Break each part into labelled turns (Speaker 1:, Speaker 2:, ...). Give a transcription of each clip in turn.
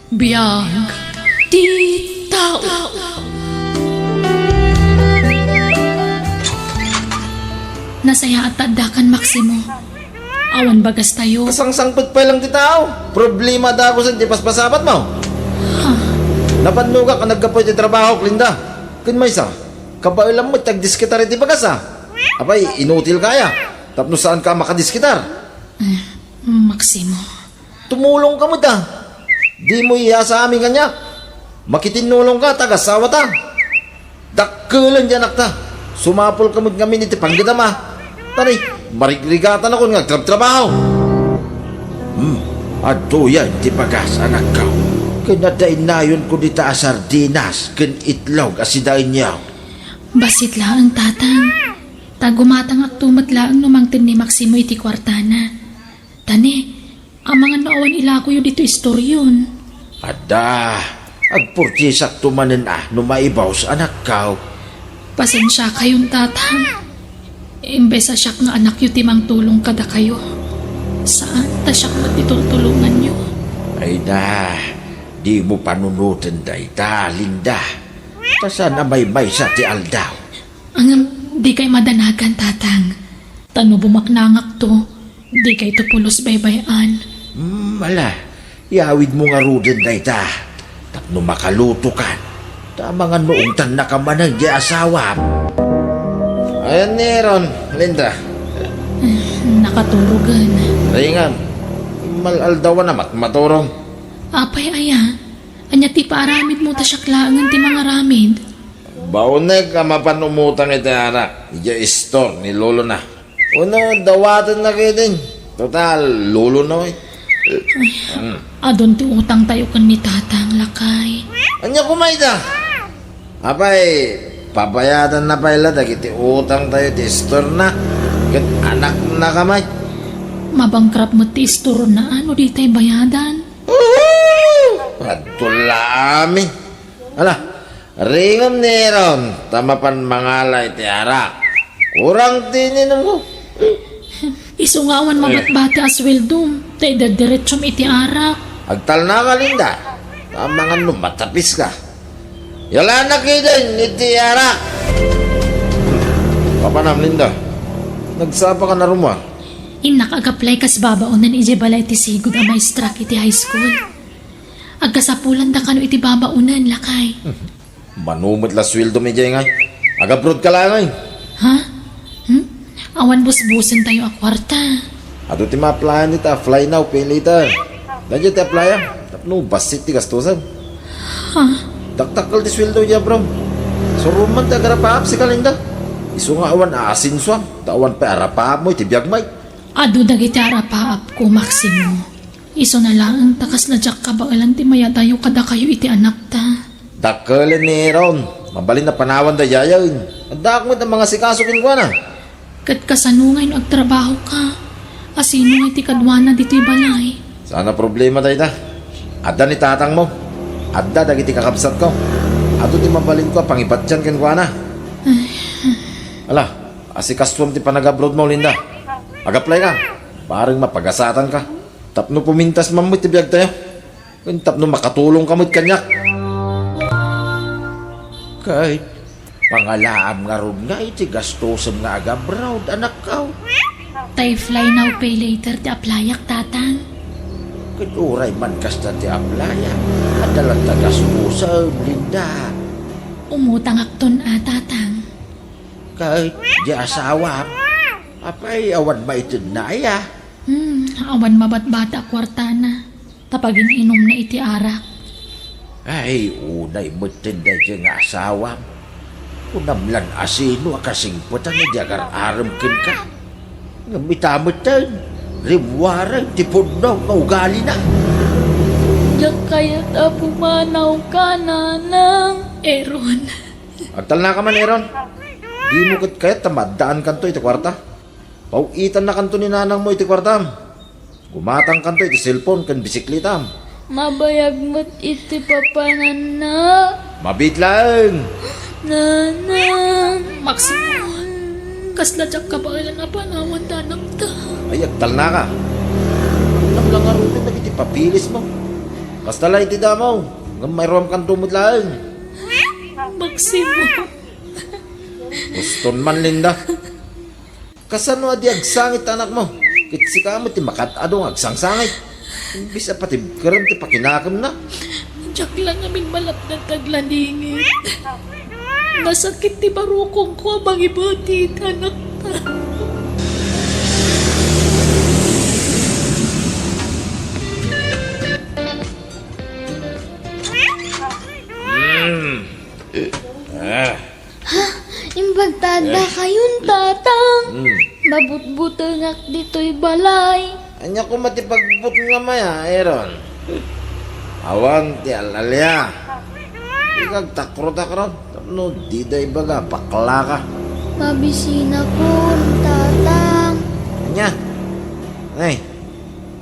Speaker 1: Biyag di tao. Nasaya at tadakan, Maximo. Awan bagas tayo.
Speaker 2: Kasangsangpot pa lang ti tao. Problema da ako sa di paspasabat mo. Napanluga ka nagkapoy ti trabaho, Linda. Kun may sa, kabailan mo tagdiskitar ti bagas Abay, inutil kaya. Tapno saan ka makadiskitar?
Speaker 1: Maximo.
Speaker 2: Tumulong ka mo da. Di mo iya sa amin kanya. Makitinulong ka, taga-sawa ta. Dakkelan dyan akta. Sumapol ka mo kami ni ti panggitama. Tari, marigrigatan ako nga trabaho. Ato yan, ti bagas, anak ka. Kanadain na yun ko di ta sardinas, kan itlog, asidain niyaw.
Speaker 1: Basit lang, tatang. Tagumatang at tumat lang numangtin ni Maximo iti kwartana. Tani, ang mga naawan ilako yun dito istoryon.
Speaker 2: Ada, agpurtisak tumanin numaibaw sa anak ka.
Speaker 1: Pasensya kayong tatang. Imbes sa siyak nga anak yu timang tulong kada kayo. Saan ta siyak matitultulungan nyo?
Speaker 2: Ay na, di mo panunutin da, Linda. Tasana may sa ti Aldaw.
Speaker 1: Ang di kay madanagan, tatang. Tano bumaknangak to, di kay to pulos baybayan.
Speaker 2: Mala, iawid mo nga rudin da tapno makaluto ka. Tama nga noong tan nakamanang di asawa. Ayan ni Ron, Linda.
Speaker 1: Nakatulugan.
Speaker 2: Ringan, malaldawan na maturong.
Speaker 1: Apay aya, anya ti paaramid mo ta siyaklangan ti mga ramid.
Speaker 2: Bauneg ka mapanumutang iti anak. Iya store ni lolo na. Uno, dawatan na kayo din. Total, lolo na
Speaker 1: Adon ti utang tayo kan ni tatang lakay.
Speaker 2: Anya kumayda? Apay, pabayatan na pala dagiti utang tayo ti store na. Kat anak na kamay.
Speaker 1: Mabangkrap mo ti isturo na ano di tayo bayadan.
Speaker 2: Patulami. Ala, ringam ni Ron. Tamapan mangalay ti arak. Kurang tinin mo.
Speaker 1: Isungawan mabatbati asweldom. Tayo dadiretsyon iti arak.
Speaker 2: Agtal na ka, Linda. Tama nga no, matapis ka. Yala na kayo din, iti arak. Papanam, Linda. Nagsapa ka na rumah.
Speaker 1: Inakag-apply kas babaunan iti balay ti sigod a maestra iti high school. Agkasapulan da kano iti babaunan lakay.
Speaker 2: Manumot la sweldo mi jay ngay. Agabrod ka lang ngay.
Speaker 1: Ha? Awan busbusin tayo a kwarta.
Speaker 2: Ato ti ma-applyan dita, fly now, pay later. Nandiyo ti applyan. Tapno, basit ti gastusan.
Speaker 1: Ha?
Speaker 2: Daktakal ti sweldo niya, bro. So, ruman ti agarapaap si Kalinda. Isu nga awan aasin swam. Tawan pa arapaap mo, iti biyagmay.
Speaker 1: Ado dagiti arapaap ko, Maximo. Iso na lang ang takas na jak kabailan ti maya tayo kada kayo iti anak ta.
Speaker 2: Dakkalin ni Ron. Mabalin na panawan da yayain. Ang dakmit ang mga sikasukin ko na.
Speaker 1: Kat kasanungay no agtrabaho ka. Asino nga iti kadwana dito'y balay.
Speaker 2: Sana problema tayo ta. Adda ni tatang mo. Adda dagiti kakabsat ko. Ato ti mabalin ko pangibatyan ken ko na. Ala, asikaswam ti panag-abroad mo, Linda. Mag-apply ka. Parang mapagasatan ka. Tapno pumintas mamit ti biyag tayo. Kung tapno makatulong ka mo't kanyak. Kahit pangalaam nga ron nga iti gastusan nga agabroad, anak ka.
Speaker 1: Tay fly now pay later ti aplayak tatang.
Speaker 2: Kaduray man kasta ti aplaya. Adalang tagastusam, Linda.
Speaker 1: Umutang akton tatang.
Speaker 2: Kahit di asawa, apay awan maitid na aya.
Speaker 1: Awan mabatbata kwartana. Tapagin inom na iti arak.
Speaker 2: Ay, unay matid na di nga asawa. Unamlan asino kasing putan na diagar aram kin ka. Ngamitamatan, rimwarang tipod na, maugali na.
Speaker 1: Diyak kaya pumanaw ka na ng Eron.
Speaker 2: Agtal na ka man, Aaron. Di mo kaya tamadaan kanto iti kwarta. Pauitan na kanto ni nanang mo iti kwarta. Gumatang kanto iti cellphone kan bisiklita.
Speaker 1: Mabayag mo't iti papanan na.
Speaker 2: Mabit lang.
Speaker 1: Nanang. Maximo. Kasla jak kabailan na panawan danap ta.
Speaker 2: Ay, agtal na ka. Nang lang arutin na iti papilis mo. Basta lay ti damaw. Ngam mayroon kang tumot lang.
Speaker 1: Maksimo.
Speaker 2: Guston man Linda. Kasano adi agsangit anak mo? Kitsi ka mo ti makatadong agsangsangit. Bisa pati karam ti pakinakam na.
Speaker 1: Diyak lang amin malap ng taglaningit. Nasakit ti barukong ko abang ibatit anak ta.
Speaker 3: Imbagtada kayon, tatang. Mabutbutengak dito'y balay.
Speaker 2: Anya ko matipagbut nga maya, Aaron. Awan ti alalya. Ikag takro-takro. No, di day baga, pakla ka.
Speaker 3: Mabisina ko, tatang.
Speaker 2: Anya? Ay,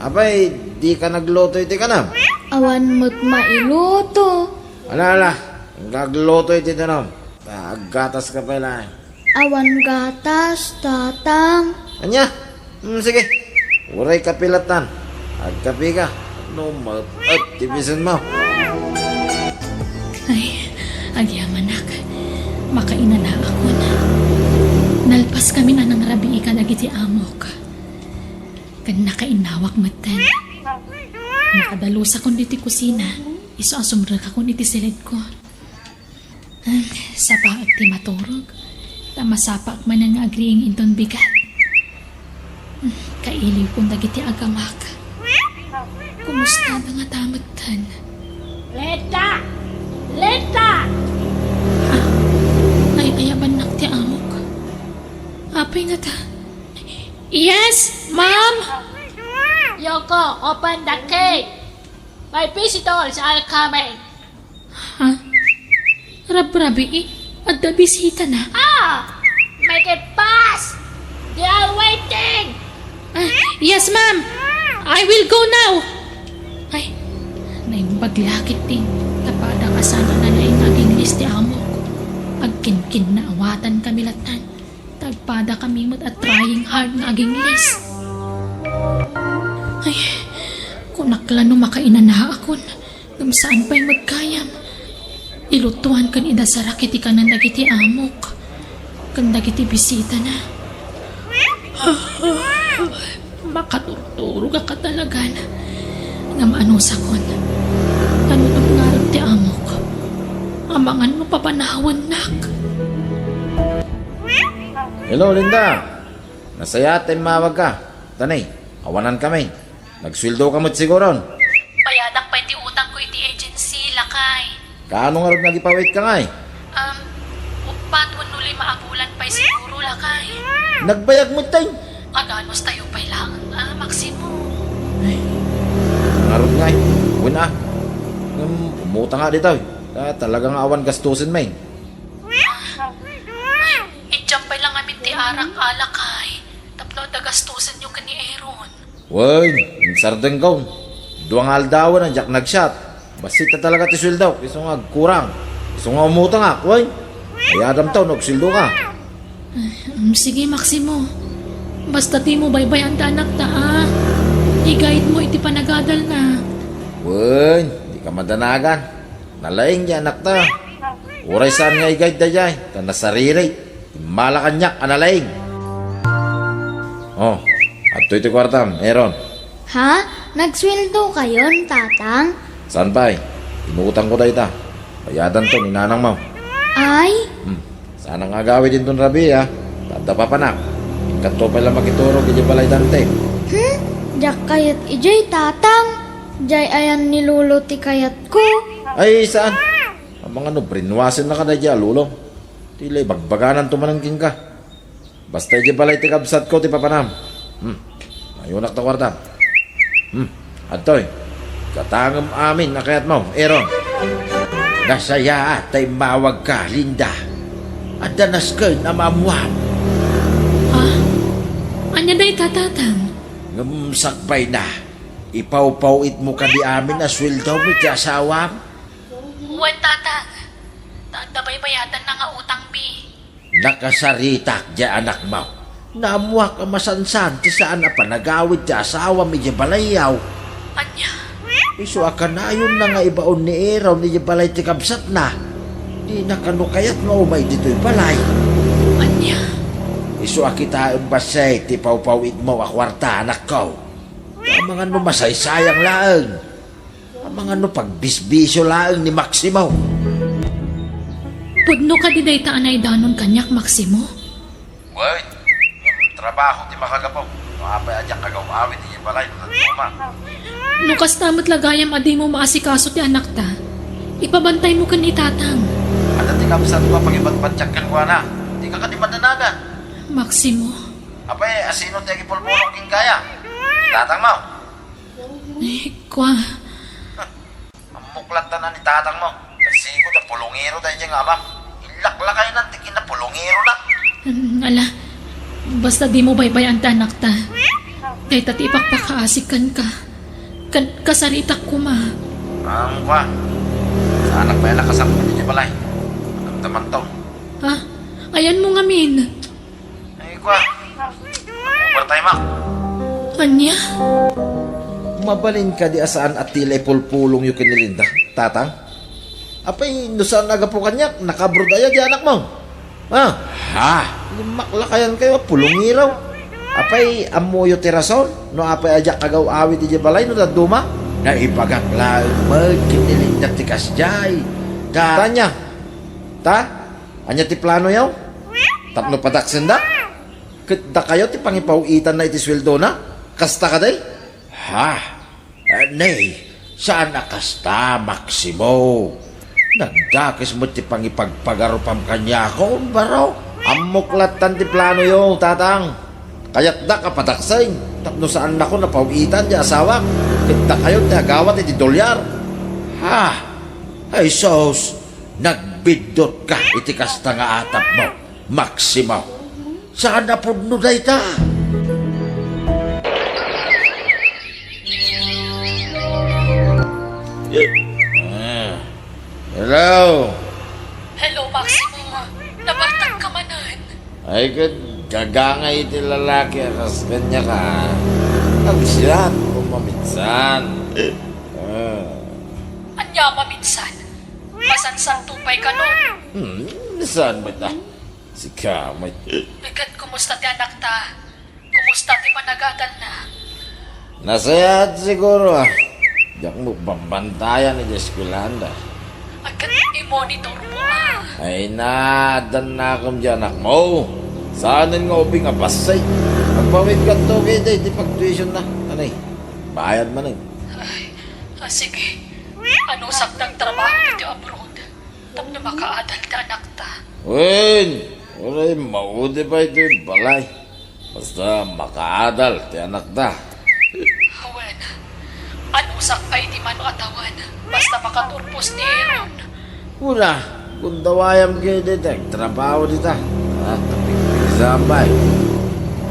Speaker 2: abay, di ka nagloto iti ka na.
Speaker 3: Awan mo't mailuto.
Speaker 2: Ala, gagloto iti ka na. Gatas ka pala.
Speaker 3: Awan gatas, tatang.
Speaker 2: Anya? Sige. Uray kapilatan. Agkapi ka. No, at tibisan mo.
Speaker 1: Ay, agyamanak. Makainan na ako na. Nalpas kami na ng rabi ka dagiti amok. Kan nakainawak matan. Nakadalusa ko diti kusina. Iso asumra ka ko diti silid ko. Sa paag ti maturog. Tamasapak man ang agriing inton bigat. Kailiw kong dagiti agamak. Kumusta ba nga tamatan?
Speaker 3: Leta! Leta!
Speaker 1: Ay, ayaban nak ti amok. Apay nga ta. Yes, ma'am!
Speaker 3: Yoko, open the gate. My visitors are coming.
Speaker 1: Ha? Rab-rabi at da bisita na.
Speaker 3: Make it fast. They are waiting.
Speaker 1: Yes, ma'am! I will go now! Ay, naimpaglakit din. Tapada ka sana na laing aging list ti amok. Agkinkin na awatan kami latan. Tagpada kami mat at trying hard na aging list. Ay, kunaklano makainan na akon. Saan pa'y magkayam? Ilutuan kan ida sa rakiti ka ng dagiti amok. Kan dagiti bisita na. Makaturturo ka talaga na. Nga maano sa kon. Ano nang ngarap ti amok? Amangan mo papanawan nak.
Speaker 2: Hello, Linda. Nasaya tayo mawag ka. Tanay, awanan kami. Nagsweldo ka mo't siguron.
Speaker 1: Payadak pa iti utang ko iti agency, lakay.
Speaker 2: Kaano nga rin nagipawit ka nga eh?
Speaker 1: Upat nuli maabulan pa'y siguro, lakay.
Speaker 2: Nagbayag mo tayo.
Speaker 1: Kaganos tayo pa'y lang, Maximo.
Speaker 2: Nga rin nga eh. Uwi na. Umuta nga dito eh. Talagang awan gastusin may.
Speaker 1: Ijampay lang amin ti arak alakay. Tapno dagastusin yung kani Aaron.
Speaker 2: Woy, sardeng kaon. Duwang aldawan ang jak nagshot. Basita talaga ti sweldo. Iso nga kurang. Iso nga umuta nga. Woy, ay adam tao, nagsildo ka.
Speaker 1: Sige, Maximo. Basta ti mo baybayan ta anak ta, I-guide mo iti panagadal na.
Speaker 2: Woy, di ka madanagan. Nalaing di anak ta. Uray saan nga i-guide da jay. Ta nasariri. Malakanyak analaing. Oh, ato iti kwartam, Aaron.
Speaker 3: Ha? Nagsweldo kayon, tatang?
Speaker 2: Saan pa eh? Inutang ko da ita. Bayadan to, ninanang mo.
Speaker 3: Ay?
Speaker 2: Sana nga gawin din ton rabi ha. Tanda pa panak. Kato pala makituro kaya balay dante.
Speaker 3: Diyak kayat ijay, tatang. Jay ayan nilulo ti kayat ko.
Speaker 2: Ay, saan? Ang mga no, brinwasin na ka na dyan, lulo. Tilay, bagbaganan tumanangking ka. Basta dyan balay ti kabsat ko, ti papanam. Ayunak ta kwarta. Atoy, katangam amin na kayat mo, Aaron. Nasaya tay mawag ka, Linda. At danas ka na mamuam.
Speaker 1: Anya day tatatang?
Speaker 2: Ngamsakbay na. Ipaw-pawit mo ka di amin na sweldo mo ti asawam.
Speaker 1: Uwan tatang. Tagdabaybayatan na nga utang mi.
Speaker 2: Nakasaritak di anak mo. Namuha ka masansan ti saan na panagawid ti asawa mi di balayaw.
Speaker 1: Anya?
Speaker 2: Isu akan na yun na nga ibaon ni Aaron ni balay ti kabsat na. Di na kano kayat maumay dito'y balay.
Speaker 1: Anya,
Speaker 2: Isu akita ang basay ti pawpawid mo akwarta anak ko. Ang mga no masaysayang laang. Ang mga no pagbisbisyo laang ni Maximo.
Speaker 1: pudno ka di day taanay danon kanyak, Maximo?
Speaker 2: Wait, yung trabaho ti makagapaw. Makapay adyak kagawawit ti balay no nagtuma.
Speaker 1: No kastamot lagayam adi mo maasikaso ti anak ta, ipabantay mo kan itatang.
Speaker 2: At ti kabsat ko pag-ibagpatsak kan ko na. Di ka katimadanagan.
Speaker 1: Maximo,
Speaker 2: Apay, asino ti agipulpulong king kaya? Itatang mo.
Speaker 1: kwa,
Speaker 2: Ang muklatan na ni tatang mo. Kasi ko na pulongero tayo dyan nga, ma'am. Ilaklakay na, tikin na pulongero na.
Speaker 1: ala, basta di mo baybayan ta anak ta. Kay tati ipagpakaasikan ka. Kasaritak ko ma.
Speaker 2: Ang kwa. Sa anak ba yan nakasampo niya balay? Anong taman to?
Speaker 1: Ha? Ayan mo nga min.
Speaker 2: Ay, kwa. Over tayo, mak.
Speaker 1: Anya?
Speaker 2: Mabalin ka di asaan at tila pulpulong yung kinilinda, tatang? Apay, no saan nagapo kanyak, nakabrudaya di anak mo. Ha? Maklakayan kayo, pulongiraw. Apay, amuyo tirason, no apay ajak kagaw awit di balay, no daduma. Na ipagaklaan magkinilinda ti kasjay. Tanya, anya ti plano yaw? Tapno pataksin da? Kita kayo ti pangipawitan na iti sweldo na? Kasta ka day? Ha? Nay, saan nakasta, Maximo? Nagdakis mo ti pangipagpagarupam kanya ko, baro. Amuklatan ti plano yung tatang. Kaya't da kapataksay. Tapno saan na ko napawitan di asawa. Kita kayo ti agawat iti dolyar. Ha? Ay sos, nagbidot ka iti kasta nga atap mo, Maximo. Saan na pudno day ta? Hello?
Speaker 1: Hello, Maximo. Nabatag ka manan.
Speaker 2: Ay, kagangay iti lalaki, akas kanya ka. Nagsiyat kung maminsan.
Speaker 1: Anya maminsan. Masansan tupay ka nun.
Speaker 2: Saan ba ta? Si Kamay.
Speaker 1: Bigat kumusta ti anak ta? Kumusta ti panagadal na?
Speaker 2: Nasayat siguro ah. Diyak mo babantayan ni Jeskulanda.
Speaker 1: Agad i-monitor mo
Speaker 2: Ay nadan na akong dyan anak mo. Saanin nga ubing abasay. Magpawid ka to kayo day, di pag-tuition na. Anay, bayad man eh.
Speaker 1: Sige. Ano sakdang trabaho dito abroad? Tapno makaadal ta anak ta.
Speaker 2: Uy, uray, maudi pa ito yung balay. Basta makaadal, ti anak ta.
Speaker 1: Hawen, ano sakay di man atawan? Basta makaturpos ni Aaron.
Speaker 2: Una, kung dawayam kayo dito, trabaho dito. At tapig-pigsambay.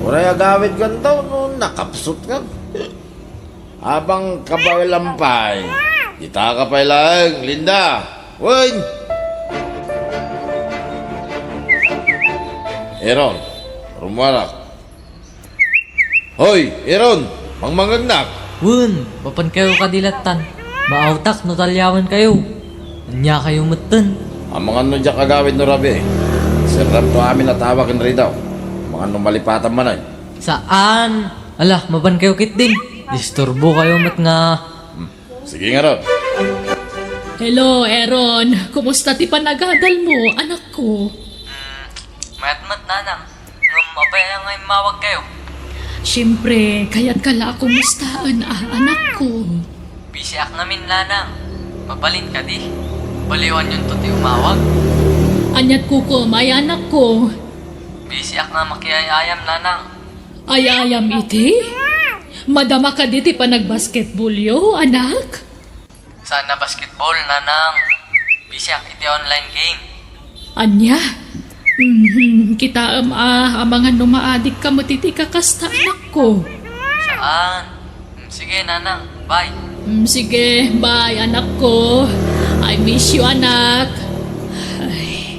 Speaker 2: Uray, agawid ka daw, no, nakapsot ka. Habang kabay lampay, kita ka pa lang, Linda. Uy! Aaron, rumarak. Hoy, Aaron, mangmangagnak.
Speaker 4: Wun, papan kayo kadilatan. Maautak, notalyawan kayo. Anya kayo matan.
Speaker 2: Ang mga nudya kagawid no rabi. Sir Ram to amin natawakin rin daw. Mga numalipatan man ay.
Speaker 4: Saan? Alah, mapan kayo kit din. Disturbo kayo mat nga.
Speaker 2: Sige nga ron.
Speaker 1: Hello, Aaron. Kumusta ti panagadal mo, anak ko?
Speaker 4: Mayat-mat nanang. Mapaya nga mawag kayo.
Speaker 1: Siyempre, kaya't kala kumustaan anak ko.
Speaker 4: Busy ak namin nanang. Mabalin ka di. Baliwan yun to ti umawag.
Speaker 1: Anyat ko may anak ko.
Speaker 4: Busy ak na makiyayayam nanang.
Speaker 1: Ayayam iti? Madama ka diti pa nagbasketball yo, anak?
Speaker 4: Saan na basketball nanang? Busy ak iti online game.
Speaker 1: Anya? Kita ang mga numaadik ka matiti kakasta anak ko.
Speaker 4: Saan? Sige nanang, bye.
Speaker 1: Sige, bye anak ko. I miss you anak. Ay,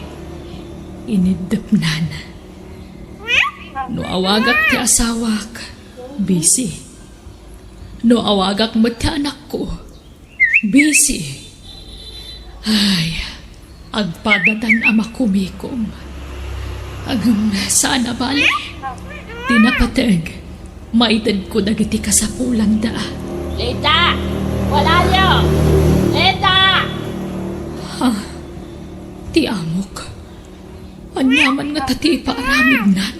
Speaker 1: inidap na. No awagak ti asawak, busy. No awagak mo ti anak ko, Busy. Ay, agpadatan ama kumikom. Agam sana bali. Tinapatag. Maitad ko dagiti kasapulan da.
Speaker 5: Lita! Wala niyo! Lita!
Speaker 1: Ti amok. Anyaman nga tati paaramid nan.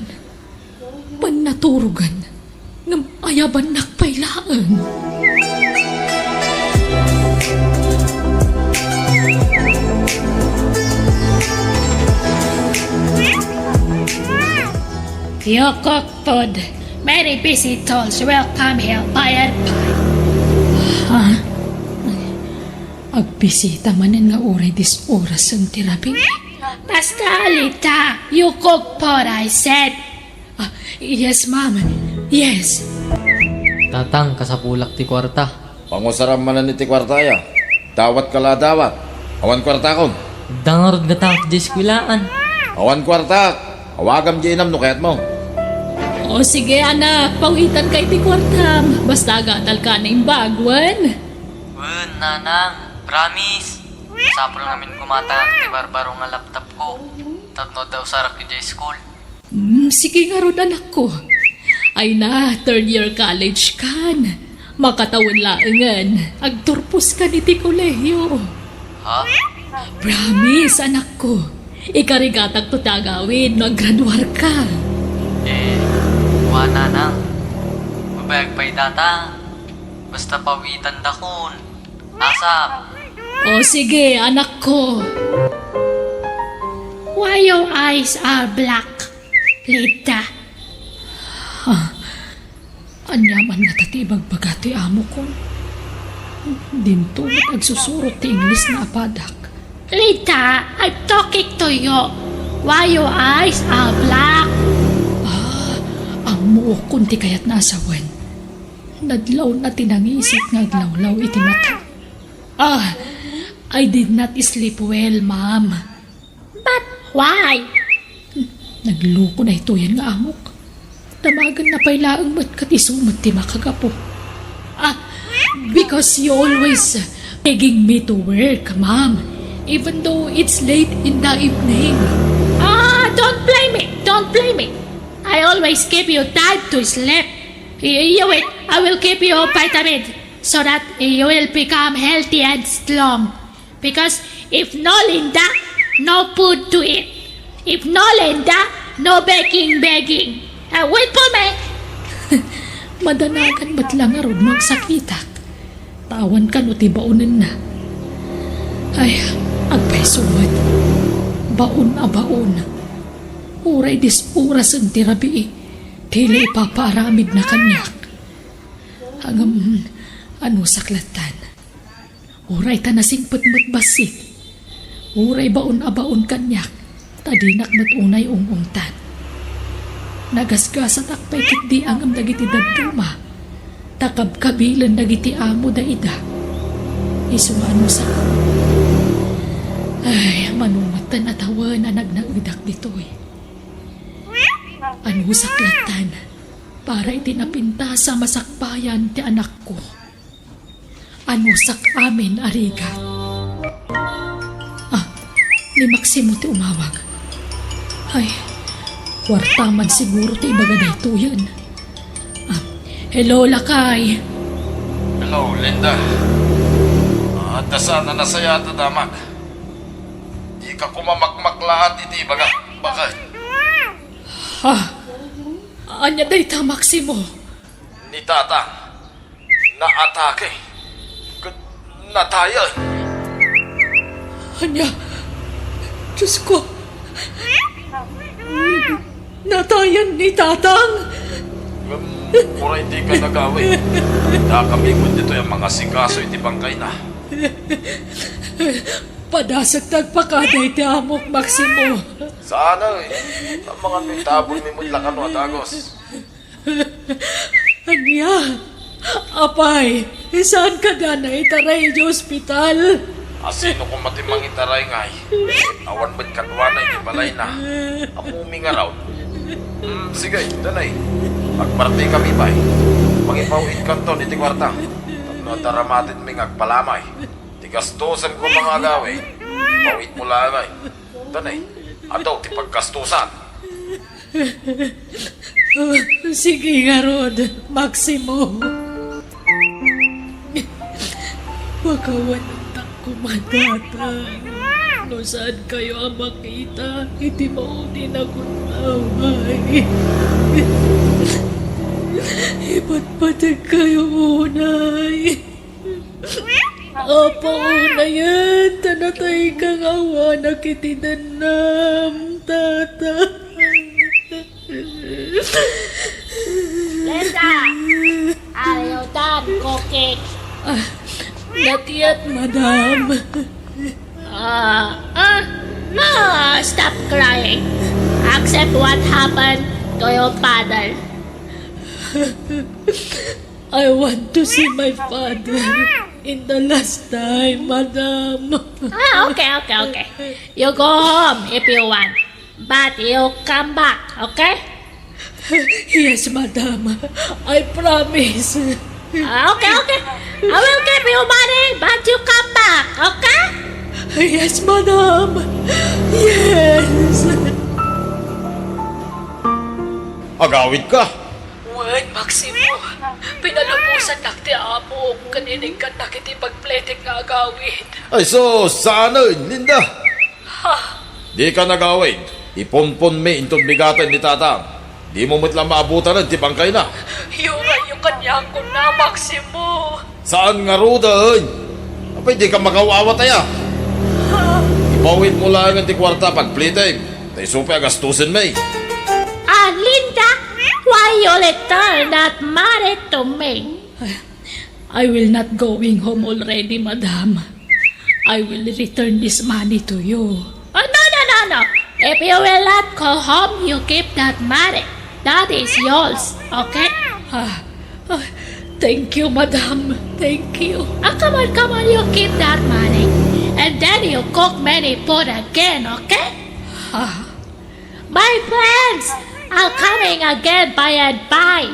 Speaker 1: Panaturugan. Ngam ayaban nakpailaan.
Speaker 5: Yokok pod. Many visitors welcome here by and
Speaker 1: Ha? Agbisita manen nga oray dis oras ang tirabi.
Speaker 5: Basta, Lita. Yokok pod, I said.
Speaker 1: Yes, ma'am. Yes.
Speaker 4: Tatang, kasapulak ti kwarta.
Speaker 2: Pangusaram man ni ti kwartaya. Dawat kala dawat. Awan kwarta kon.
Speaker 4: Dangarod nga tang ti eskwilaan.
Speaker 2: Awan kwarta. Awagam di inam no kayat mo.
Speaker 1: O sige anak, pawitan kay ti kwartam. Basta gatal ka na yung bagwan.
Speaker 4: Wen, nanang. Promise. Sapro namin kumata ti barbaro nga laptop ko. Tatno daw sa Rakijay School.
Speaker 1: Sige nga ron anak ko. Ay na, third year college kan. Makatawan laangan. Agturpos ka ni ti kolehiyo.
Speaker 4: Ha?
Speaker 1: Promise anak ko. Ikarigatag to tagawin, naggraduar ka.
Speaker 4: Wala nang. Mabayag pa'y data. Basta pawitan dakon. Asap.
Speaker 1: O sige anak ko.
Speaker 5: Why your eyes are black, Lita?
Speaker 1: Anyaman nga tatibag bagati amo ko. Dinto at agsusurot ti English na apadak.
Speaker 5: Lita, I'm talking to you. Why your eyes are black?
Speaker 1: Ang muo kunti kaya't nasawan. Nadlaw na tinangisip nga aglawlaw iti mata. I did not sleep well, ma'am.
Speaker 5: But why?
Speaker 1: Nagloko na ito yan nga amok. Damagan na pailaang matkatisumat ti makagapo. Because you always begging me to work, ma'am. Even though it's late in the evening.
Speaker 5: Don't blame me. Don't blame me. I always give you time to sleep. You wait. I will give you vitamins so that you will become healthy and strong. Because if no Linda, no food to eat. If no Linda, no begging. Wait for me.
Speaker 1: Madanagan ba't lang arod magsakitak? Tawan ka no ti baunan na. Ay, agpay suwat. Baon. Uray dis oras ang tirabi. Tila ipaparamid na kanyak. Hangam, ano saklatan. Uray tanasing putmut basit. Uray baon kanyak. Tadinak matunay ungungtan. Nagasgas at akpay kitdi ang dagiti daduma. Takab kabilan dagiti amo da ida. Isuano sa ay, manumatan at hawa na nagnaudak dito'y. Ano saklatan para itinapinta sa masakbayan ti anak ko. Ano sak amin ariga. Ni Maximo ti umawag. Ay, kwartaman siguro ti ibaga na ito yan. Hello, Lakay.
Speaker 2: Hello, Linda. Dasana na saya ito damak. Di ka kumamakmaklaat iti baga. Bakit?
Speaker 1: Anya dayta, Maximo.
Speaker 2: Ni tatang na-atake. Natayan.
Speaker 1: Anya, Diyos ko. Natayan ni Tatang.
Speaker 2: Mura hindi ka nagawin. Nakamikot dito yung mga sikaso iti bangkay na.
Speaker 1: Padasag tagpakaday ti amok, Maximo.
Speaker 2: Sana ang mga mitabon ni Mutlakan at Agos.
Speaker 1: Anya, apay, saan ka gana itaray di ospital?
Speaker 2: Asino kung matimang itaray ngay. Awan ba't kadwana iti balay na. Ako umingaraw. Sige, danay. Magparti kami ba? Mangipawin kanton iti kwarta. no daramatin mi ngagpalamay. Tigastusan ko mga gawe. Ipawit mo lamay. Tanay, adaw ti pagkastusan.
Speaker 5: Sige nga, Rod. Maximo. Makawalan ko matatang. No saan kayo ang makita, hindi mauni na kunaway. Ipat-patag kayo unay. Apa una yan, tanatay kang awa na kitidanam, tata.
Speaker 1: Linda! Are you done cooking?
Speaker 5: Not yet, madam.
Speaker 1: Stop crying. Accept what happened to your father.
Speaker 5: I want to see my father in the last time, madam.
Speaker 1: Okay. You go home if you want. But you come back, okay?
Speaker 5: Yes, madam. I promise.
Speaker 1: Okay. I will give you money, but you come back, okay?
Speaker 5: Yes, madam. Yes.
Speaker 2: Agawid ka.
Speaker 5: Wait, Maximo. Pinalubusan na ti amo. Kaninig ka na kiti pagpletik nga agawid.
Speaker 2: Ay so, sana Linda. Di ka nagawid. Iponpon mi intong bigatan ni tatang. Di mo lang maabutan ng tibangkay na.
Speaker 5: Yung kanyang ko na, Maximo.
Speaker 2: Saan nga rudan? Apay di ka makawawa tayo. Ipawid mo lang ang tikwarta pagplitig. Tay supe agastusin may.
Speaker 1: Linda, why you return that money to me?
Speaker 5: I will not going home already, madam. I will return this money to you.
Speaker 1: Oh, no. If you will not go home, you keep that money. That is yours, okay?
Speaker 5: Thank you, madam. Thank you.
Speaker 1: Come on, you keep that money. And then you cook many food again, okay? My friends are coming again by and by.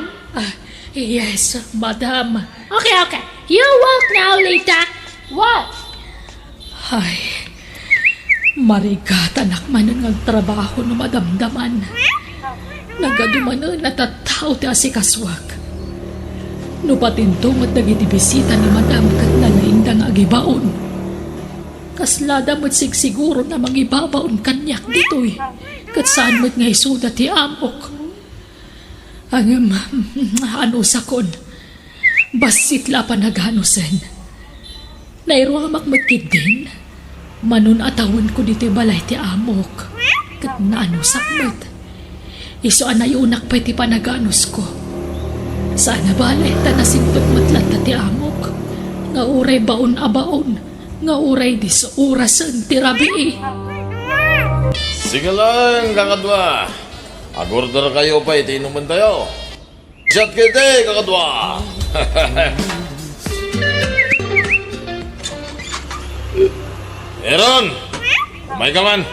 Speaker 5: Yes, madam.
Speaker 1: Okay. You walk now, Lita. Walk.
Speaker 5: Ay, marigat anak man ang trabaho no madamdaman. Nagadumanan na tattao ti asikaswag. No patintong at dagiti bisita ni madam kat nalaindang agibaon. Kaslada mo't sigsiguro na mangibabaon kanyak dito'y. Kat saan mo't nga isuda ti amok. Ang ano sakon. Basit la pa naghanusen. Nairuamak magkid din. Manun atawon ko dito balay ti amok. Kat naano sakmat. Iso anay unak pa iti panaganos ko. Sana balay tanasintot matlat ti amok. Nga uray baon abaon. Nga uray disurasan ti rabi.
Speaker 2: Sige lang, kakadwa. Agorder kayo pa, itinuman tayo. Shot kete, kakadwa. Eron, may ka man.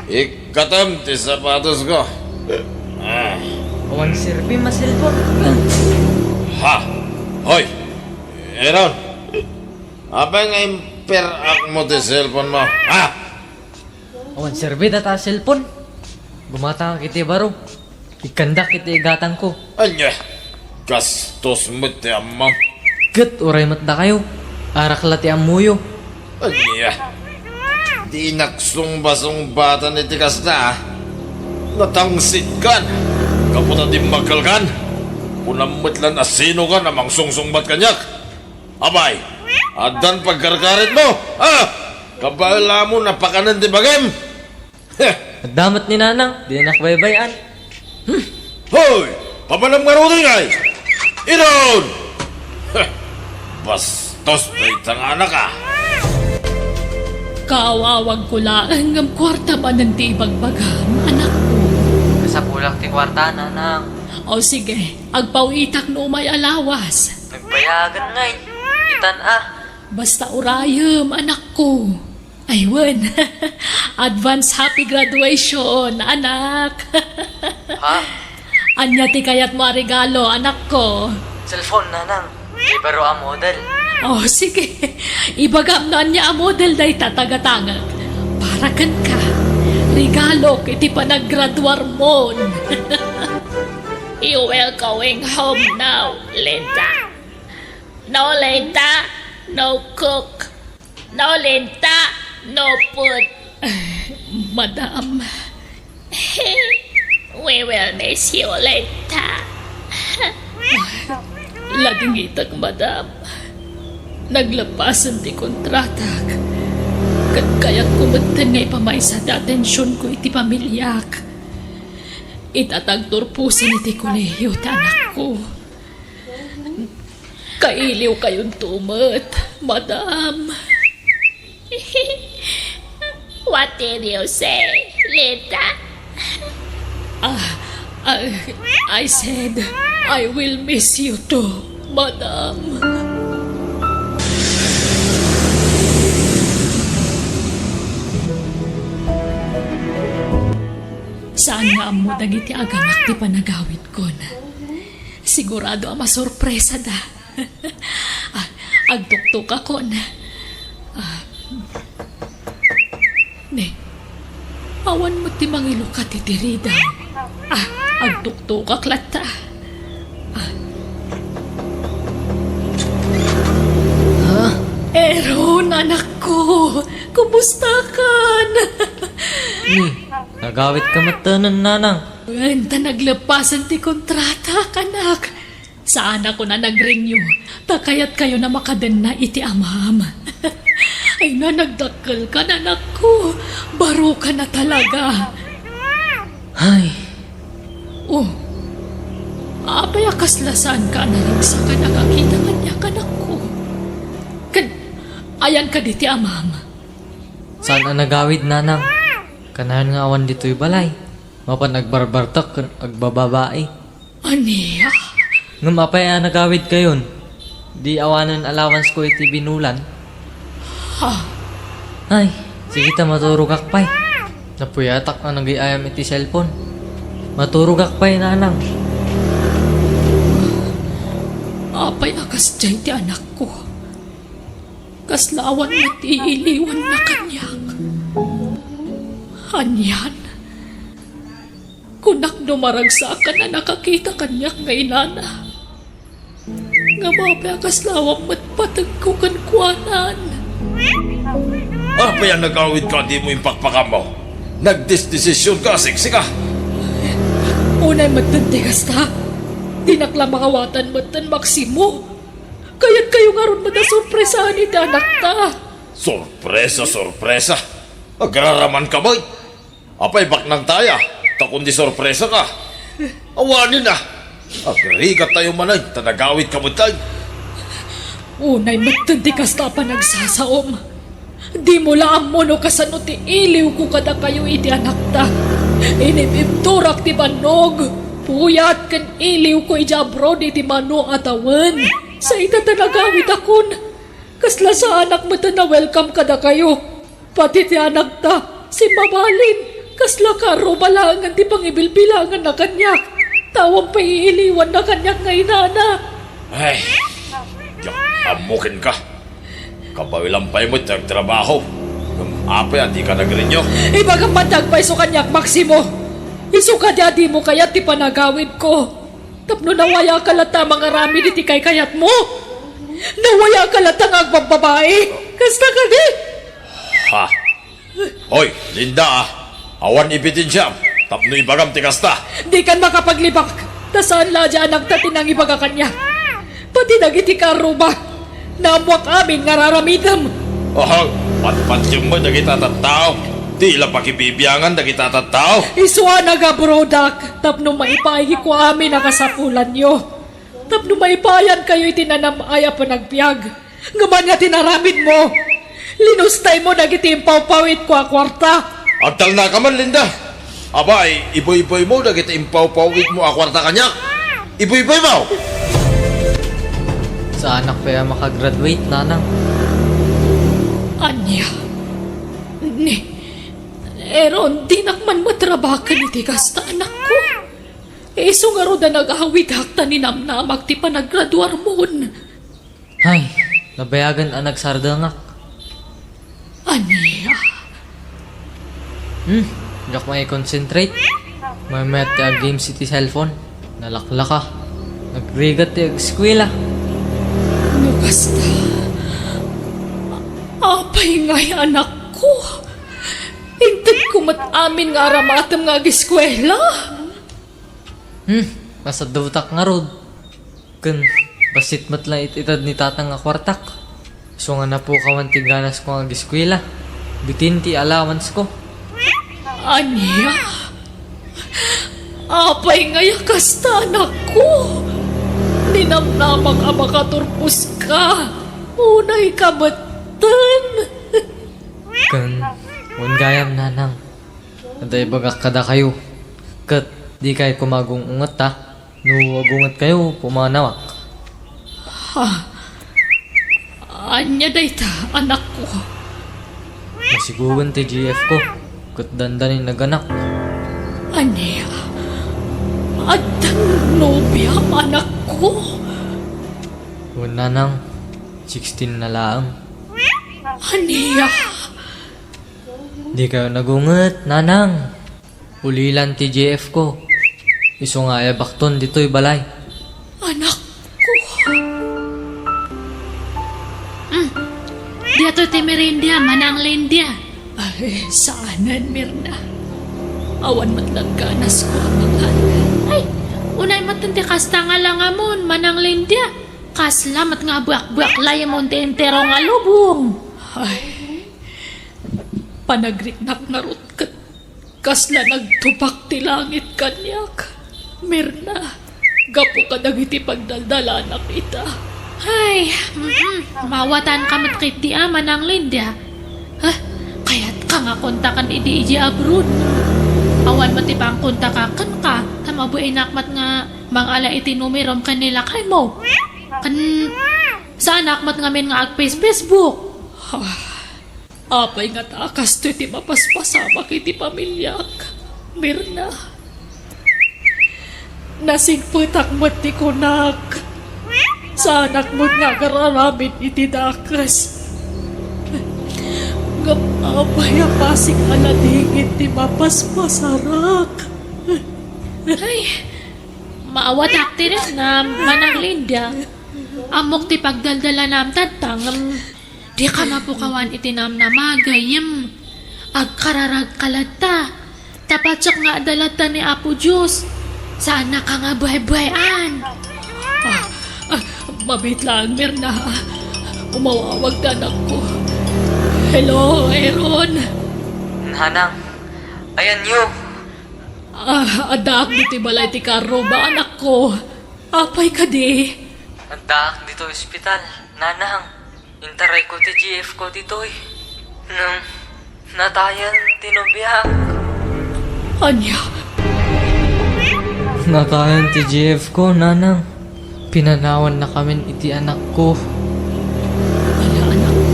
Speaker 2: Ikatam ti sapatos ko.
Speaker 4: Awan sirpi masilpon.
Speaker 2: Ha! Hoy! Eron! Abang imperak mo ti cellphone mo. Ha!
Speaker 4: Awan sirpi data silpon. Gumata ka kiti baro. Ikanda kiti igatang ko.
Speaker 2: Anya! Gastos mo ti amam.
Speaker 4: Gat uray matda kayo. Arakla ti amuyo.
Speaker 2: Anya! Di naksong-basong bata ni tikas na. Natangsit kan. Kaputa di magal kan. Punamitlan asino ka namang sungsungbat kanyak. Abay! Adan pagkarkarit mo! Ha! Kabala mo napakanan di bagem!
Speaker 4: Nagdamat ni nanang. Di nakbaybayan.
Speaker 2: Hoy! Pamanam nga rin ay! Iron! Bastos na itang anak ka!
Speaker 5: Kawawag ko lang ang kwarta pa ng tibag bagam, anak ko.
Speaker 4: Kasapulak ti kwarta nanang.
Speaker 5: O sige, agpawitak no may alawas.
Speaker 4: Nagbayagan ngay. Itan
Speaker 5: Basta urayam, anak ko. Aywan, advance happy graduation, anak.
Speaker 4: Ha?
Speaker 5: Anya ti kayat mo regalo, anak ko.
Speaker 4: Cellphone nanang. Di baro ang model.
Speaker 5: Oh, sige. Ibagam na niya ang model na itatagatangag. Para kan ka. Regalo kiti pa naggraduar mo. You will going home now, Linda. No, Linda. No cook. No, Linda. No food. Madam. We will miss you, Linda. Laging itag, madam. Naglapasan ti kontratak. Kaya't kumatan nga ipamay sa atensyon ko iti pamilyak. Itatagturpusin iti kuleyo ti anak ko. Kailiw kayong tumat, madam. What did you say, Linda? I said, I will miss you too, madam. Saan nga amo dagiti agamak ti panagawid ko na? Sigurado ang masurpresa da. Agtuktok ako na. Ne, awan mo ti mangilo ka ti tirida. Agtuktok aklata. Eron, anak ko. Kumusta ka?
Speaker 4: Nagawit ka matanan, nanang.
Speaker 5: Ganda naglapasan ti kontrata, kanak. Saan ako na nag-renew? Takayat kayo na makadan na iti amam. Ay na nagdakkel ka, nanak ko. Baro ka na talaga.
Speaker 4: Ay,
Speaker 5: Oh, apay akaslasan ka na rin sa kanakakita kanya, kanak ko. Ayan ka diti amam.
Speaker 4: saan ang nagawid, nanang? Kanahan nga awan dito'y balay. Mapan nagbarbartak, agbababae.
Speaker 5: Aniya?
Speaker 4: Ngam apay ang nagawid kayon. Di awanan allowance ko iti binulan.
Speaker 5: Ha?
Speaker 4: Ay, sige ta maturog akpay. Napuyatak na nag-iayam iti cellphone. Maturog akpay, nanang.
Speaker 5: Apay akas jay ti anak ko. Kaslawan at iiliwan na kanyak. Anyan. Kunak dumaragsakan na nakakita kanyak ngay nana. Nga mapay akaslawang matpatagkukan kuanan.
Speaker 2: Apa yan nagawid ka, di mo impakpakan mo? Nagdesisyon ka, siksi ka.
Speaker 5: Unay matantigas ta. Di nakla makawatan matan Maksimo. Kaya't kayo nga ron matasurpresahan ni anak ta.
Speaker 2: Sorpresa, sorpresa. Agraraman ka, boy. Apay baknang taya. Takundi sorpresa ka. Awanin na. Agrigat tayo manay. Tanagawid ka mo tayo.
Speaker 5: Unay matantigas ta pa nagsasaom. Di mo laam mo no kasano ti iliw ko kada kayo iti anak ta. Inibibturak ti banog. Puyat kan iliw ko ijabro di ti mano atawan. Sa itatanagawid akon. Kasla sa anak mo ta na welcome kada kayo. Pati ti anak ta, si Mabalin. Kasla karo balangan ti pangibilbilangan na kanyak. Tawang paiiliwan na kanyak ngay nana.
Speaker 2: Ay, amukin ka. Kabawilampay mo trabaho. Apay, hindi ka nagrinyo.
Speaker 5: Ibagang matagpay so kanyak, Maksimo. Isuka di mo kayat ti panagawid ko. Tapno nawaya ka lata mga rami di ti kay kayat mo. Nawaya ka lata ng agbababae. Kasta ka di.
Speaker 2: Ha? Hoy, Linda ah. Awan ibitin siya. Tapno ibagam ti kasta.
Speaker 5: Di kan makapaglibak. Tasaan la dyan ang tatinang ibaga kanya. Pati nagiti karuba. Naamwak amin nga raramidam.
Speaker 2: Oh, patpatyong mo dagita tattao. Di lang pakibibiyangan dagita tattao.
Speaker 5: Iswa nagabrodak. Tapno maipahi ko amin nakasapulan nyo. Tapno maipayan kayo itinanam aya panagbiag. Ngaman nga tinaramid mo. Linustay mo nagiti impaw-pawit ko a kwarta.
Speaker 2: Agtal na ka man, Linda. Abay, iboy-boy mo dagita impaw-pawit mo akwarta kanya. Iboy-boy mo.
Speaker 4: Sa anak pa yung makagraduate, nanang.
Speaker 5: Anya. Eron, di nakman matrabakan iti kasta anak ko. Iso nga ro da nag-awid hakta ni namnamag ti panaggraduar mon.
Speaker 4: Ay, nabayagan ang nagsardangak.
Speaker 5: Aniya.
Speaker 4: Diyak may concentrate. May met ti ag game city cellphone. Nalakla ka. Nagrigat ti ag eskwela.
Speaker 5: No kasta. Apay nga'y anak ko. Hintad ko amin nga aramatam nga ag-eskwela.
Speaker 4: Nasa dawtak nga rod. Kun, basit mat lang ititad ni tatang nga kwartak. So nga na po kawan ti ganas ko ag eskwela. Bitin ti allowance ko.
Speaker 5: Aniya. Apay nga'y kasta anak ko. Ninamnamang makaturpos ka. Unay kabatan.
Speaker 4: Kun, gayam nanang. Naday bagak kada kayo. Kat, di kayo kumagong ungat ta. No, agungat kayo, pumanawak.
Speaker 5: Anya dayta, anak ko.
Speaker 4: Masigugan ti GF ko. Kat dandanin naganak.
Speaker 5: Anya, adang nobya, anak ko.
Speaker 4: Nanang, 16 na laang.
Speaker 5: Anya,
Speaker 4: Di kayo nagungat, nanang. Ulilan ti GF ko. Iso nga ay bakton dito'y balay.
Speaker 5: anak ko.
Speaker 1: Diato ti merindia, manang lindia.
Speaker 5: Ay, saanan, Mirna? Awan matlang ganas ko ang mga
Speaker 1: Ay, unay matindi kasta nga lang amon, manang lindia. Kaslamat nga buak-buak layamon ti entero nga lubong.
Speaker 5: Ay, panagriknak na rot kat kasla nagtupak ti langit kanyak. Mirna, gapo ka dagiti pagdaldalanak ita.
Speaker 1: Ay, mawatan kamot kit di ama ng Linda. Ha? Kaya't ka nga kontakan idi abroad. Awan mo ti pang kontakakan ka. Tamabuin nakmat nga mangala iti numerom kanila kay mo. Kan sa nakmat nga min nga ag Facebook.
Speaker 5: Apay nga takas to iti mapaspasama kiti pamilyak. Mirna, nasigputak mo ti kunak. Sa anak mo nga kararamid iti dakas. Gapapay pasig aladingit ti mapaspasarak.
Speaker 1: Ay, maawat akti rin na manang Linda. Amok ti pagdaldala nam tatang. Di ka mapukawan itinam na magayim. Agkararag kalata. Tapatsak nga adalata ni Apo Diyos. Sana ka nga buhay-buhayan.
Speaker 5: Mabit lang, Mirna. Umawawag na anak ko. Hello, Aaron.
Speaker 4: Nanang, ayan yo.
Speaker 5: Adak dito balay ti karo ba anak ko? Apay ka di.
Speaker 4: Nagdaak dito ospital. Nanang, intaray ko ti GF ko dito eh. Nang natayan tinubyak.
Speaker 5: Anya,
Speaker 4: Natayan ti GF ko, nanang. Pinanawan na kami iti anak ko.
Speaker 5: ala anak ko.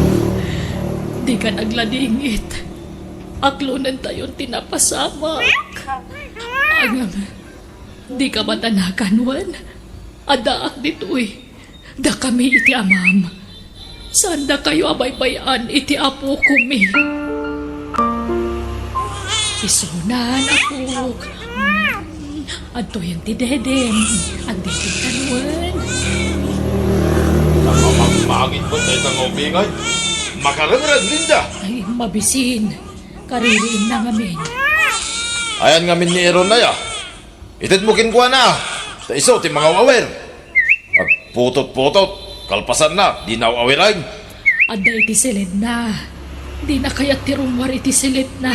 Speaker 5: Di ka nagladingit. Aklunan tayon tinapasamak. Agam, di ka matanakanwan. Adaak dito eh. Da kami iti amam. Sanda kayo abay-bayan iti apo kumi. Isunan apok. Adto yan ti dedem. Agdito tanwan.
Speaker 2: Nakamagmagin ko tayo ng ubingay. Makaragurag, Linda.
Speaker 5: Ay, mabisin. Kaririin na ngamin.
Speaker 2: Ayan nga min ni Aaron na ya. Itid mo kinkuha na. Ta iso, ti mga wawer. At putot-putot. Kalpasan na, di na awirain.
Speaker 5: Ada iti silid na. Di na kaya tirumwar iti silid na.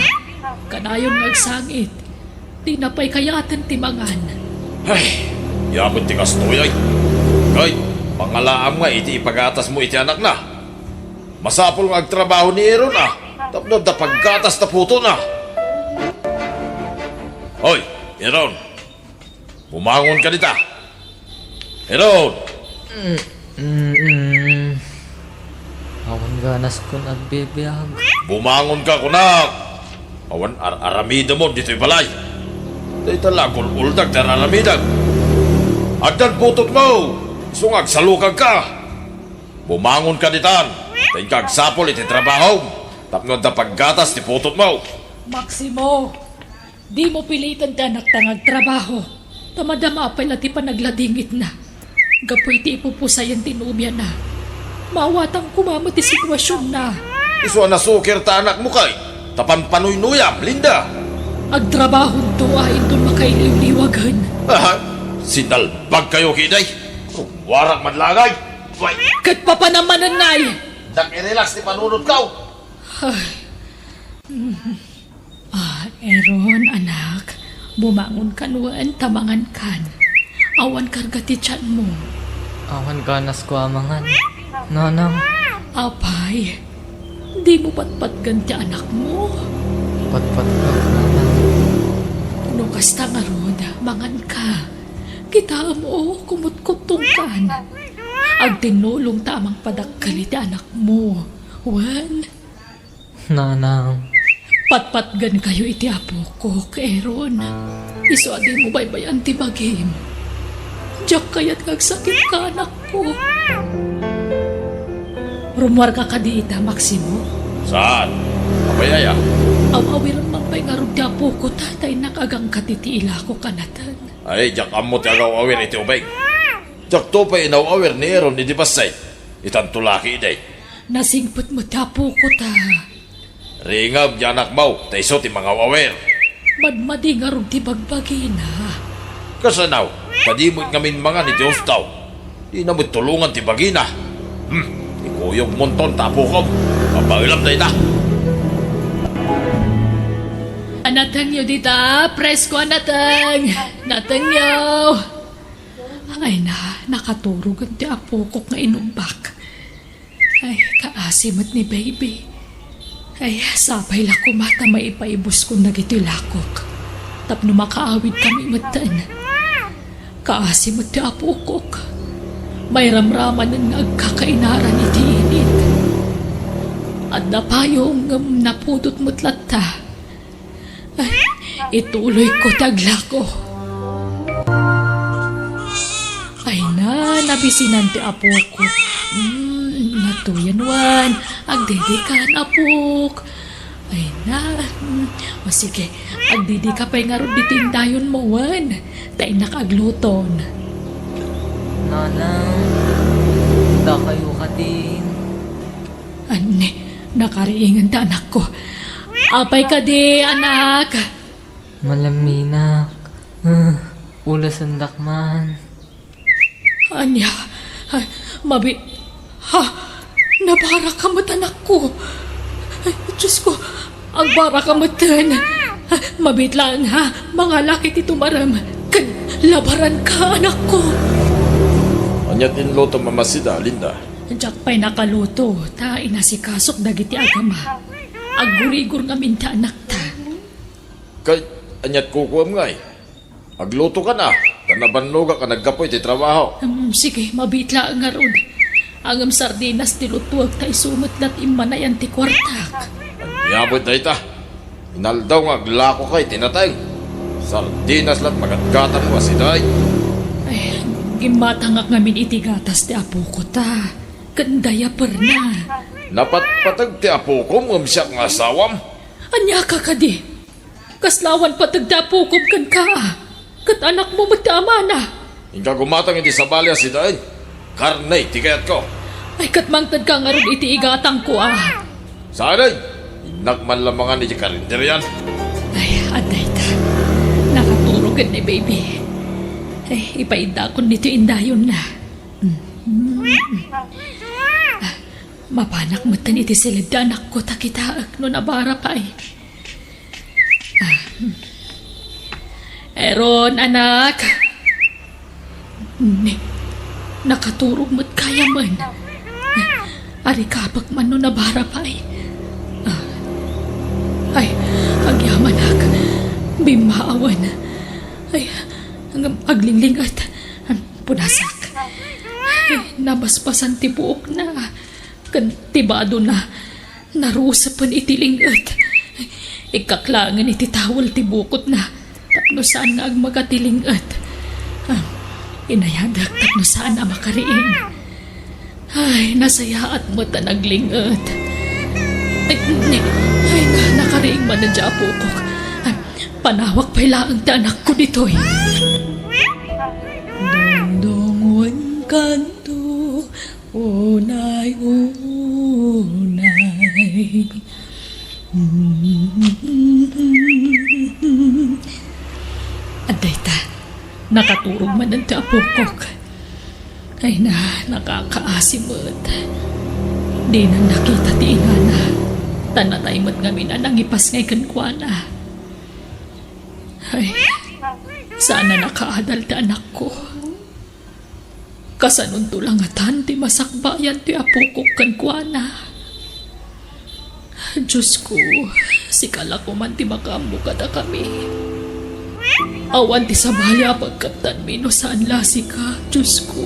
Speaker 5: Kanayong nagsangit. Di na pa'y kayatan timangan.
Speaker 2: Ay, yapon ti kastoy ay. Kay, pangalaam nga iti ipagatas mo iti anak na. Masapol nga agtrabaho ni Aaron ah. Tapno da paggatas na puto na. Hoy, Aaron. Bumangon ka dita. Aaron.
Speaker 4: Awan ganas ko nagbibiyag.
Speaker 2: Bumangon ka kunak. Awan aramida mo dito'y balay. Dahil talagol uldag na aramidag. Agdan putot mo. Sungag salukag ka. Bumangon ka ditan. Tayo kagsapol iti trabaho. Tapno da paggatas ti putot mo.
Speaker 5: Maximo, di mo pilitan ti anak tangag trabaho. Tamadama pa ti panagladingit na. Gapoy ti ipupusayan tinubya na. Mawatang kumama ti sitwasyon na.
Speaker 2: Iso na sukir ta anak mo kay. Tapan panuy-nuyam, Linda.
Speaker 5: Agtrabaho to ay doon makailiw-liwagan.
Speaker 2: Aha, sinalbag kayo kiday. Warak madlagay. Wait,
Speaker 5: Kat pa naman nanay.
Speaker 2: i-relax ti panunod ka.
Speaker 5: Eron, anak. Bumangon ka nuan, tamangan kan. Awan karga ti tiyan mo.
Speaker 4: Awan ganas ko amangan. Nanang,
Speaker 5: Apay, di mo patpat ganti anak mo.
Speaker 4: patpat ka, nanang.
Speaker 5: No kasta nga rod, mangan ka. Kita mo, kumut-kutong kan. Ag tinulong tamang padagkali ti anak mo. Wan,
Speaker 4: Nanang,
Speaker 5: patpat gan kayo iti apo ko, Eron. Iso adi mo baybayan ti bagim. Diyak kaya't kagsakit ka anak ko. Rumwar ka kadiita, Maximo.
Speaker 2: Saan? Kabayaya.
Speaker 5: Awawiran man pa'y nga rod ti apo ko, tatay nakagang katitiila ko kanatan.
Speaker 2: Ay, jak amot agaw awir iti ubay. Jak to pa inaw awir ni Aaron ni Dibasay. Itan tulaki day.
Speaker 5: Nasingpot mo ti apo ko ta.
Speaker 2: Ringab di anak mo, taiso ti mga awir.
Speaker 5: Madmadi nga rod ti bagbagina.
Speaker 2: Kasanaw, kadimot ngamin mga ni Diyos daw. Di na mo tulungan ti bagina. Ikuyog monton tapo ko. Papailam day na.
Speaker 5: Anatang nyo dita, presko anatang. Natang nyo. Ay na, nakaturog ang ti apo ko nga inumbak. Ay, kaasimat ni baby. Ay, sapay la kumata may ipaibos kong nagitilakok. Tapno makaawid kami matan. Kaasimat ti apo ko. May ramraman ng nagkakainaran iti init. At napayong napudot mutlat ta. Ay, ituloy ko tagla ko. Ay na, nabisinan ti apo ko. Natuyan wan, agdedikan apok. Ay na, o sige, agdidi ka pa'y nga ron ditindayon mo wan. Tay nakagluton.
Speaker 4: nanang, da kayo ka din.
Speaker 5: Ane, nakariingan ta anak ko. Apay ka di, anak.
Speaker 4: Malaminak. Ulas ang dakman.
Speaker 5: Anya, ay, ha, nabara ka mat anak ko. Ay, Diyos ko, ang bara ka matan. Mabit lang ha, mga laki ti tumaram. Kan, labaran ka anak ko.
Speaker 2: Anyat inlo to mamasida, Linda.
Speaker 5: Diyak pa'y nakaluto, ta inasikasok dagiti agama. Agurigur nga minta anak ta.
Speaker 2: Kay, anyat kukuam ngay. Agluto ka na. Tanabanloga ka nagkapoy ti trabaho.
Speaker 5: Sige, mabitla nga rod. Ang sardinas ti lutuag tayo sumatlat imanayan ti kwartak.
Speaker 2: Anyabot na ita. Inaldaw nga glako kay tinatay. Sardinas lat magatgatan mo asiday.
Speaker 5: Ay, gimatangak ngamin iti gatas ti apo ko ta. Kandaya per na.
Speaker 2: Napatpatag ti apo ko siya nga asawam.
Speaker 5: Anya ka kadi. Kaslawan patagdapukom kan ka. Kat anak mo magtama na.
Speaker 2: Ingka gumatang iti sabalya si Dain. Karnay, tikayat ko.
Speaker 5: Ay katmangtad ka nga ron iti igatang ko ah.
Speaker 2: Sanay, inagman lamangan iti karinder yan.
Speaker 5: Ay, aday ta. Nakaturogan ni baby. Ay, ipainda ko nito indayon na. Mapanak matan iti silid anak ko takitaak no nabara pa ay. Eron, anak. Nakaturog mo't kaya man. Ari kapag man no nabara pa ay. Ay, agyaman ak. Bimaawan. Ay, hanggang aglingling at punasak. Ay, nabaspasan ti buok na. Kantibado na. Narusapan itiling at. Ikaklangan iti tawal ti bukot na. Tapno saan na ang magatiling at. Inayadak tapno saan na makariing. Ay, nasaya at mata naglingat. Ay, nakariing man na dyan po ko. Ay, panawak pa ilang anak ko dito'y. Dong-dong kanto, unay. Aday ta, nakaturog man ang tiapokok. Ay nakakaasimot. Di na nakita ti inana. Tanatay mo't kami na nangipas ngay kankwana. Ay, sana nakaadal ti anak ko. Kasanon tulangatan ti masakbayan ti apokok kankwana. Diyos ko, sikala ko man ti makambo kada kami. Awan ti sabali pagkaptan mi no saan lasi ka, Diyos ko.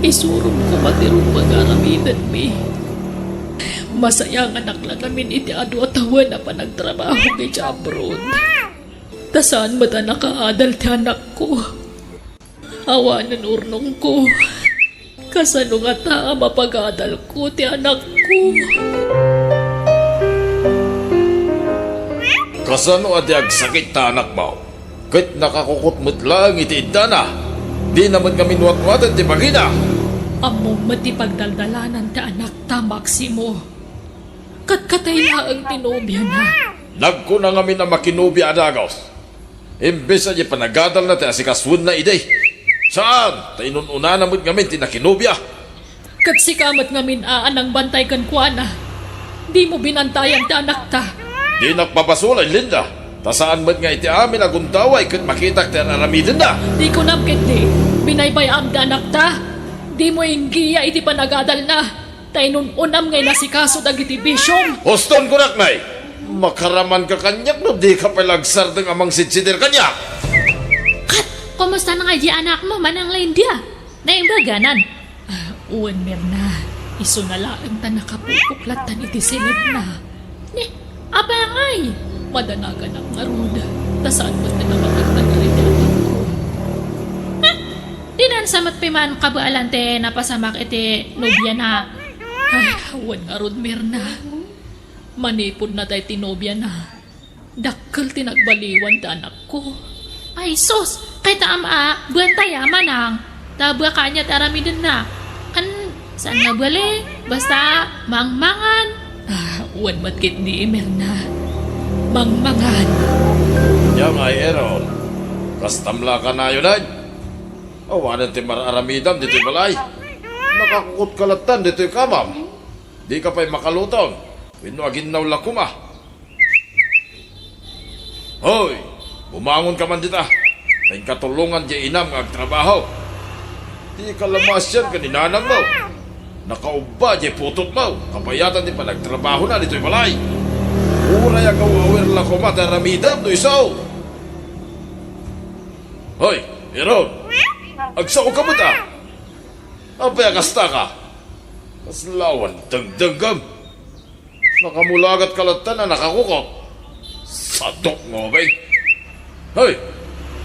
Speaker 5: Isurum ko matirong pag-aramidan mi. Masayang anak lang namin iti adu at awan na pa nagtrabaho kay abroad. Tasaan ba ta nakaadal ti anak ko? Awanan urnong ko. Kasano nga ta mapag-adal ko ti anak ko?
Speaker 2: Kasano adyag sakit ta anak mo? Kahit nakakukutmut lang iti idana. Di naman kami nuwat-nuwatan ti bagina.
Speaker 5: Among matipagdaldalanan ti anak ta, Maximo. Katkatay laang tinobya na.
Speaker 2: Nagko na kami na makinubya adagos. Imbes na di panagadal na ti asikaswun na iday. Saan? Ta inununa namot kami ti nakinubya.
Speaker 5: Katsikamat ngamin aanang bantay kan kuana. Di mo binantayan ti anak ta.
Speaker 2: Di nakpapasulay, Linda. Ta saan ba't nga iti amin aguntaway kat makitak ti aramidin na?
Speaker 5: Di ko napkit di. Binaybay am ti anak ta. Di mo inggiya iti panagadal na. Ta inununam ngay nasikaso dagiti bisyong.
Speaker 2: Hoston ko naknay. Makaraman ka kanyak no di ka palagsar ng amang sitsidir kanyak.
Speaker 5: Kumusta na nga di anak mo manang Lindia? Naimbaganan. Uwan Mirna. Iso na laang ta nakapupuklatan iti silid na. Apa ngay? Madanagan ang aruda. Tasaan mo't na namakagtan na rin ang ko. Ha? Di na samat piman kabaalante na pasamak iti nobya na. Ay, awan arud Mirna. Manipod na tayo tinobya na. Dakkel tinagbaliwan ta anak ko. Ay, sus! Kay taama, buwan tayo manang. Tabwa kanya taramidin na. Saan nga bali? Basta, mangmangan. Uwan matkit di Mirna. Mangmangan.
Speaker 2: Yang ay eron. Kastamla ka na yun ay. Awanan ti mararamidam dito'y balay. Nakakukot kalatan dito'y kamam. Di ka pa'y makalutong. Pinuagin na ula kuma. Hoy! Bumangon ka man dita. May katulungan di inam ang trabaho. Di ka lamasyan ka ni nanang mo. Nakauba di putot mo. Kapayatan di pa nagtrabaho na dito'y balay. Uray ang awawir lang ko mataramidam do isaw. Hoy, Eron. Agsaw ka mo ta. Apay akasta ka. Kaslawan dagdagam. Nakamulagat kalatan na nakakukot. Sadok mo ba? Hoy,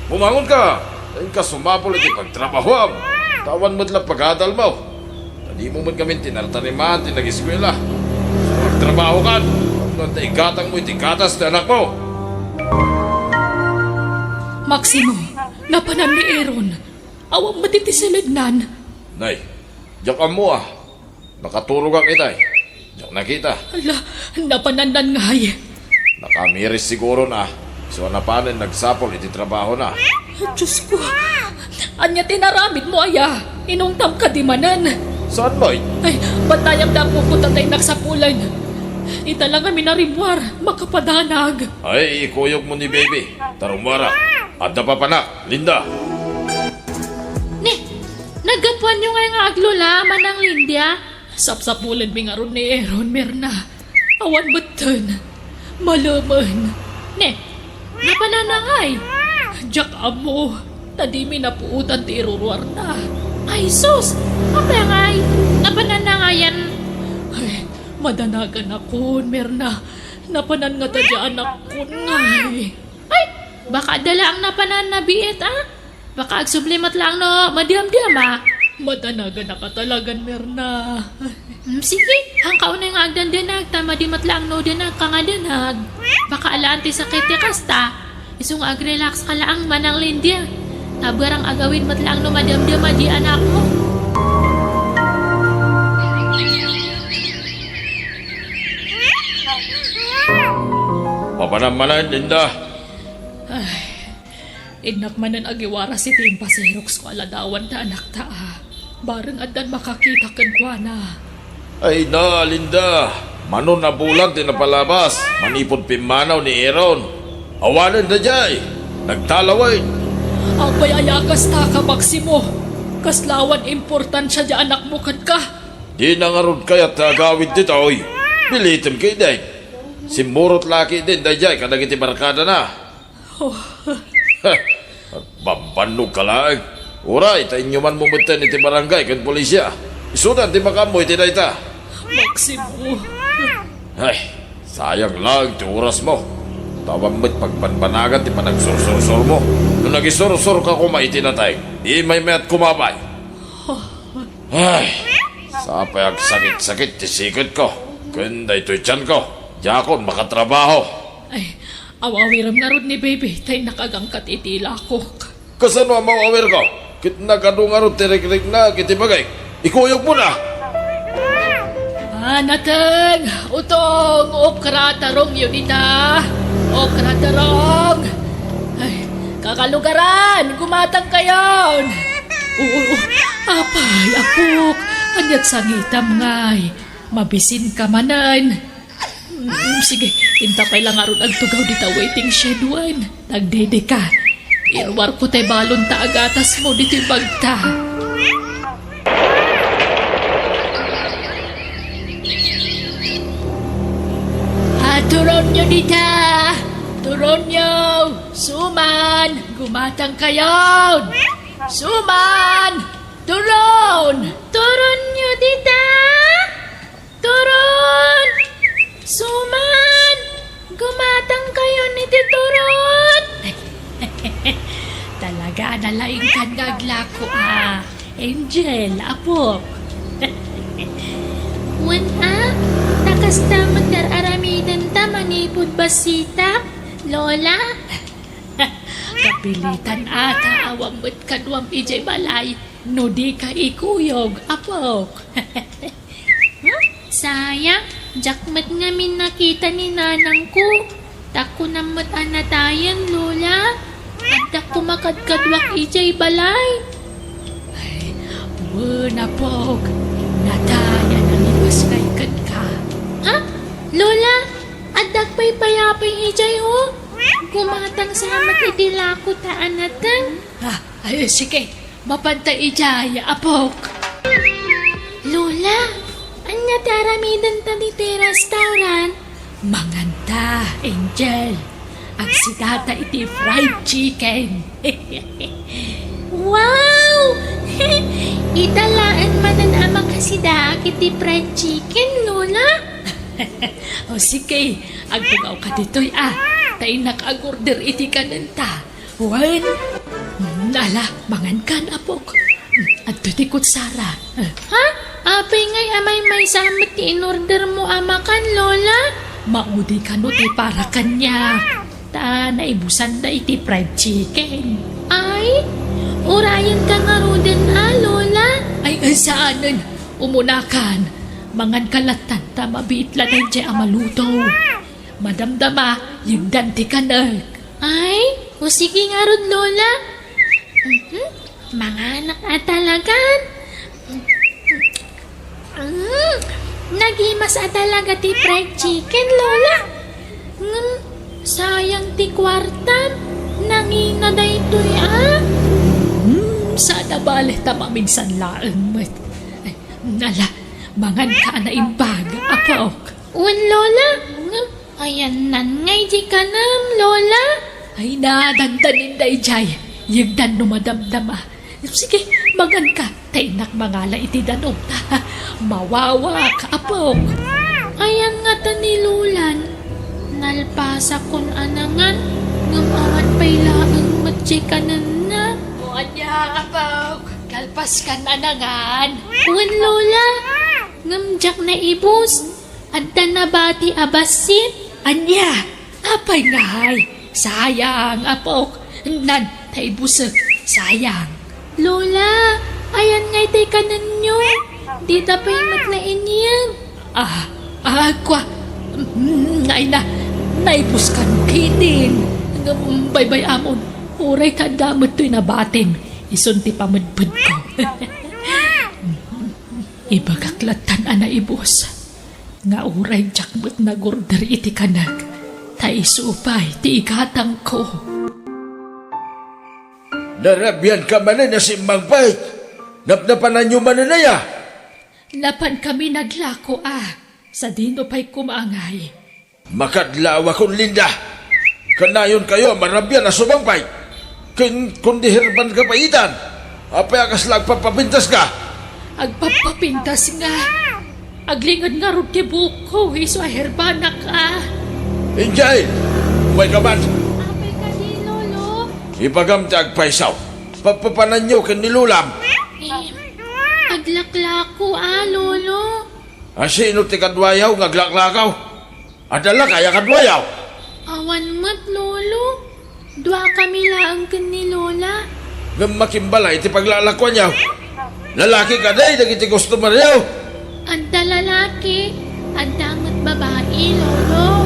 Speaker 2: bumangon ka. Dahil ka sumapol at ipagtrabaho. Tawan mo't lang pag-adal mo. Hindi mo man kami tinartaniman, tinag-eskwela. So magtrabaho ka. Nung taigatang mo itikatas na anak mo.
Speaker 5: Maximo, napanan ni Aaron. Awang matitisilidnan.
Speaker 2: Nay, diyak mo ah. Nakaturog ang itay. Diyak nakita.
Speaker 5: Ala, napanandan ngay.
Speaker 2: Nakamiris siguro na. So napanin nagsapol iti trabaho na.
Speaker 5: Diyos ko, anya tinaramid mo aya. Inungtam ka di manan.
Speaker 2: Saan boy?
Speaker 5: Ay, batayang da pupunta tayo nagsapulan. Ita lang kami narimwar, makapadanag.
Speaker 2: Ay, ikuyog mo ni baby. Tarumara. At napapanak, Linda.
Speaker 5: Nagatuan nyo nga yung aglola, manang Lindia. Sapsapulan mi nga ron ni Aaron, Mirna. Awan batan. Malaman. Napananangay. Diyak amo. Tadimi na puutan ti iruruar na. Ay, sus! Apa ngay? Napananangayan. Ay, madanagan ako, Mirna. Napanan nga tadyaan ako ngay. Ay, baka dala ang napanan na biit, ah? Baka agsublimat lang no, madiam-diam, ah? Madanaga na ka talagan, Mirna.
Speaker 1: Sige, hangkaw na yung agdan dinag, tama di matlaang no dinag ka nga dinag. Baka alaan ti sakit ti kasta, isong ag-relax ka laang manang Lindia. Tabarang agawin matlaang no madamdama di anak mo.
Speaker 2: Papanamanan, Linda.
Speaker 5: Inak manan agiwara si Tim Pasirox ko aladawan ta anak ta. Bareng adan makakita ken kuana.
Speaker 2: Ay na, Linda. Manon na bulan tinapalabas. Manipod pimanaw ni Aaron. Awanan na jay. Nagtalaway.
Speaker 5: Ang bayayakas ta ka Maximo. Kaslawan importansya di anak mo kad ka.
Speaker 2: Di na nga ron kaya't agawid dito, oy. Bilitin kay Day. Simurot laki din, dayay, kadang iti barkada na. Bambanog ka lang. Uray, tayo nyo man mumutin iti barangay kan polisya. Isudan, di makamoy, ti dayta.
Speaker 5: Maximo.
Speaker 2: Ay, sayang lang, ti oras mo. Tawang mo't pagpanpanagan, ti panagsursur mo. Nung nagisursur ka kumay, tinatay, di may mayat kumabay. Ay, sapay ang sakit-sakit, ti sikit ko. Kanda ito'y tiyan ko. Yakon, makatrabaho.
Speaker 5: Ay, awawiram nga ron ni baby. Tay nakagangkat itila ko.
Speaker 2: Kasano ang mawawir ko? Kit nakadungarot tirik-rik na kitibagay. Ikuyog mo na!
Speaker 5: Nateng! Utong! Okra tarong yun ita! Okra tarong! Ay, kakalugaran! Gumatang kayon! Oo, apay, apok! Anyat sangitam ngay! Mabisin ka manan! Sige, intapay lang aron ang tugaw dita waiting shed one. Nagdede ka. Irwar ko tay balon ta agatas mo dito bagta. Turon nyo dita! Turon nyo! Suman! Gumatang kayon! Suman! Turon!
Speaker 1: Turon nyo dita! Turon! Suman! Gumatang kayo ni Turon!
Speaker 5: Talaga nalaing kan gaglako Angel, apo.
Speaker 1: Wan takas ta magdararamidan ta manipod basita, Lola?
Speaker 5: Kapilitan ata awang mo't kadwam ijay balay. No di ka ikuyog, apok.
Speaker 1: Sayang, jakmat nga min nakita ni nanang ko. Tako namat anatayan, Lola. At ako makadkadwak ijay balay.
Speaker 5: Apok. Nataya na liwas kay ka.
Speaker 1: Ha? Lola, adak pa'y payapay ijay ho? Gumatang sa matidila ko taan natang.
Speaker 5: Ay, sige. Mapantay ijay, apok.
Speaker 1: Lola, anya taramidan ta di restaurant?
Speaker 5: Manganta, Angel. Ang sidata iti fried chicken.
Speaker 1: Wow! Italaan manan amang kasida iti fried chicken, Lola.
Speaker 5: O sige, agtugaw ka dito'y Tay nakag-order iti kananta. One. Nala, mangankan apok. At tutikot Sara.
Speaker 1: Ha? Apay ngay amay may samot ti in-order mo amakan, Lola?
Speaker 5: Maudi ka no ti para kanya. Ta naibusan na iti fried chicken.
Speaker 1: Ay, urayan ka nga roden Lola.
Speaker 5: Ay, saanan? Umunakan. Mangan kalatan ta mabiit lang ay amaluto. Madamdama, yung danti ka na.
Speaker 1: Ay, o sige nga ron, Lola. Mga anak talagan. Nagimas talaga ti fried chicken, Lola. Sayang ti kwartam. Nangina da ito'y
Speaker 5: Sana bale ta maminsan laeng met. Nala, mangan ka na imbag, apok.
Speaker 1: Un, Lola. Ayan nan ngay di ka nam, Lola.
Speaker 5: Ay nadandanin da ijay. Yung dan numadamdama. Sige, mangan ka. Tainak mangala iti danog. Mawawa ka, apok.
Speaker 1: Ayan nga ta ni Lulan. Nalpasa kun anangan. Ngamawan pa'y laang matchikanan na.
Speaker 5: Anya, apok. Nalpas ka na nangan.
Speaker 3: Wan lola, ngamjak na ibus. Adda na bati abasit.
Speaker 5: Anya, apay nahay. Sayang, apok. Nan, taibusag. Sayang.
Speaker 3: Lola, ayan ngay tay kanan nyo. Di tapay matlain yan.
Speaker 5: Kwa. Ngay na, naibus ka no kinin. Baybay amon. Uray ka damot to'y nabatin. Isunti pa madbud ko. Ibagaklatan ana ibus. Nga uray jakbot na gurder iti kanag. Taisupay, ti igatang ko.
Speaker 2: Narabyan ka man na si Magpay. Napnapanan nyo man na ya.
Speaker 5: Lapan kami naglako sa dino pa'y kumangay.
Speaker 2: Makadlawa kong Linda. Kanayon kayo, marabyan na sumangpay. Kundi herban ka paitan. Apay akas lang papapintas ka.
Speaker 5: Agpapapintas nga. Aglingad nga rin ti buko, iso aherbana ka.
Speaker 2: Injay, umay ka man.
Speaker 3: Apay ka di lolo.
Speaker 2: Ibagam ti agpaisaw. Papapanan nyo kanilulam.
Speaker 3: Aglaklako lolo.
Speaker 2: Sino ti kadwayaw ngaglaklakaw? Adala kaya kadwayaw.
Speaker 3: Awan mat lolo. Dua kami lang ni lola.
Speaker 2: Gamakimbala iti paglalakwan yaw. Lalaki ka day, nagiti customer yaw.
Speaker 3: Adda lalaki. Adda ngat babae lolo.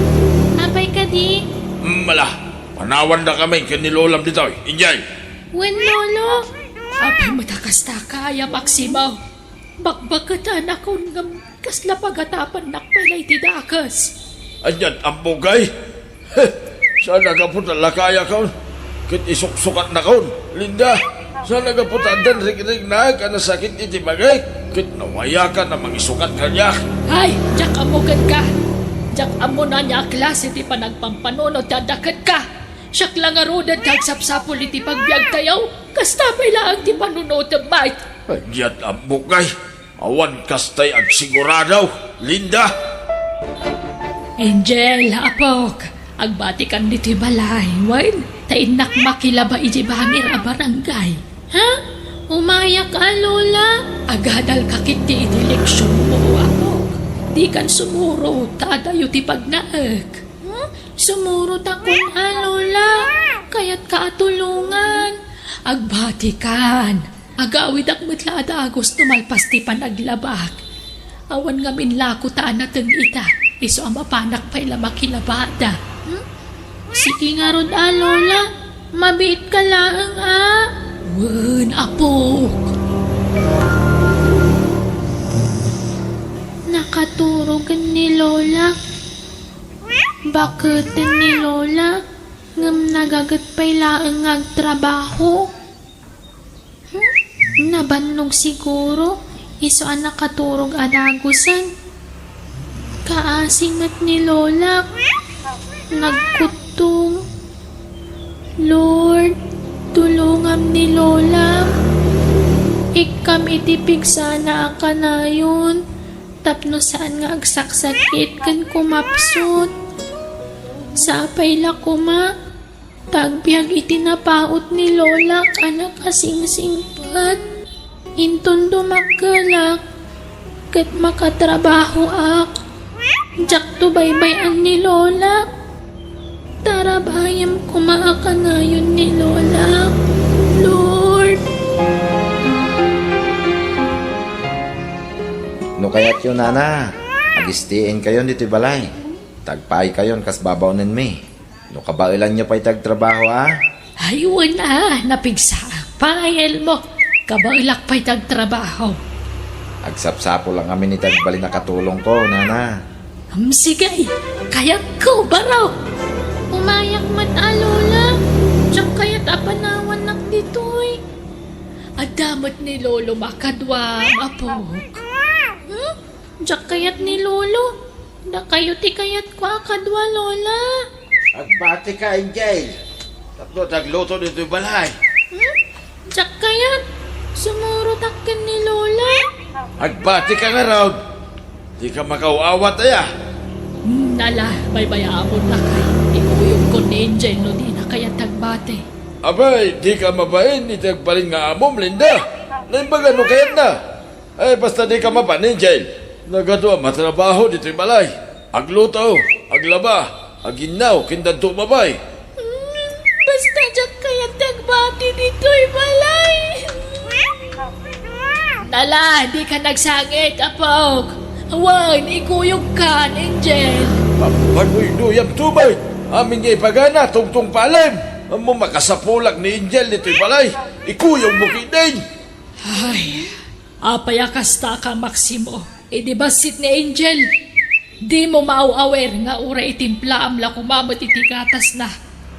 Speaker 3: Apay ka di.
Speaker 2: Mala, panawan na kami kanilulam dito. Injay.
Speaker 3: Wen lolo.
Speaker 5: Apay matakasta ka, ya Maximaw. Bakbakatan ako ng kasla pagatapan nakpalay ti dakas.
Speaker 2: Anyan ang bugay. Sana ka po talakaya ka. Kit isuksukat na ka. Linda, sana ka po tandan rig-rig na ka na sakit iti bagay. Kit nawaya ka na magisukat ka niya.
Speaker 5: Ay, jak amugan ka. Jak amo na niya klase ti panagpampanunod dadakat ka. Siyak lang arudan kag sapsapul iti pagbiag tayaw. Kastapay lang ti panunod ng bite.
Speaker 2: Anyan ang bugay. Awan kastay ang siguradaw. Linda.
Speaker 5: Angel, apok. Agbati kan diti balay. Wain, tainak makilaba iti bangir a barangay.
Speaker 3: Ha? Umayak ka lola.
Speaker 5: Agadal kakit ti iti leksyon mo, apok. Di kan sumuro, tadayo ti pagnaag.
Speaker 3: Sumurot akong lola. Kaya't kaatulungan.
Speaker 5: Agbati kan. Agawid ak matlada agos tumalpas ti panaglabak. Awan nga minlako taan nateng ita. Iso ang mapanak pa ila makilabada.
Speaker 3: Sige nga rod lola. Mabit ka lang
Speaker 5: Wen, apok.
Speaker 3: Nakaturogan ni lola. Bakit ni lola? Ngam nagagat pa'y laang agtrabaho. Nabannog siguro. Iso ang nakaturog adagusan. Kaasingat ni lola. Nagkutong. Lord, tulungan ni lola. Ikam itipig sana ka na yun. Tapno saan nga agsaksakit kan kumapsot. Sapay la kuma. Tagbiag itinapaot ni lola anak kasing-singpat. Inton dumagkalak. Kat makatrabaho ak. Jak to baybayan ni lola. Tarabayam kumaaka na yun ni lola. Lord.
Speaker 2: No kaya't yun, nana. Agistiin kayo dito balay. Tagpay kayon kas babawnin mi. No kabailan nyo pa'y tagtrabaho,
Speaker 5: Ay, wala. Napigsa. Pangayel mo. Kabailak pa'y tagtrabaho.
Speaker 2: Agsapsapo lang kami ni tagbali na katulong ko, nana.
Speaker 5: Sige. Kaya ko baraw.
Speaker 3: Umayak mat lola. Diyak kaya't apanawan nak ditoy.
Speaker 5: Adamat ni Lolo makadwa, apok.
Speaker 3: Diyak kaya't ni lolo. Da kayo ti kayat ko akadwa lola.
Speaker 2: Agbati ka, Angel. Tatlo tagluto dito yung balay.
Speaker 3: Diyak kaya't. Sumurot akin ni lola.
Speaker 2: Agbati ka nga raw. Di ka makauawat aya.
Speaker 5: Nala, may bayamon na kayo. Ikuyog ko ni Angel no di na kaya tagbate.
Speaker 2: Abay, di ka mabain. Itagbalin nga amom, Linda. Naimbaga no kayat na. Ay, basta di ka mapanin, Jail. Nagadwa matrabaho dito yung balay. Agluto, aglaba, aginaw, kindan tumabay.
Speaker 5: Basta dyan kaya tagbati dito'y balay. Nala, di ka nagsangit, apog. Huwag, ikuyog ka, Angel.
Speaker 2: Papukan mo'y duyang tubay. Aming nga ipagana, tungtong palim. Amo makasapulak ni Angel dito yung balay. Ikuyong mo kidin.
Speaker 5: Ay, apaya kasta ka, Maximo. E di ba sit ni Angel? Di mo maawawer nga ura itimpla amla kumamot itikatas na.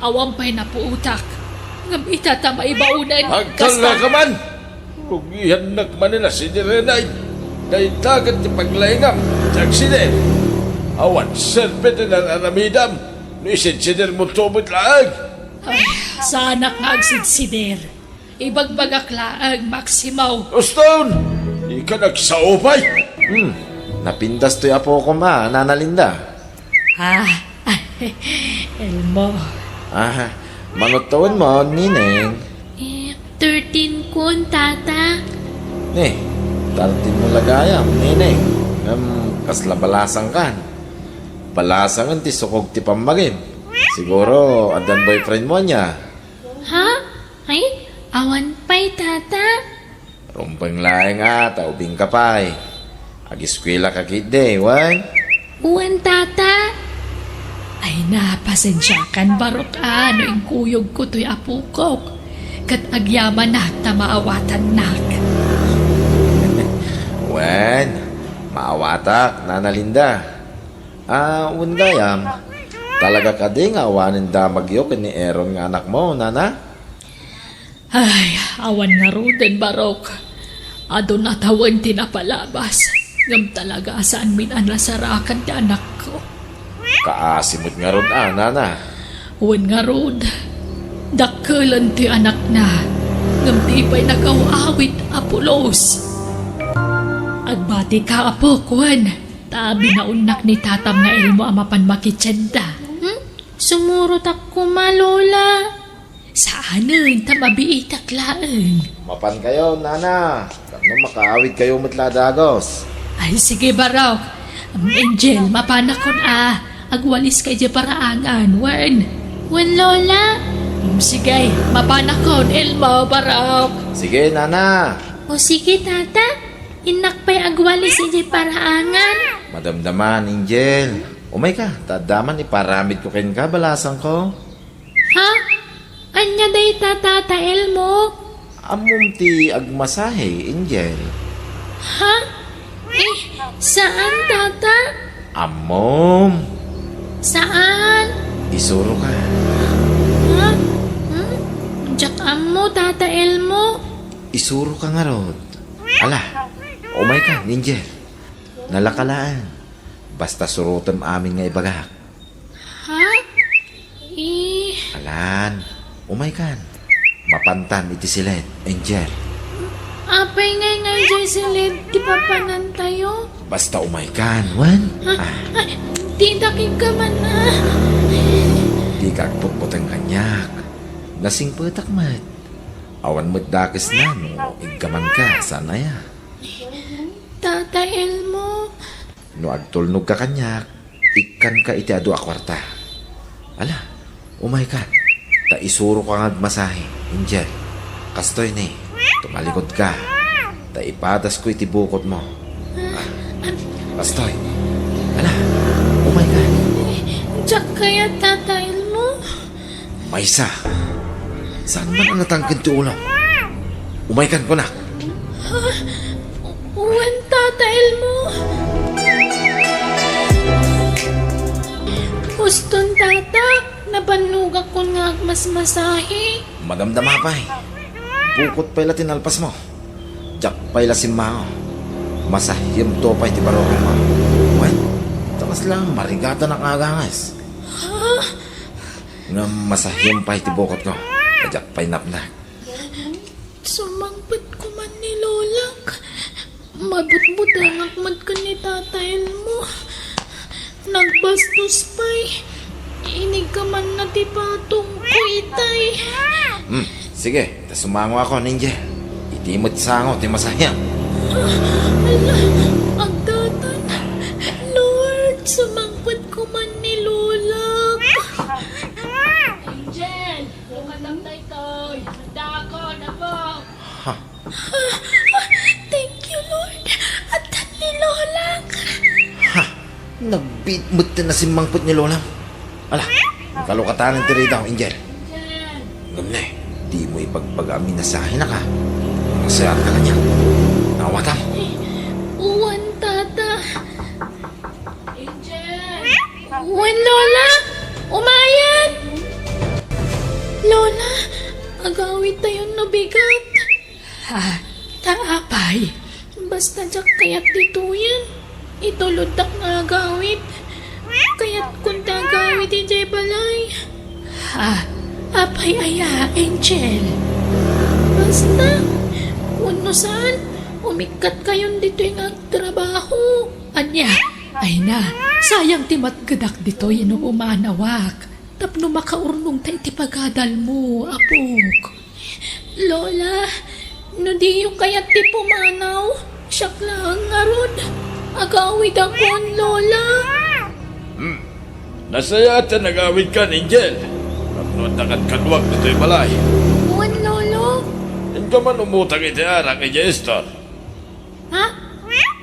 Speaker 5: Awampay na puutak. Ngam itatama ibaunan.
Speaker 2: Hagkala ka man. Rugihan nakman nila si Direnay. Kay dagat ti paglaingam. Jagsinin. Awan, serpete na aramidam. Nisid sinir mo tumot laag.
Speaker 5: Ay, sana nga agsidsider. Ibagbagak laag, Maximo.
Speaker 2: Uston! Di ka nagsaupay.
Speaker 6: Napindas to'y apo ko ma, Nana Linda.
Speaker 5: Elmo.
Speaker 6: Manutuon mo, Nineng.
Speaker 1: 13 kun, tata.
Speaker 6: Ni, tartin mo lagayam, Nineng. Kasla balasang kan. Balasang ti sukog ti pamagim. Siguro, adan boyfriend mo niya.
Speaker 1: Ha? Ay, awan pa'y, tata.
Speaker 6: Rumpang laeng taubing kapay. Agiskwela ka kide, wan?
Speaker 1: Uwan, tata.
Speaker 5: Ay napasensyakan barok ano yung kuyog ko to'y apukok. Kat agyaman na tamaawatan nak.
Speaker 6: Wan, maawatak, Nana Linda. Undayam. Talaga ka di nga awanin damagyo ni Aaron nga anak mo, Nana?
Speaker 5: Ay, awan nga ruden barok. Adon natawan tinapalabas. Ngam talaga saan minanasarakan ti anak ko.
Speaker 6: Kaasimot nga ron, Nana.
Speaker 5: Uwan nga rod. Dakkelan ti anak na. Ngam di pa'y nag-awawit apulos. Agbati ka apo, kuwan. Tabi na unak ni tatam nga ilmo amapan makitsenda.
Speaker 1: Sumurot ako, malola.
Speaker 5: Saanin tamabiitak laeng.
Speaker 6: Mapan kayo, Nana. Kano makaawid kayo matladagos.
Speaker 5: Ay sige barok. Angel, mapanakon agwalis kay di paraangan. Wen.
Speaker 1: Wan, lola.
Speaker 5: Sige, mapanakon ilmo barok.
Speaker 6: Sige, Nana.
Speaker 1: O sige, tata. Inak pa'y agwalis iti paraangan.
Speaker 6: Madamdaman, Angel. Umay ka, tadaman iparamid ko kayo ka, balasang ko.
Speaker 1: Ha? Anya day tata Elmo?
Speaker 6: Amom ti agmasahe, Angel.
Speaker 1: Ha? Saan, tata?
Speaker 6: Amom.
Speaker 1: Saan?
Speaker 6: Isuro ka.
Speaker 1: Ha? Diyak mo, tata Elmo?
Speaker 6: Isuro ka nga rod. Ala, umay ka, Angel. Nalakalaan. Basta surutan amin nga ibagak.
Speaker 1: Ha?
Speaker 6: Alan, umay kan. Mapantan iti silet, Angel.
Speaker 1: Apay ngay Jocelyn, di pa panan tayo?
Speaker 6: Basta umay kan, wan.
Speaker 1: Ay, di daking ka man na.
Speaker 6: Di kagputputang kanyak. Nasing putak mat. Awan mo't dakis na no, iggaman ka, sana ya.
Speaker 1: Tata Elmo.
Speaker 6: No agtulnog ka kanyak, ikan ka iti adu akwarta. Ala, umay ka. Ta isuro ka nga masahe, Angel. Kastoy ni, tumalikod ka. Ta ipadas ko iti bukod mo. Kastoy. Ala, umay ka.
Speaker 1: Diyak kaya tata Elmo?
Speaker 6: Maysa, saan man ang natangkad ti ulo? Umay kan ko na.
Speaker 1: Uwan, tata Elmo. Uston, tata. Nabanug ako nga mas masahe.
Speaker 6: Madamdama pa eh. Bukot pa'y tinalpas mo. Diyak pa'y lasimao. Masahiyam to pa'y ti barokang mo. Wan, takas lang marigata ng agangas. Nga masahiyam pa'y ti bukot ko. Diyak pa'y napnak.
Speaker 1: Sumangpit ko man ni Lolak. Mabut-butang akmat ka ni Tata Elmo. Nagbastos pa'y. Inig ka man na ti patong ko, itay.
Speaker 6: Sige, ta sumango ako, Ninja.
Speaker 2: Di mo't sangot, di masayang.
Speaker 1: Ang datan. Lord, sumangpot ko man ni Lola.
Speaker 5: Angel, lumatang na ito. Handa ako na po.
Speaker 1: Thank you, Lord. At ni Lola.
Speaker 2: Nagbitmut na si mangput ni Lola. Ala, kalukatan ng tirita ko, Angel. Ngam na di mo ipagpag-amin na sa akin na ka. Masayang ka kanya. Nawatan.
Speaker 1: Uwan, tata.
Speaker 5: Angel!
Speaker 1: Uwan, Lola. Umayan. Lola, agawit tayong nabigat. Ha, taapay. Basta jak kaya't dito yan. Ituludak nga agawit. Kaya't kung agawit iti balay. Ha, apay aya, Angel. Basta, kuno saan, umikat kayon dito yung agtrabaho. Anya, ay na, sayang ti matgadak dito yun umanawak. Tapno makaurnong tayo ti pagadal mo, apok. Lola, no di yung kayat ti pumanaw, siyak lang nga rod. Agawid akon, Lola.
Speaker 7: Nasaya at nagawid ka, Angel. Pagnotakat kadwag dito'y balay.
Speaker 1: Uwan, Lolo.
Speaker 7: Hindi ka man umutang iti arak kay Esther.
Speaker 1: Ha?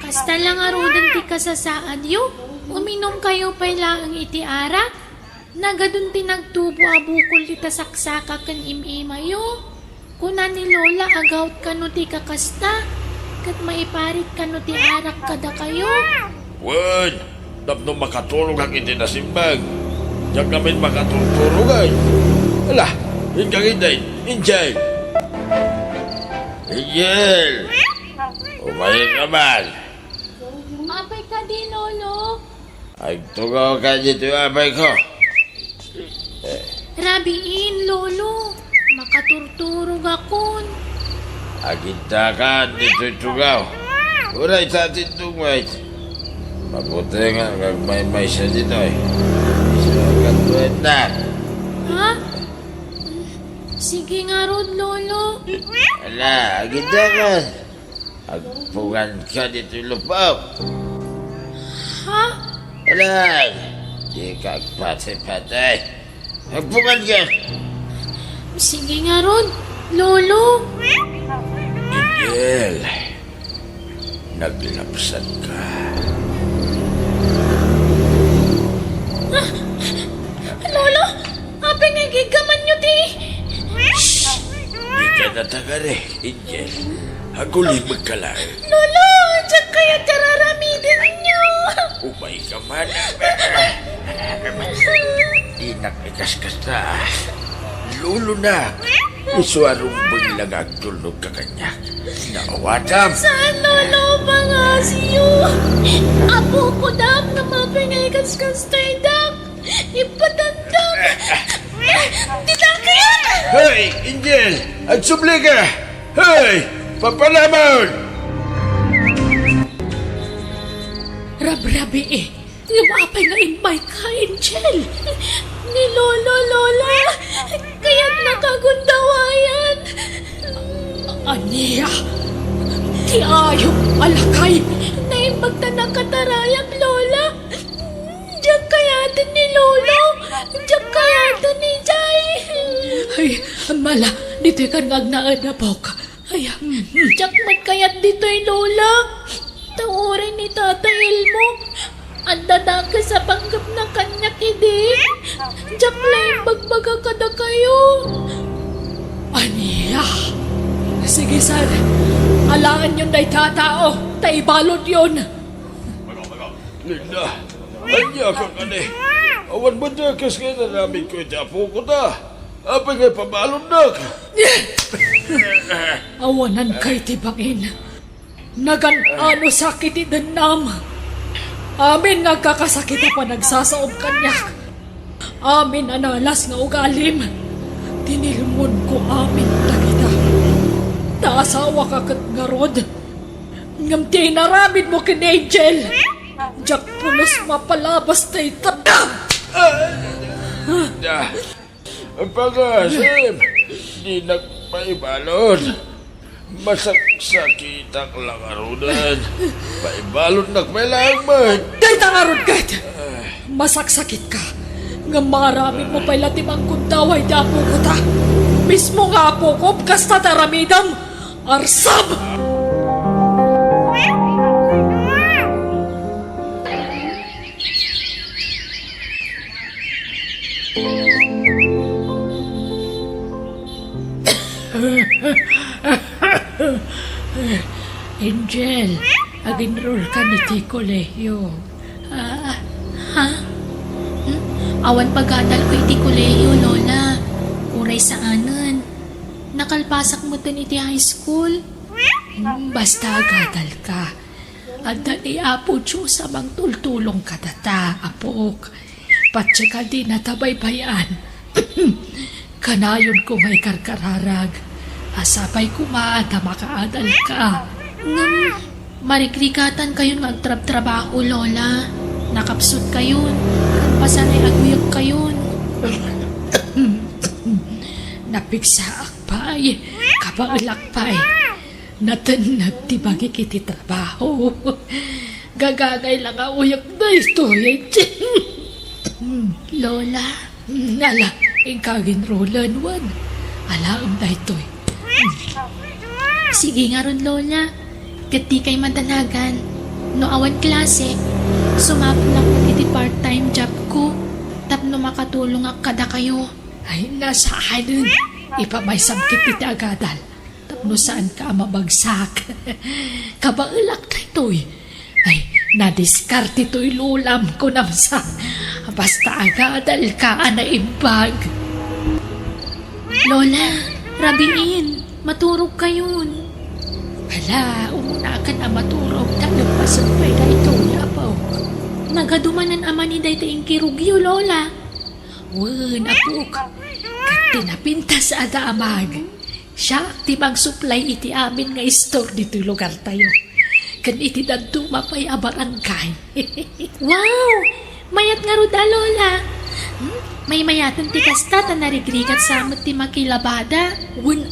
Speaker 1: Kasta lang arudan ti kasasaan yo. Uminom kayo pa lang iti arak. Nagadun ti nagtubo abukol ti tasaksaka kan imima yo. Kuna ni Lola agawt kano ti kakasta. Kat maiparit kano ti arak kada kayo.
Speaker 7: Wan, tapno makatulog ang iti nasimbag. Diyan kami makatulog ay. Ala, hinggang Angel. Angel! Umayin ka man.
Speaker 1: Apay ka di, Lolo.
Speaker 7: Ay, tugaw ka dito yung abay ko.
Speaker 1: Rabiin, Lolo. Makaturturog akon.
Speaker 7: Aginta ka dito'y tugaw. Uray sa atin tungway. Mabuti nga, gagmay-may siya dito eh. Siya katuwid na.
Speaker 1: Ha? Sige nga rod, Lolo.
Speaker 7: Ala, aginta ka. Agpugan ka dito'y lupaw.
Speaker 1: Ha?
Speaker 7: Alay! Di ka agpatay-patay. Agpugan ka!
Speaker 1: Sige nga rod, Lolo.
Speaker 7: Miguel, naglapsan ka.
Speaker 1: Lolo, apay nga gigaman nyo di.
Speaker 7: Di ka natagari, Miguel. Haguli magkalay.
Speaker 1: Lolo, diyan kaya tararamidin nyo.
Speaker 7: Umay ka man. Di nakikaskas na. Lulo na. Iswarong baglag tulog ka kanya. Naawatam.
Speaker 1: Saan, Lolo, pangasyo? Apo ko dak na mapingay kaskas tayo dak. Ipatandak. Di lang kaya.
Speaker 7: Hey, Angel! Agsubli ka! Hey! Papalamon!
Speaker 1: Rabrabi eh. Lumapay nga inbay ka, Angel. Ni Lolo, Lola. Kaya't nakagundawayan. Aniya. Ti ayong alakay. Naimbag na nakatarayag, Lola. Diyak kayatin ni Lolo. Diyak kayatin ni Jay. Ay, mala. Dito'y kanag na anabok. Ay, diyak magkayat dito'y Lola. Taurin ni Tata Elmo. Ang dadaka sa panggap na kanya kidi. Diyak lang bagbaga kada kayo. Aniya. Sige, sir. Alangan yun day tatao. Taibalod yun.
Speaker 7: Linda, anya ka ka ni. Awan ba dyan kas kayo na namin ko iti apo ko ta? Apay kayo pabalon na ka.
Speaker 1: Awanan kay tibain. Nagan-ano sakit idanam. Amin nga kakasakit pa nagsasaob kanyak. Amin analas nga ugalim. Tinilmon ko amin tagita. Taasawa ka kat nga rod. Ngam tinaramid mo kin Angel. Diyak pulos mapalabas tayo tada.
Speaker 7: Ang pangasip, di nagpaibalon. Masaksakit ang langarunan. Paibalot na kailangan man.
Speaker 8: Day tangarod kat! Masaksakit ka. Nga maraming mo pa'y latimang kundaway di apo ko ta. Mismo nga apo ko, kasta taramidam. Arsab!
Speaker 5: Angel, ag-enroll ka ni Tico Lehio. Ha? Awan pag-adal ko iti kolehiyo, Lola. Uray sa anan. Nakalpasak mo tan iti high school. Basta agadal ka. At dani apo Diyos amang tultulong ka data, apok. Patsi ka di natabaybayan. Kanayon ko may karkararag. Asapay kumaada makaadal ka. Marikrikatan kayo magtrab-trabaho, Lola. Nakapsot kayon. Pasanay aguyok kayon.
Speaker 8: Napigsaak pa'y, kapaulak pa'y. Natanag ti bagi kiti trabaho. Gagagay lang ang uyok na ito.
Speaker 5: Lola,
Speaker 8: Ala, ikagin rolan wan. Alaam na ito'y.
Speaker 5: sige nga ron, Lola. Gati kay madanagan. No awan klase, sumapon ako iti part-time job ko. Tapno makatulong ak kada kayo.
Speaker 8: Ay, nasa akin. Ipamay samkit iti agadal. Tapno saan ka mabagsak. Kabaulak na ito'y. Ay, nadiskarte ito'y lulam ko namsa. Basta agadal ka na imbag.
Speaker 5: Lola, rabiin. Maturog kayon.
Speaker 8: Ala, umuna ka na maturog. Nagpasumpay na ito, yapaw.
Speaker 5: Nagadumanan ama ni Dayta Inkirugyo, Lola.
Speaker 8: Wan, apok. Kat tinapintas ada amag. Siya ti mag-supply iti amin nga store dito lugar tayo. Kan iti daduma pa'y abarangkay.
Speaker 5: Wow! Mayat nga ruda, Lola. May mayatan ti kasta ta narigrigat sa amot ti makilabada.
Speaker 8: Wan,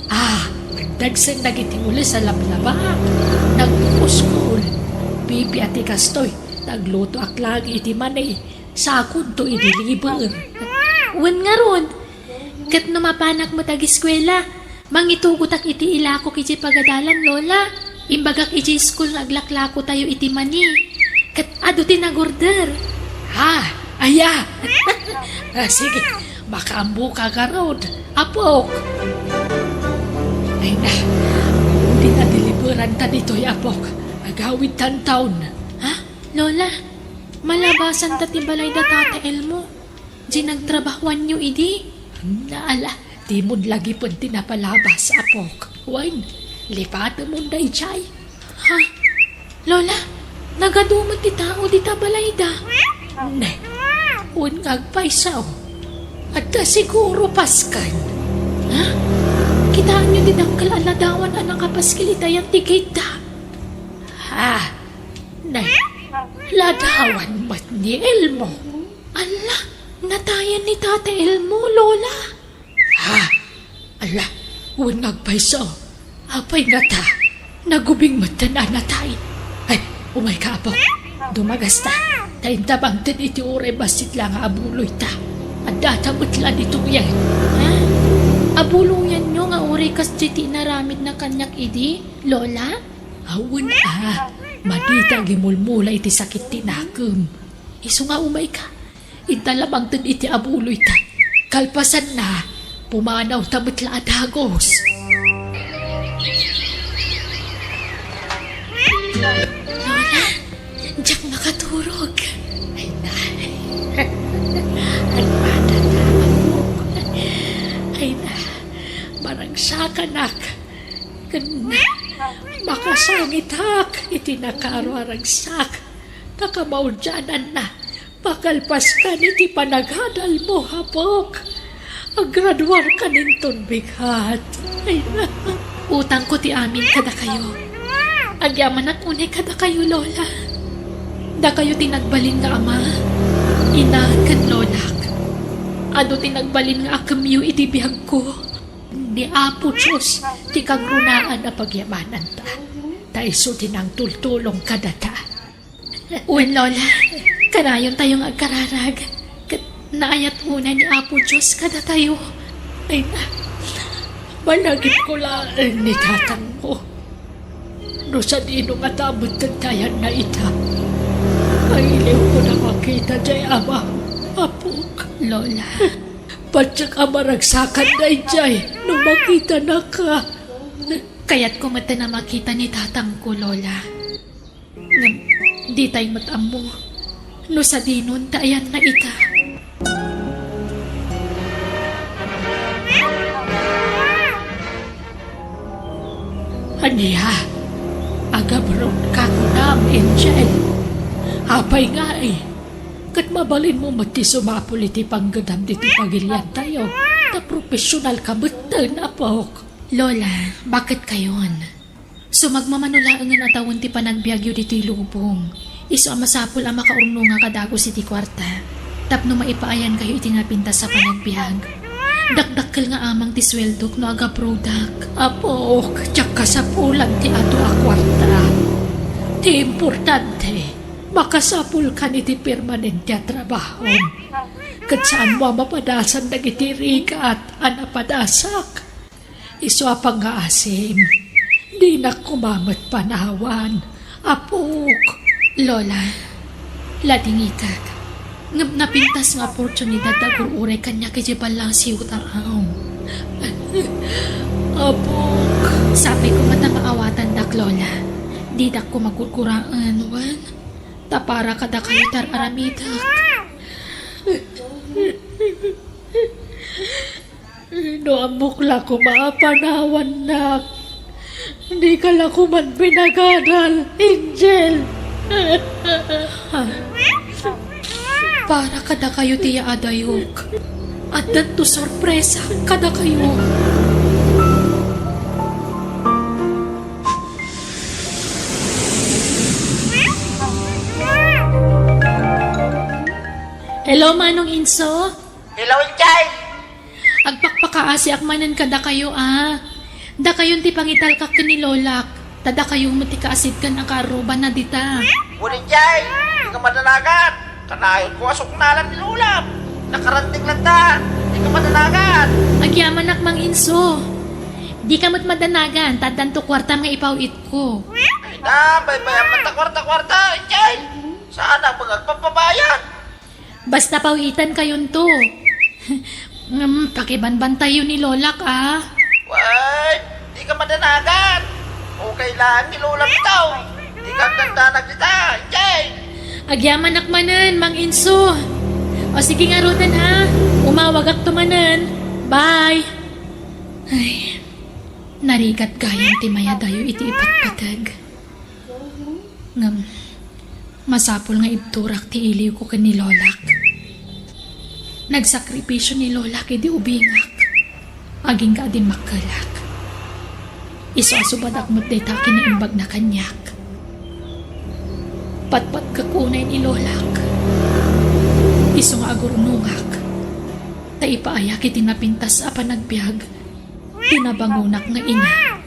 Speaker 8: nagdagsang nagiti uli sa lablabak. Nagpuskol. Pipi ati kastoy. Nagluto aklag iti manay. Sakod to i-deliver.
Speaker 5: Wan nga ron. Kat numapanak mo tag-eskwela. Mangitugutak iti ilako kiti pagadalan, Lola. Imbagak iti school nga aglaklako tayo iti mani. Kat ado tinagorder.
Speaker 8: Aya! Sige, makaambo ka karod. Apok! Ay na, hindi na deliveran ta dito'y apok. Agawid tan taon.
Speaker 5: Ha? Lola, malabasan ta timbalay da Tata Elmo. Di nagtrabahuan nyo, idi?
Speaker 8: Naala, di mo lagi pun tinapalabas, apok. Wain, lipata mo na ichay.
Speaker 5: Ha? Lola, nagadumot ti tao di tabalay da.
Speaker 8: Ne, un ngagpaisaw. At ta siguro paskan.
Speaker 5: Ha? Kitaan nyo din ang kalaladawan ang nakapaskilitayan ti kita.
Speaker 8: Ne, ladawan mat ni Elmo.
Speaker 5: Ala, natayan ni Tata Elmo, Lola.
Speaker 8: Ala, un ngagpaisaw. Apay nga ta, nagubing mata na natay. Ay, umay ka apok. Dumagas ta. Tayin tabang tin iti ure basit lang abuloy ta. At datamot lang ito yan.
Speaker 5: Ha? Abuluyan nyo nga uri kas jiti naramid na kanyak idi, Lola?
Speaker 8: Awan madita gimulmula iti sakit tinakam. Iso nga umay ka. Intalabang tin iti abuloy ta. Kalpasan na, pumanaw tamot la adagos.
Speaker 5: Lola, diyak nakaturog.
Speaker 8: Ay na. Ang madadaan mo. Ay na. Marang sakanak. Kana. Makasangit hak. Itinakaro-arang sak. Nakamaudyanan na. Pakalpas ka niti panaghadal mo, hapok. Agradwar ka ninton bighat. Ay na.
Speaker 5: Utang ko ti amin kada kayo. Agyaman at unay kada kayo, Lola. Da kayo tinagbalin nga ama. Ina kan lolak. Ado tinagbalin nga akamyo iti biyag ko.
Speaker 8: ni Apo Diyos, di kang runaan na pagyamanan ta. Taiso din ang tultulong kadata.
Speaker 1: Uwan, Lola. Kanayon tayong agkararag. Naayat una ni Apo Diyos kada tayo.
Speaker 8: Ay na, malagip ko lang ni tatang mo. No sa dino nga tamot tayan na ita. Ay iliw ko na makita jay ama, apok.
Speaker 1: Lola.
Speaker 8: Patsak amaragsakan na jay, no makita na ka.
Speaker 1: Kaya't kumata na makita ni tatang ko, Lola. Di tayo matamo. No sa dinon tayan na ita.
Speaker 8: Aniya, agabron ka ko na, Angel. Hapay nga eh. Kat mabalin mo mati sumapul iti panggadam diti pagilian tayo. Ta profesional ka betan, apok.
Speaker 1: Lola, bakit kayon? So magmamanolaan nga natawon ti panagbiagyo diti lubong. Iso ang masapul ang makaurno nga kadagos iti kwarta. Tapno maipaayan kayo iti napintas sa panagbiag. Dakdakkel nga amang ti sweldok no aga product.
Speaker 8: Apok, tsak ka sa pulan ti ato a kwarta. Ti importante, makasapul ka ni ti permanente a trabahon. Kat saan mo mapadasan dagiti rigat anapadasak. Iso a pang-aasim, di na kumamat panawan. Apok,
Speaker 1: Lola, ladingitat. Ngam napintas nga oportunidad na gururay kanya kay Jebal lang si Utang.
Speaker 8: apok.
Speaker 1: Sabi ko mata maawatan dak, Lola. Di dak ko magkukuraan, wan. Tapara kada kayo tar aramidak.
Speaker 8: No amok la ko maapanawan na. Hindi ka lang ko man pinagadal, Angel.
Speaker 1: Para kada kayo tiya adayok. At danto sorpresa kada kayo. Hello, Manong Inso.
Speaker 9: Hello, Inchay!
Speaker 1: Agpakpakaasi akmanan kada kayo, ah. Da kayon ti pangital kak ni Lolak. Tada kayong matikaasid kan ang karuban na dita.
Speaker 9: Bunin, Inchay! Di ka madanagan! Kanayon ko asok nalan ni Lulap! Nakaranting lang ta! Di ka madanagan!
Speaker 1: Agyaman Mang Inso. Di kamot madanagan, tadanto kwarta nga ipawit ko.
Speaker 9: Ay na, baybayan man ta kwarta-kwarta, Inchay! Saan ang mga papabayan?
Speaker 1: Basta pawitan kayon to. Pakibanbantayo ni Lolak, ah.
Speaker 9: Wait! Di ka madanagan! Okay lang ni Lulap itaw! Di ka ganda nagdita, Inchay!
Speaker 1: Agyaman akmanan, Mang Inso. O sige nga rutan, ha. Umawag ak tumanan. Bye. Ay, narigat gayang ti maya dayo iti ipatpatag. Ngam, masapol nga ibturak ti iliw ko kan ni Lolak. Nagsakripisyo ni Lolak iti ubingak. Aging ka din makalak. Isuasubadak mo't deta kiniimbag na kanyak. Patpat kakunay ni Lolak. Iso nga agurnungak. Taipaayak iti napintas a panagbiag. Tinabangunak nga ina.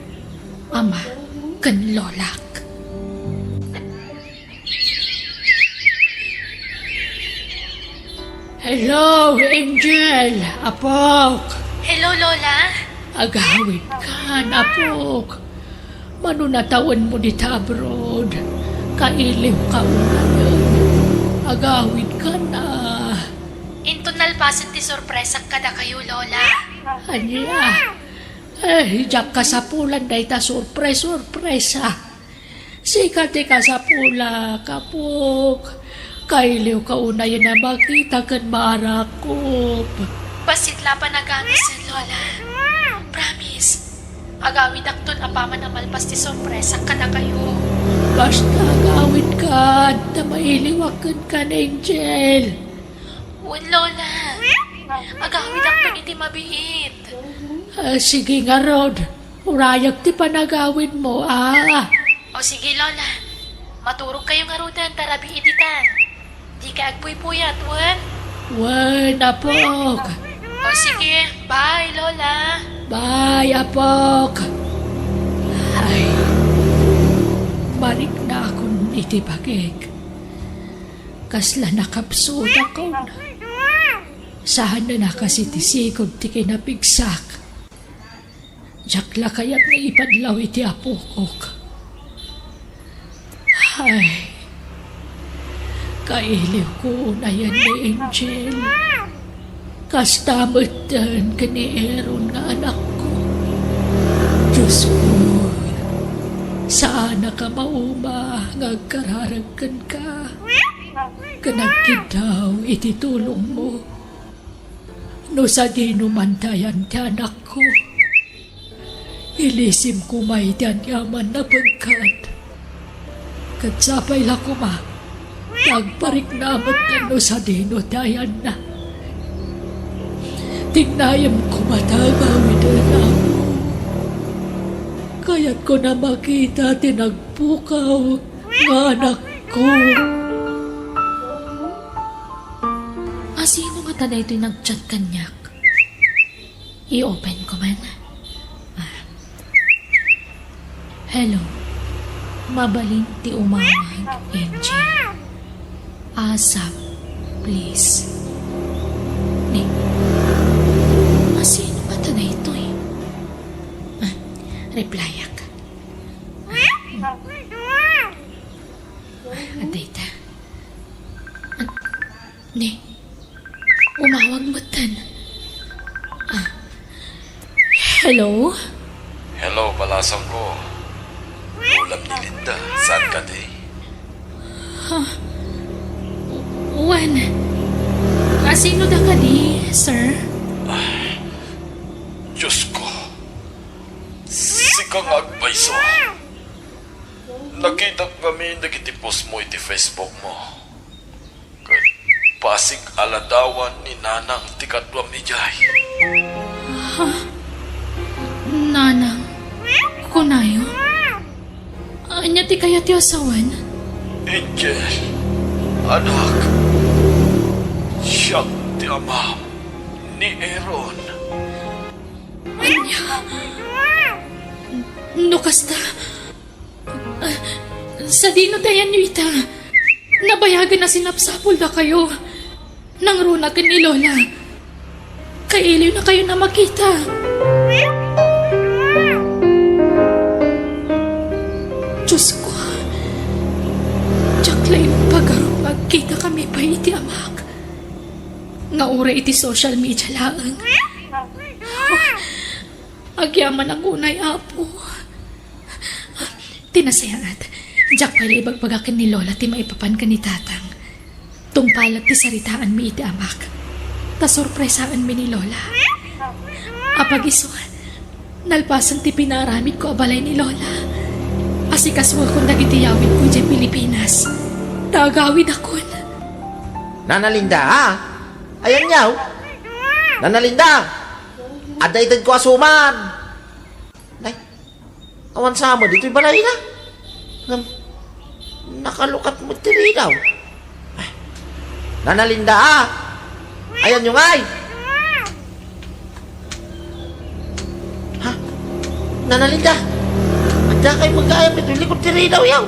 Speaker 1: Ama kan Lolak.
Speaker 8: Hello, Angel! Apok!
Speaker 1: Hello, Lola.
Speaker 8: Agawid ka, apok. Manunatawan mo di abroad. Kailiw ka unayon. Agawid ka na.
Speaker 1: Intunal pasan ti sorpresa kada kayo, Lola.
Speaker 8: Anya? Hijak ka sa pulan day ta surpresa. Sikati ka sa pula, kapok. Kailiw ka unayon na makita kan marakop.
Speaker 1: Basitla pa nagamis, Lola. Promise. Agawid akton apaman na malpas ti sorpresa kada kayo.
Speaker 8: Basta agawid ka na mailiwakan ka na, Angel.
Speaker 1: Wen, Lola. Agawid akton iti mabiit.
Speaker 8: Sige nga, Rod. Urayak ti panagawid mo, ah.
Speaker 1: O sige, Lola. Maturog kayo nga rudan, tarabi ititan. Di ka agpuy-puyat, wen.
Speaker 8: Wen, apok.
Speaker 5: O sige, bye Lola.
Speaker 8: Bye, Apok. Ay, balik na akong itibagig. Kasla nakapsod ako na. Saan na kasi tisikod ti kinapigsak. Jakla kaya't nga ipadlaw iti apokok. Ay, kailiw ko na yan ni Angel. Kastamatan ka ni Aaron nga anak ko. Diyos ko, sana ka mauma nga kararagkan ka. Kanagkid daw iti tulong mo. No sa di numantayan ti anak ko. Ilisim ko may tiyan yaman na pagkat. Katsapay la ko ma. Tagparik na no sa di no tayan na. Tignayam ko matagawid na ako. Kaya't ko na makita tinagpukaw nga anak ko.
Speaker 1: Sino nga tada ito'y nag-chat kanyak? I-open ko man. Hello. Mabalin ti umawag, Angel. Asap, please. Sino nga tada ito'y? Replyak. Adayta. Umawag mo tan. Hello?
Speaker 6: Hello, palasang ko. Ulam ni Linda. Saan ka di?
Speaker 1: Juan. Sino da ka di, sir?
Speaker 6: Diyos ko. Sikang agpaiso. Nakita kami nagitipos mo iti Facebook mo. Pasig aladawan ni Nanang tikatwam ni Jai.
Speaker 1: Nanang. Kunayo? Anya ti kaya ti asawan?
Speaker 6: Angel, anak, siya ti ama ni Aaron.
Speaker 1: No kasta. Sa dino dayan nyo ita. Nabayagan na sinapsapol na kayo. Nang runagan ni Lola. Kailiw na kayo na makita. Diyos ko. Jaklay pagkarong magkita kami pa iti amak. Nga ura iti social media laang. Agyaman ang unay apo. Tinasayangat. Jack pala ibagpagakan ni Lola ti maipapan ka ni Tatang. Tungpalag ti saritaan mi iti amak. Ta sorpresaan mi ni Lola. Apag iso, nalpasan ti pinaramid ko abalay ni Lola. Asikaswa kong nagitiyawid ko dyan Pilipinas. Tagawid akon.
Speaker 9: Nana Linda, ha? Ayan yaw. Nana Linda, adaytad ko asuman. Nay, awan sa mo, dito'y balay na. Nakalukat mo tiri daw. Nana Linda, ha? Ayan yung ay. Ha? Nana Linda, ada kayo mag-ayam ito, likod tiri daw yaw.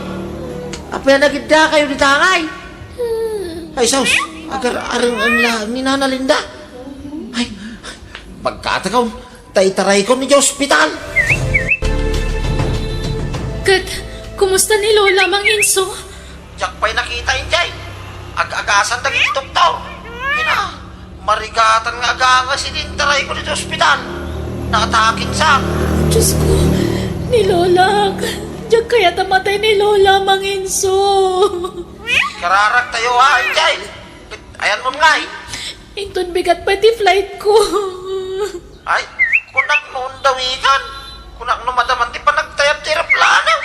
Speaker 9: Apa yan nagida kayo ni tangay? Ay, saus, agar-arang ang lang ni Nana Linda. Ay, magkatakaw, tay-taray ko ni ospital.
Speaker 1: Kat, kumusta ni Lola, Mang Inso?
Speaker 9: Diyak pa'y nakita yun, Jay. Ag-agasan na gini doktor. Kina, marigatan nga aga si Dintaray ko dito ospital. Nakataking sa.
Speaker 1: Diyos ko, ni Lola. Diyan kaya tamatay ni Lola, Mang Inso.
Speaker 9: Kararak tayo ha, Jay. Ayan mo nga eh.
Speaker 1: Inton bigat pa di flight ko.
Speaker 9: Ay, kunak noon daw ikan. Kunak no madaman ti pa nagtayap-tirap plano.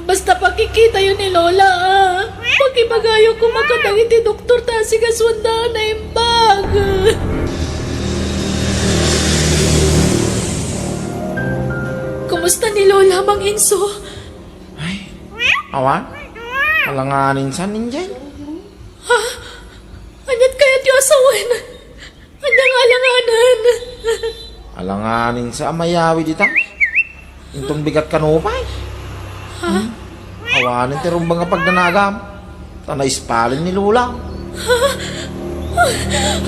Speaker 1: Basta pakikita yun ni Lola, ah. Pagibagayo ko makadangit ni Doktor Tasigaswanda na imbag. Kumusta ni Lola, Mang Inso?
Speaker 9: Ay, awan? Alanganin sa ninjay.
Speaker 1: Anyat kaya di asawan. Anyang alangan
Speaker 2: Alanganin sa amayawi dita. Intong bigat kanupay. Awanin ti rumbang nga pagdanagam. Tanay ispalin ni Lula.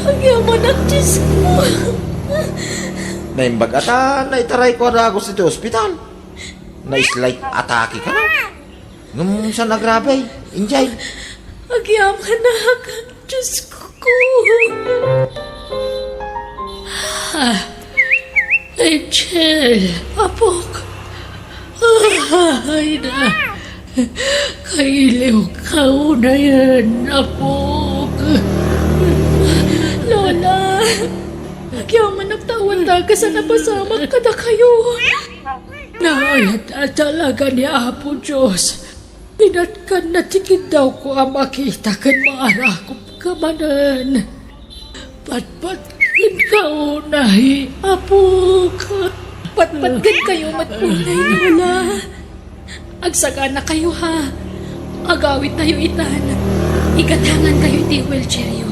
Speaker 8: Ang yaman ang Diyos ko.
Speaker 2: Naimbag ata, naitaray ko aragos ito ospital. Na-slight atake ka na. Ngam sa nagrabe, injay.
Speaker 8: Ang yaman ang Diyos ko. Angel, apok. Ay na. Kailiw ka na yan, apok. Lola, yaman nagtawan ka sa napasamak ka na kayo. Naayat talaga ni Apo Diyos. Pinatkan na tigid daw ko ang makita kan maarakop ka manan. Patpatkin ka unay, Apok. Patpatkin kayo matulay, Lola. Agsaga na kayo ha. Agawit tayo itan. Igatangan kayo iti wheelchairyo.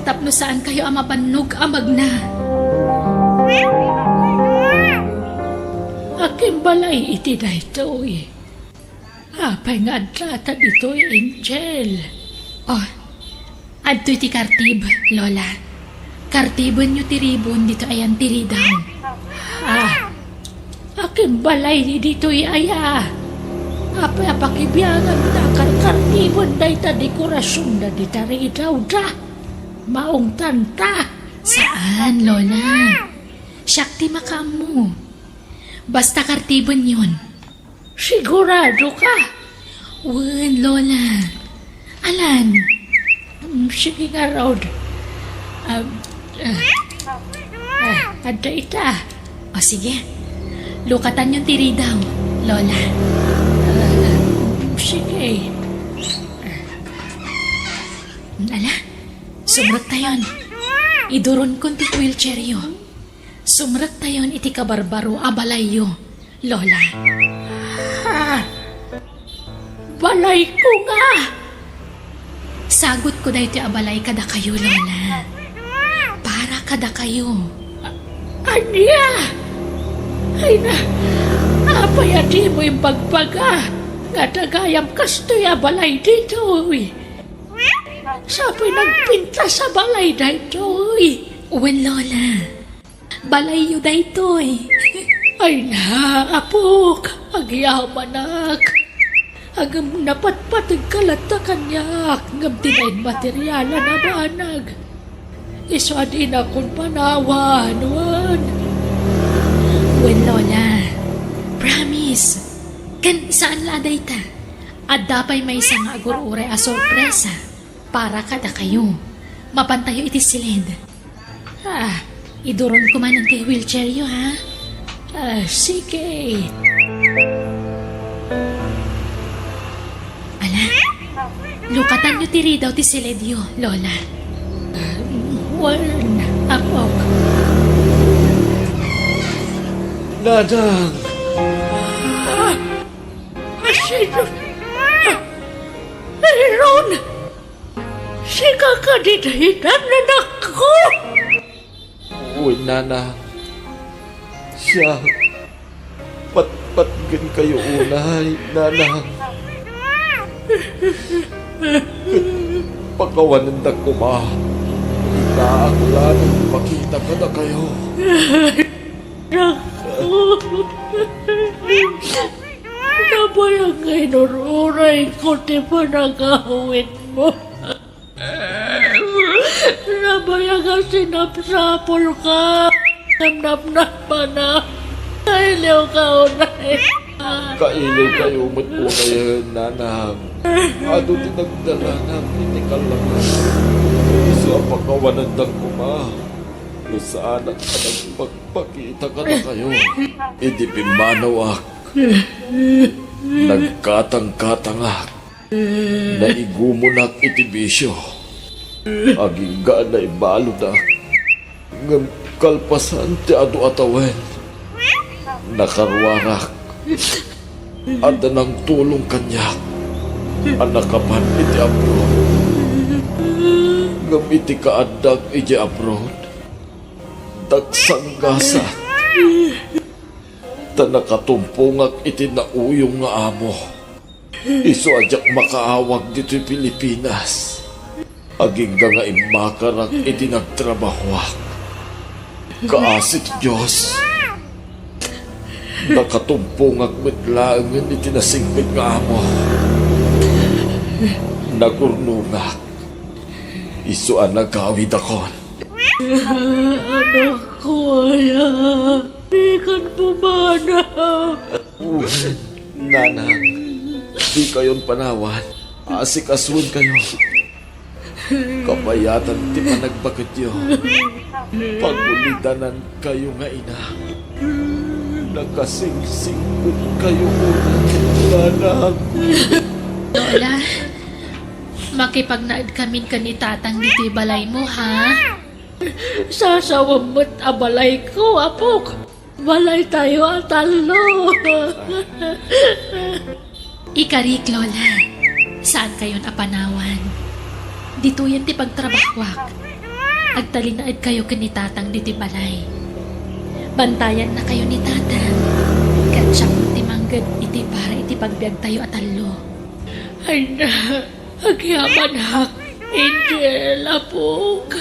Speaker 8: Tapno saan kayo ang mapanog amag na. Aking balay iti na ito eh. Apay nga adrata dito Angel.
Speaker 1: Oh, adto iti kartib, Lola. Kartibon nyo tiribon dito ayan tiridaw.
Speaker 8: Aking balay ni dito aya. Apay apakibiyangan na kartibon da ita dekorasyon da dita ridaw da. Maong tanta.
Speaker 1: Saan, Lola? Shakti makamu. Basta kartibon yun.
Speaker 8: Sigurado ka?
Speaker 1: Wen, Lola. Alan.
Speaker 8: Sige nga, Rod. Ada ita.
Speaker 1: O sige. Lukatan yung tiridaw, Lola.
Speaker 8: Sige.
Speaker 1: Ala, sumrot tayon. Iduron kon ti wheelchairyo. Sumrot tayon iti kabarbaro abalayyo, Lola.
Speaker 8: Balay ko nga.
Speaker 1: Sagot ko na iti abalay kada kayo, Lola. Para kada kayo.
Speaker 8: Anya? Ay na, apayati mo yung pagpaga. Nga dagayam kastoy balay dito. Sabi nagpinta sa balay dito.
Speaker 1: Wen, Lola. Balayyo daytoy.
Speaker 8: Ay na, apok. Agyaman agam napatpatag kalata kanyak. Ngam tinayin materyala na banag. Isa din akong panawan.
Speaker 1: Wen, Lola. Promise. Kan saan laday ta? At dapay may isang agur-uray a sorpresa. Para kada kayo. Mapantayo iti silid. Iduron ko man ang kay wheelchairyo, ha?
Speaker 8: Sige.
Speaker 1: Ala, lukatan nyo tiri daw ti silidyo, Lola.
Speaker 8: Wen, apok.
Speaker 2: Nadang!
Speaker 8: Sino? Ron! Si kakaditahitan na nako!
Speaker 2: Uy, Nana. Siya. Patpatgan kayo unay, Nana. Pagkawanan na ko ma. Naakulan, makita ka na kayo.
Speaker 8: Nabayang ngay nururay ko ti panagawin mo. Nabayang nga sinapsapol ka. Namnap pa na. Kailiw ka unay.
Speaker 2: Kailiw kayo matpunayan, Nanang. Ano tinagdala ng inikalangan. Sa pagkawanan ng kuma. Saan ang pagpakita ka na kayo. Hindi pimanawak. Nagkatang-katangak. Naigumunak iti bisyo. Aging gaan na ibaludak. Ngam kalpasan ti adu atawen. Nakarwarak. Ada ng tulong kanya. Anakapan iti abroad. Ngam iti kaadag iti abroad.
Speaker 7: tagsanggasat. Ta nakatumpungak iti nauyong nga amo. Isu ajak makaawag dito'y Pilipinas. Aging nga imakarak iti nagtrabahwak. Kaasit Diyos. Nakatumpungak mitlaangan iti nasingpit nga amo. Nagurnungak. Isu ang nagawid akon.
Speaker 8: Anak ko, ya. Di kan pumana.
Speaker 7: Nanang, di kayon panawan. Asik-aswan kayo. Kabayatan ti panagbakadyo. Pagulitanan kayo nga ina. Nakasingsingkot kayo nanang.
Speaker 5: Lola, makipagnaid kami ni tatang dito'y balay mo, ha?
Speaker 8: Sasawam mo't abalay ko, apok. Balay tayo at talo.
Speaker 5: Ikarik, Lola. Saan kayo napanawan? Dito yan ti pagtrabahwak. Agtalinaid kayo ni tatang dito'y balay. Bantayan na kayo ni tatang. Katsyak ti manggad iti para iti pagbiag tayo at talo.
Speaker 8: Ay na, agyaman hak. Angel, apok.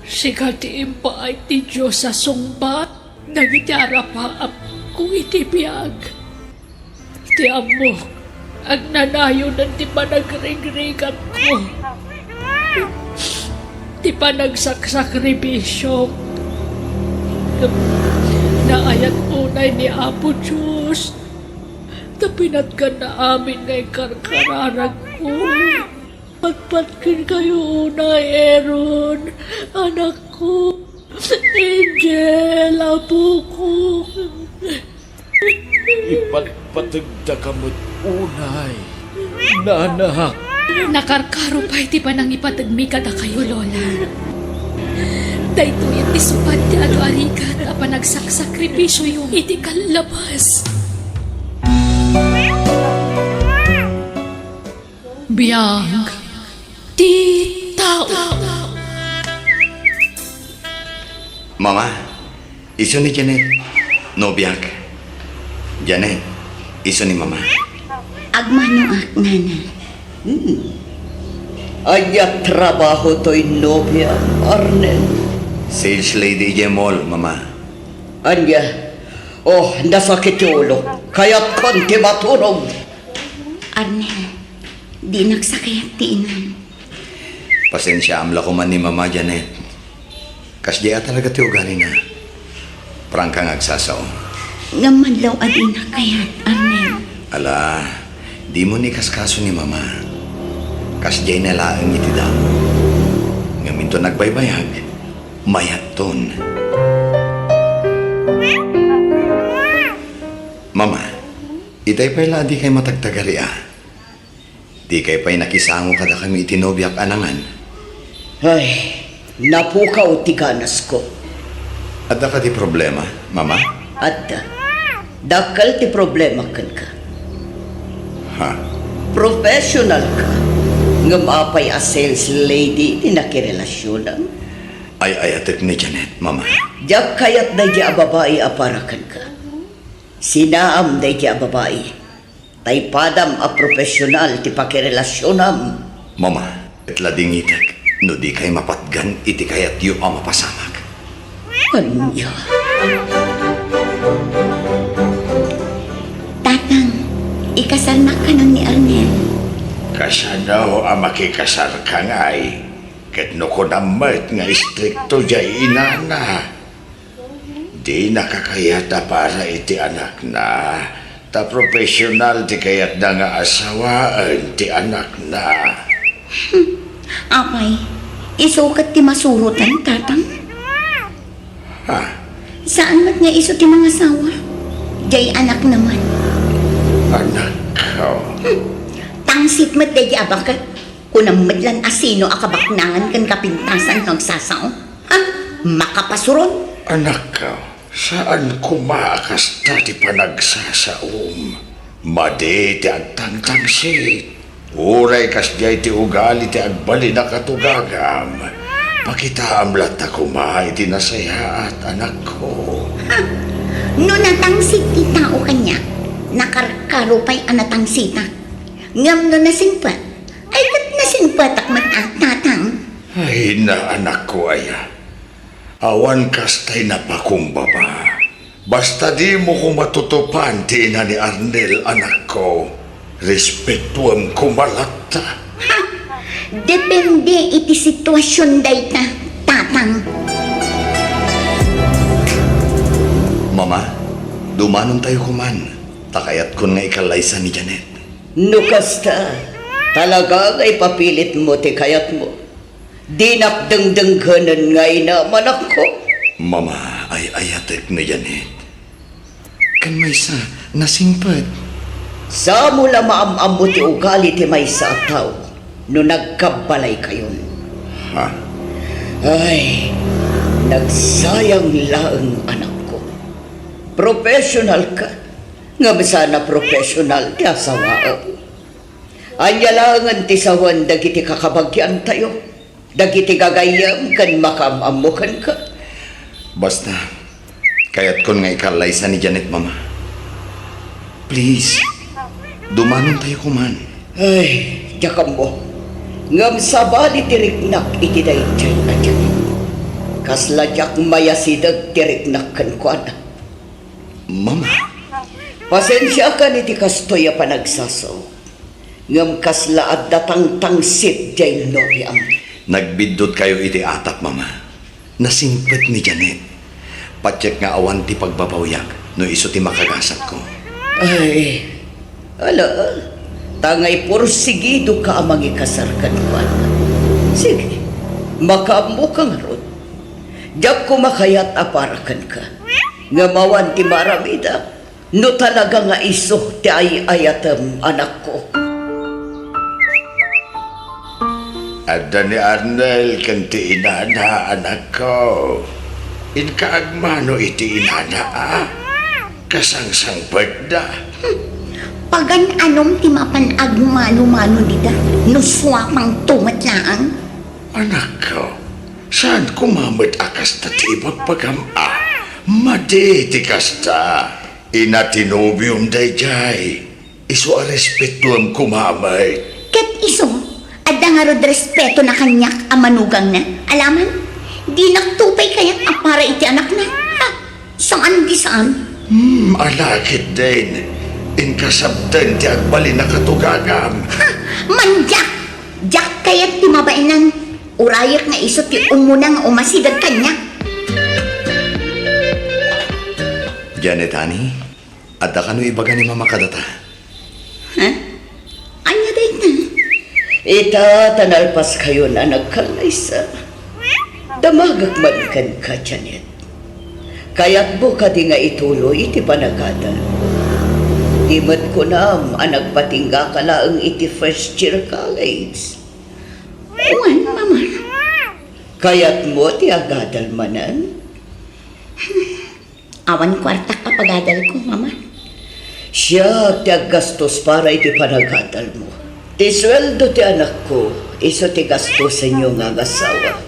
Speaker 8: Sikati impa ay ti Diyos sa sungbat. Nagitara pa kung itibiyag. Ti amo, ang nanayo ng ti panagrig-rigat ko. Ti panagsaksakribisyo. Naayat unay ni Apo Diyos. Tapinat ka na amin na karkararag ko. Patpatkin kayo unay, Aaron, anak ko. Angel, apo ko.
Speaker 7: Ipatpatagda ka mo't unay. Nanak.
Speaker 5: Nakarkaro pa iti panang ipatagmi kada kayo, Lola. Dahito yung tisupan ti alo-arikat a panagsakripisyo yung iti kalabas. Biyag ti tao.
Speaker 10: Mama, iso ni Janet. No biyak. Janet, iso ni Mama.
Speaker 11: Agmano ak, nana. Anya trabaho to'y nobya, Arnel.
Speaker 10: Sales lady Jemol, Mama.
Speaker 11: Anya, nasakit yung ulo. Kaya't konti matulog.
Speaker 12: Arnel, di nagsakit ti inan.
Speaker 10: Pasensya amla ko man ni Mama Janet. Kasdiya talaga ti ugali na. Prangkang agsasaw.
Speaker 12: Ngamadlaw adina kayat, Arnel.
Speaker 10: Ala, di mo ni kaskaso ni Mama. Kasdiya na laang iti damo. Ngamin to nagbaybayag. Mayat ton. Mama, itay pa'y di kay matagtagari ah. Di kay pa'y nakisango kada kami itinobyak anangan.
Speaker 11: Ay, napukaw ti ganas ko.
Speaker 10: At ka di problema, Mama?
Speaker 11: Adda, dakal ti problema kan ka.
Speaker 10: Ha?
Speaker 11: Professional ka. Nga mapay a sales lady ti nakirelasyonan.
Speaker 10: Ay atik ni Janet, Mama.
Speaker 11: Diyak kayat na di a babae aparakan ka. Sinaam na di a babae. Taypadam a profesional ti pakirelasyonan.
Speaker 10: Mama, itlading itak. No di kay mapatgan, iti kayat yu ang mapasamag.
Speaker 11: Anya?
Speaker 12: Tatang, ikasal na ka nun ni Arnel.
Speaker 7: Kasya daw ang makikasar ka nga ay. Ket no ko namat nga istrikto jay inana. Di nakakayata para iti anak na. Ta profesional ti kayat na nga asawaan ti anak na.
Speaker 12: Apay, isukat ti masurutan, tatang.
Speaker 7: Ha?
Speaker 12: Saan mat nga iso ti mga sawa? Jay anak naman.
Speaker 7: Anak ko.
Speaker 12: Tangsit mat day abakat. Kunang madlan asino akabaknangan kan kapintasan ng sasao. Ha? Makapasuron?
Speaker 7: Anak ko. Saan kumaakas ta ti panagsasaom? Madi ti agtangtangsit. Uray kas jay ti ugali ti agbali na katugagam. pakita amlat na kumahay tinasaya at anak ko.
Speaker 12: No natangsit ti tao kanya, nakarkaro pa'y anatangsita. Ngam no nasingpat, ay kat nasingpat akmat at tatang.
Speaker 7: Ay na anak ko aya. Awan kastay na pakumbaba. Basta di mo ko matutupan ti ina ni Arnel anak ko. Respetuam kumalata.
Speaker 12: Depende iti sitwasyon dayta, tatang.
Speaker 10: Mama, dumanon tayo kuman. Takayat ko nga ikalaysa ni Janet.
Speaker 11: No kasta, talaga ay papilit mo ti kayat mo. Dinakdangdangganan nga inaman ako.
Speaker 10: Mama, ay ayatek ni Janet. Kan may sa nasingpad.
Speaker 11: Sa mula maamam mo ti ugali ti may sa tao, no nagkabalay kayon.
Speaker 10: Ha?
Speaker 11: Ay, nagsayang laang anak ko. Professional ka. Nga sana professional ti asawao. Anya langan ti sawan dagiti kakabagyan tayo. Dagiti gagayam kan makamamukan ka.
Speaker 10: Basta, kayat ko nga ikalaysa ni Janet, Mama. Please, dumanon tayo kuman.
Speaker 11: Ay, jakam mo. Ngam sabali tiriknak iti dayjay na dyan. Kasladyak mayasidag tiriknak kan kuana.
Speaker 10: Mama,
Speaker 11: Pasensya ka ni ti kastoy a panagsasaw. Ngam kaslaad datang tangsit jay nobyam.
Speaker 10: nagbidot kayo iti atak, Mama. Nasingpet ni Janet. Patsyak nga awan ti pagbabawyak no iso ti makagasat ko.
Speaker 11: Ay, ala, tangay porsigido ka amang ikasarkan kuana. Sige, makamu kang rod. Diyak ko makayat aparakan ka. Nga mawan ti maramida. No talaga nga iso ti ay ayatem anak ko.
Speaker 7: Adda ni Arnel kanti inana anak ko. Inkaagmano iti inana kasangsang pagda.
Speaker 12: Pagan anom ti mapan agmano-mano dida, no swapang tumatlaan.
Speaker 7: Anak ko, saan kumamit akas na tibag pagama? Madi ti kasta. Inatinobium dayjay. Iso a respetuam kumamay.
Speaker 12: Ket iso, adda nga rod respeto na kanyak amanugang na. Alaman, di nagtupay kaya't apara iti anak na. Ha? Saan di saan?
Speaker 7: Alakit din. Inkasabtan ti agbali na katugagam.
Speaker 12: Ha? Manjak! Jak kaya't ti mabainan. Urayak nga iso ti umunang umasidag kanyak.
Speaker 10: Janet, honey, adda ka no ibaga ni Mama kadata.
Speaker 12: Ha? Anya day na?
Speaker 11: Ita tanalpas kayo na nagkalaysa. Damagak man ka, Janet. Kaya't mo ka di nga ituloy iti panagada. Dimot ko na nagpatingga ka laang iti first year college.
Speaker 12: Uwan, mama.
Speaker 11: Kaya't mo ti agadal manan.
Speaker 12: Awan kwarta ka pagadal ko, mama.
Speaker 11: Siya ti aggastos para iti panagadal mo. Ti sweldo ti anak ko, iso ti gastos sa inyo nga gasawa.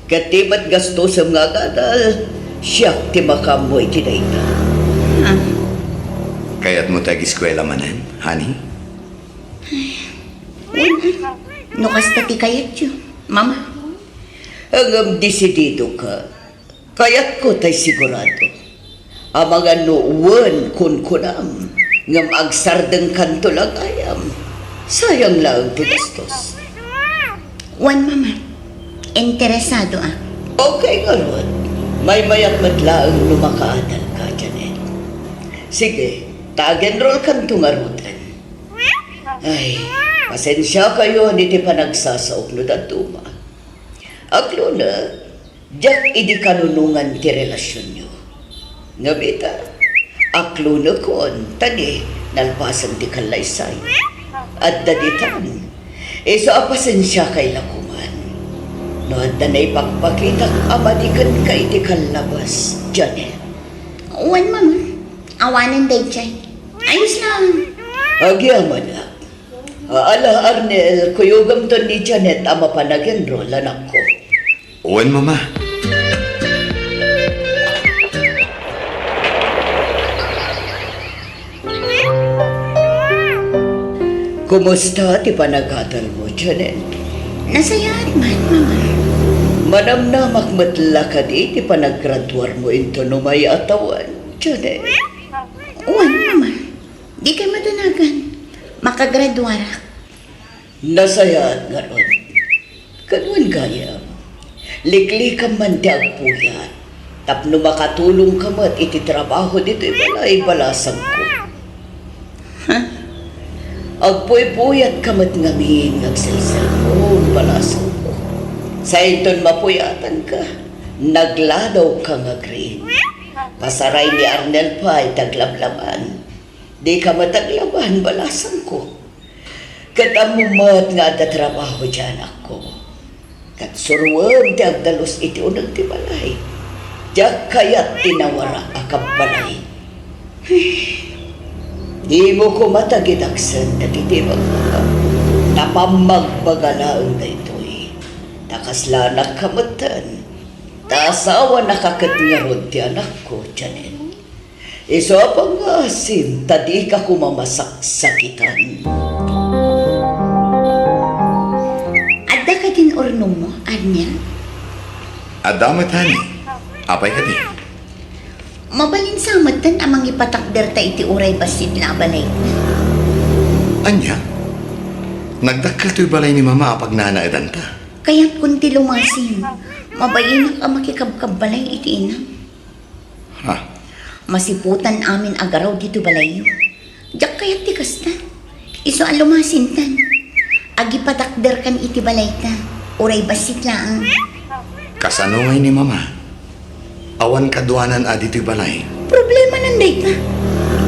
Speaker 11: Katimat gastos sa nga gadal, siya ti makamoy ti dayta.
Speaker 12: Ha?
Speaker 10: Kaya't mo tag-eskwela manan, honey?
Speaker 12: Una, no kasta ti kayat yun, mama.
Speaker 11: Hanggang desidido ka, kaya't ko tay sigurado. Ang mga nuwan kun kunam, ngam agsardeng kantulagayam, sayang lang ti gastos.
Speaker 12: Uwan, mama. Interesado ah.
Speaker 11: Okay nga ron, may mayat matlaang lumakaadal ka, Janet. Sige, tag-enroll kan tungarutan. Ay, pasensya kayo, hindi ti panagsasaok no datuma. Aklo na, diyak idi kanunungan ti relasyon nyo. Nga bita, aklo na kon, tani, nalpasan ti kalaysay. At daditan, iso a pasensya kay lakuman. No, at na ipagpakita amadikan kay ti kalabas, Janet.
Speaker 12: Uwan, mama. Awanan day chay. Ayos lang.
Speaker 11: Agyaman na. Ala Arnel, kuyugam to ni Janet ama panag-enroll anak ko.
Speaker 10: Uwan, Mama.
Speaker 11: Kumusta ti panagadal mo, Janet?
Speaker 12: Nasayat man, mama.
Speaker 11: Manamnamak matla ka di ti panaggraduar mo into no may atawan, Janet.
Speaker 12: Uwan, mama. Di kay madanagan. Makagraduara.
Speaker 11: Nasayat nga ron. Ganun gaya. Liklikam man ti agpuyat. Tapno makatulong ka mat iti trabaho dito ibalay balasang ko. Agpuy-puyat ka mat ngamin ngagsalsalon balasang ko. Sa iton mapuyatan ka, nagladaw ka nga green. Pasaray ni Arnel pa ay taglablaban. Di ka mataglaban balasang ko. Katamumat nga da trabaho dyan ako. Kat surwam ti agdalos iti unang ti balay. Diyak kaya't tinawara akab balay. Di mo ko matagidaksan na titibag ka. Napamagbagalaang na ito'y. Nakaslanak kamatan. Tasawa nakakat nga ron ti anak ko, Janet. Iso pang asin, tadi ka kumamasaksakitan.
Speaker 12: Adda ka din ornong mo, Arnel.
Speaker 10: Adamat, honey. Apay ka di.
Speaker 12: Mabalin sa amatan amang ipatakder ta iti uray basit labalay.
Speaker 10: Anya? Nagdakkel to'y balay ni Mama apag nanaadan ta.
Speaker 12: Kaya't kunti lumasin, mabayin ang makikabkab balay iti inam.
Speaker 10: Ha?
Speaker 12: Masiputan amin agaraw dito balayo. Diyak kaya't tikas ta. Iso ang lumasin tan. Agi patakder kan iti balay ta. Uray basit lang.
Speaker 10: Kasanungay ni Mama. Awan kaduanan adi to'y balay.
Speaker 12: Problema nanday ta.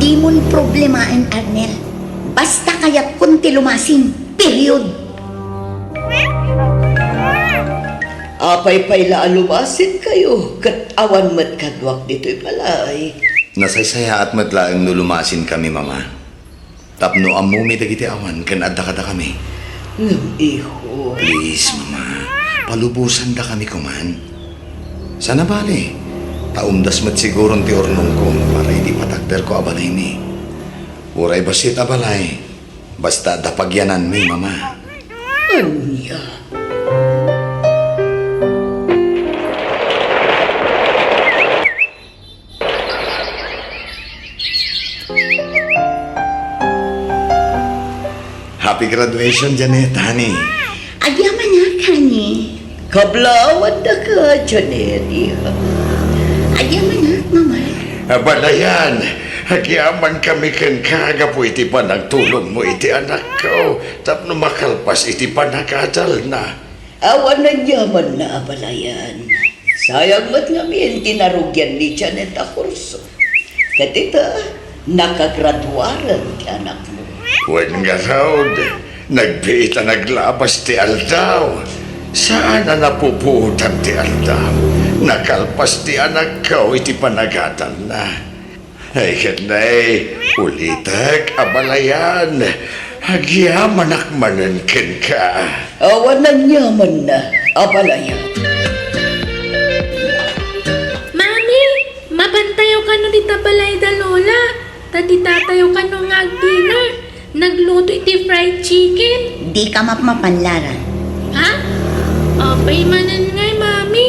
Speaker 12: Di mon problemain, Arnel. Basta kaya't kunti lumasin. Period.
Speaker 11: Apay payla alumasin kayo, kat awan mat kadwak dito'y balay.
Speaker 10: Nasaysaya at madlaang nulumasin kami, Mama. Tapno amumi dagiti awan, kan adda kada kami.
Speaker 11: Ngam iho.
Speaker 10: Please, Mama. Palubusan da kami kuman. Sana bali. Taumdas mat sigurong ti ornong ko para hindi patakder ko abalay mi. Uray basit abalay. Basta dapagyanan mi, Mama.
Speaker 11: Anya.
Speaker 10: Happy graduation, Janet, honey.
Speaker 12: Agyaman na, kani.
Speaker 11: Kablawan na ka, Janet. Iha.
Speaker 12: Agyaman na, mama.
Speaker 7: Abalayan, hagiaman kami kan kaga po iti pa nagtulong mo iti anak ko. Tapno makalpas iti pa nagadal na.
Speaker 11: Awan na yaman na abalayan. Sayang mat ngamin tinarugyan ni Janet a kurso. Katita, nakagraduaran ti anak mo.
Speaker 7: Wen nga raod, nagbiita naglabas ti aldaw. Saan na napuputan ti aldaw? Nakalpas ti anak ko iti panagadal na. Ay kanay, ulitag abalayan. Hagyaman akmanan ken ka.
Speaker 11: Awan na yaman na abalayan.
Speaker 5: Mami, mabantayo ka no di tabalay da lola. Tadi tatayo ka no nga dinner. Nagluto iti fried chicken.
Speaker 12: Di ka mapanlaran.
Speaker 5: Ha? Apay manan ngay, mami.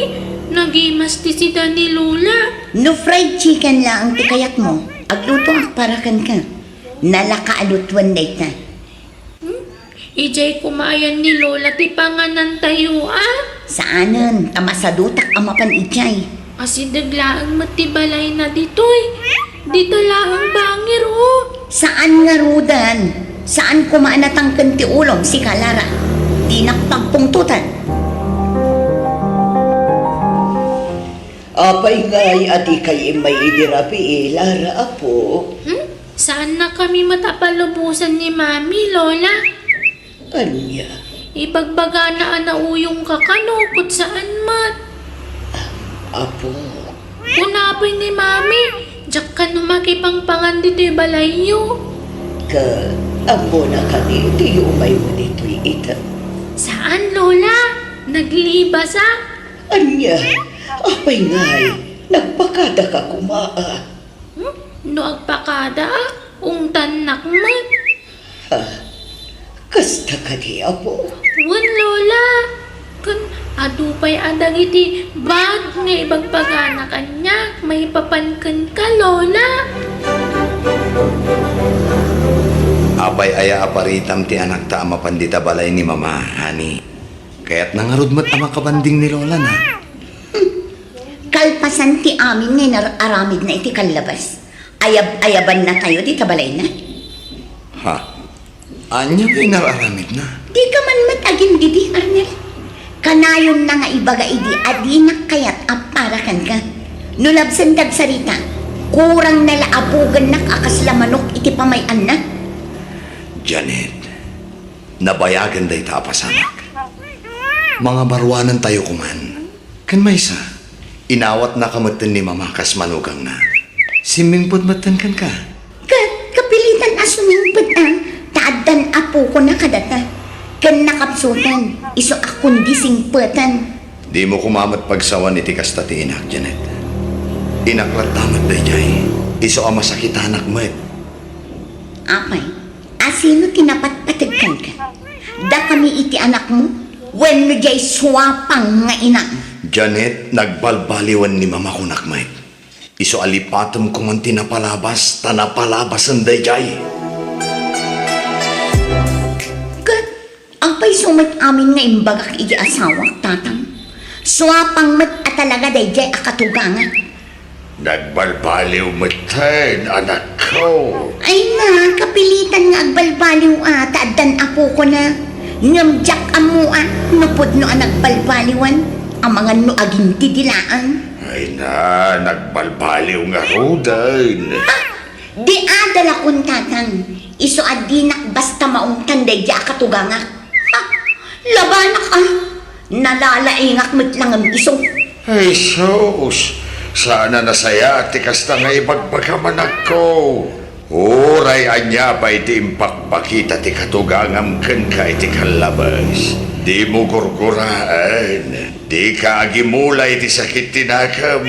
Speaker 5: Nagimas ti si Dani Lola.
Speaker 12: No fried chicken lang ang tikayat mo. Agluto ang parakan ka. Nalakaalutuan day ta.
Speaker 5: Ijay kumayan ni Lola ti panganan tayo
Speaker 12: Saanan, tamasadutak amapan ijay.
Speaker 5: Kasi daglaang matibalay na ditoy. Dito laang bangir
Speaker 12: Saan nga rudan? Saan kumaanatang kanti ulong si Kalara? Di nakpagpungtutan.
Speaker 11: Apay ngay adi kay may idirapi Lara apo.
Speaker 5: Saan na kami matapalubusan ni Mami, Lola?
Speaker 11: Anya.
Speaker 5: Ibagbaga na anauyong kakanukot saan mat.
Speaker 11: Apo.
Speaker 5: Kunapoy ni Mami. Diyak ka numakipangpangan dito'y balayo.
Speaker 11: Ka, amo na kani iti umay mo dito'y ita.
Speaker 5: Saan, Lola? Naglibas
Speaker 11: Anya, apay ngay, nagpakada ka kumaa.
Speaker 5: No agpakada, ungtanak man.
Speaker 11: Kasta ka di, apo.
Speaker 5: Wan lola, kan adupay adang iti bag nga ibang pagana kanya, may papankan ka lola.
Speaker 10: Abay aya aparitam ti anak ta ama pandita balay ni mama, hani. Kaya't nangarudmat ama kabanding ni Lola na.
Speaker 12: Kalpasan ti amin ngay aramid na iti kalabas. Ayaban na tayo di tabalay na.
Speaker 10: Ha? Anya may nararamid na.
Speaker 12: Di ka man matagin didi, Arnel. Kanayon na nga ibaga idi adinak kayat aparakan ka. Nulabsan tag sarita, kurang nalaabugan nak akaslamanok iti pamayan na.
Speaker 10: Janet, nabayagan day tapasanak. Mga barwanan tayo kuman. Kan may isa, inawat na kamatan ni mama kas manugang na. Simingpot matan kan ka.
Speaker 12: Kapilitan asumingpot taadan apo ko na kadata. Kan nakapsutan, iso akong disingputan.
Speaker 10: Di mo kumamat pagsawan iti kasta ti inak, Janet. Inaklat tamat day jay. Iso ang masakitanak mo.
Speaker 12: Apay, asino tinapatpatagkan ka? Da kami iti anak mo, when no jay swapang nga ina.
Speaker 10: Janet, nagbalbaliwan ni mama ko nakmait. Iso alipatom ko man tinapalabas, tanapalabas ang day jay.
Speaker 12: Ang pay sumat amin nga imbagak iti asawak, tatang. Swapang mat at talaga day jay akatugangan.
Speaker 7: Nagbalbaliw mo tayo, anak ko.
Speaker 12: Ay na, kapilitan nga agbalbaliw taadan apo ko na. Ngamjak amo nupod no nagbalbaliwan. Ang mga no aging didilaan.
Speaker 7: Ay na, nagbalbaliw nga rodan.
Speaker 12: Di adala kong tatang. Iso adinak basta maungtan day jay akatuganga. Labanak nalalaingak lang ang iso.
Speaker 7: Ay, sus. Sana nasaya ti kasta nga ibagbagaman ako. Oray anya pa iti impakpakita ti katugangam ken ka iti kalabas. Di mo gurguraan. Di ka agimulay ti sakit tinakam.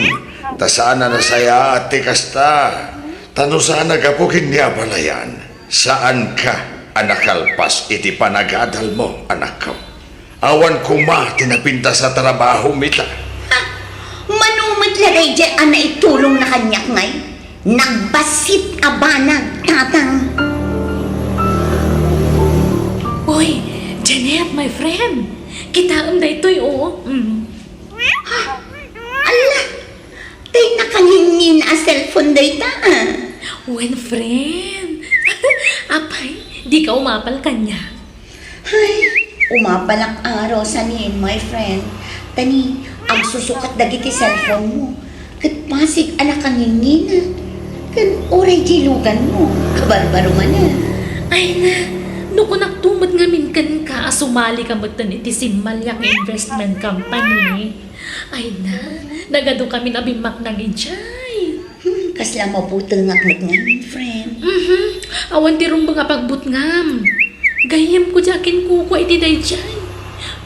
Speaker 7: Ta sana nasaya ti kasta. Tano sana gapukin niya balayan. Saan ka anakalpas iti panagadal mo, anak ko? Awan kuma tinapinta sa trabaho mita.
Speaker 12: Manumat lagay dyan ana itulong na kanyak ngay. Nagbasit abanag, tatang.
Speaker 5: Uy, Janet, my friend. Kita da ito'y
Speaker 12: Ala, tay nakangingin a cellphone day ta.
Speaker 5: When friend. Apay, di ka umapal kanya.
Speaker 12: Ay, umapalak araw sa nin, my friend. Tani, ang susukat dagiti cellphone mo. Kat pasig anak kangingin. Kan oray jilugan mo. Kabarbaro man na.
Speaker 5: Ay na, nuko nagtumad nga minkan ka, sumali ka magtan iti Simmalyak Investment Company. Ay na, nagado kami na bimak na gijay.
Speaker 12: Kasla mabutol nga my friend.
Speaker 5: Awan di rin mga pagbutngam. Gayem ko jakin kuko iti dayjay.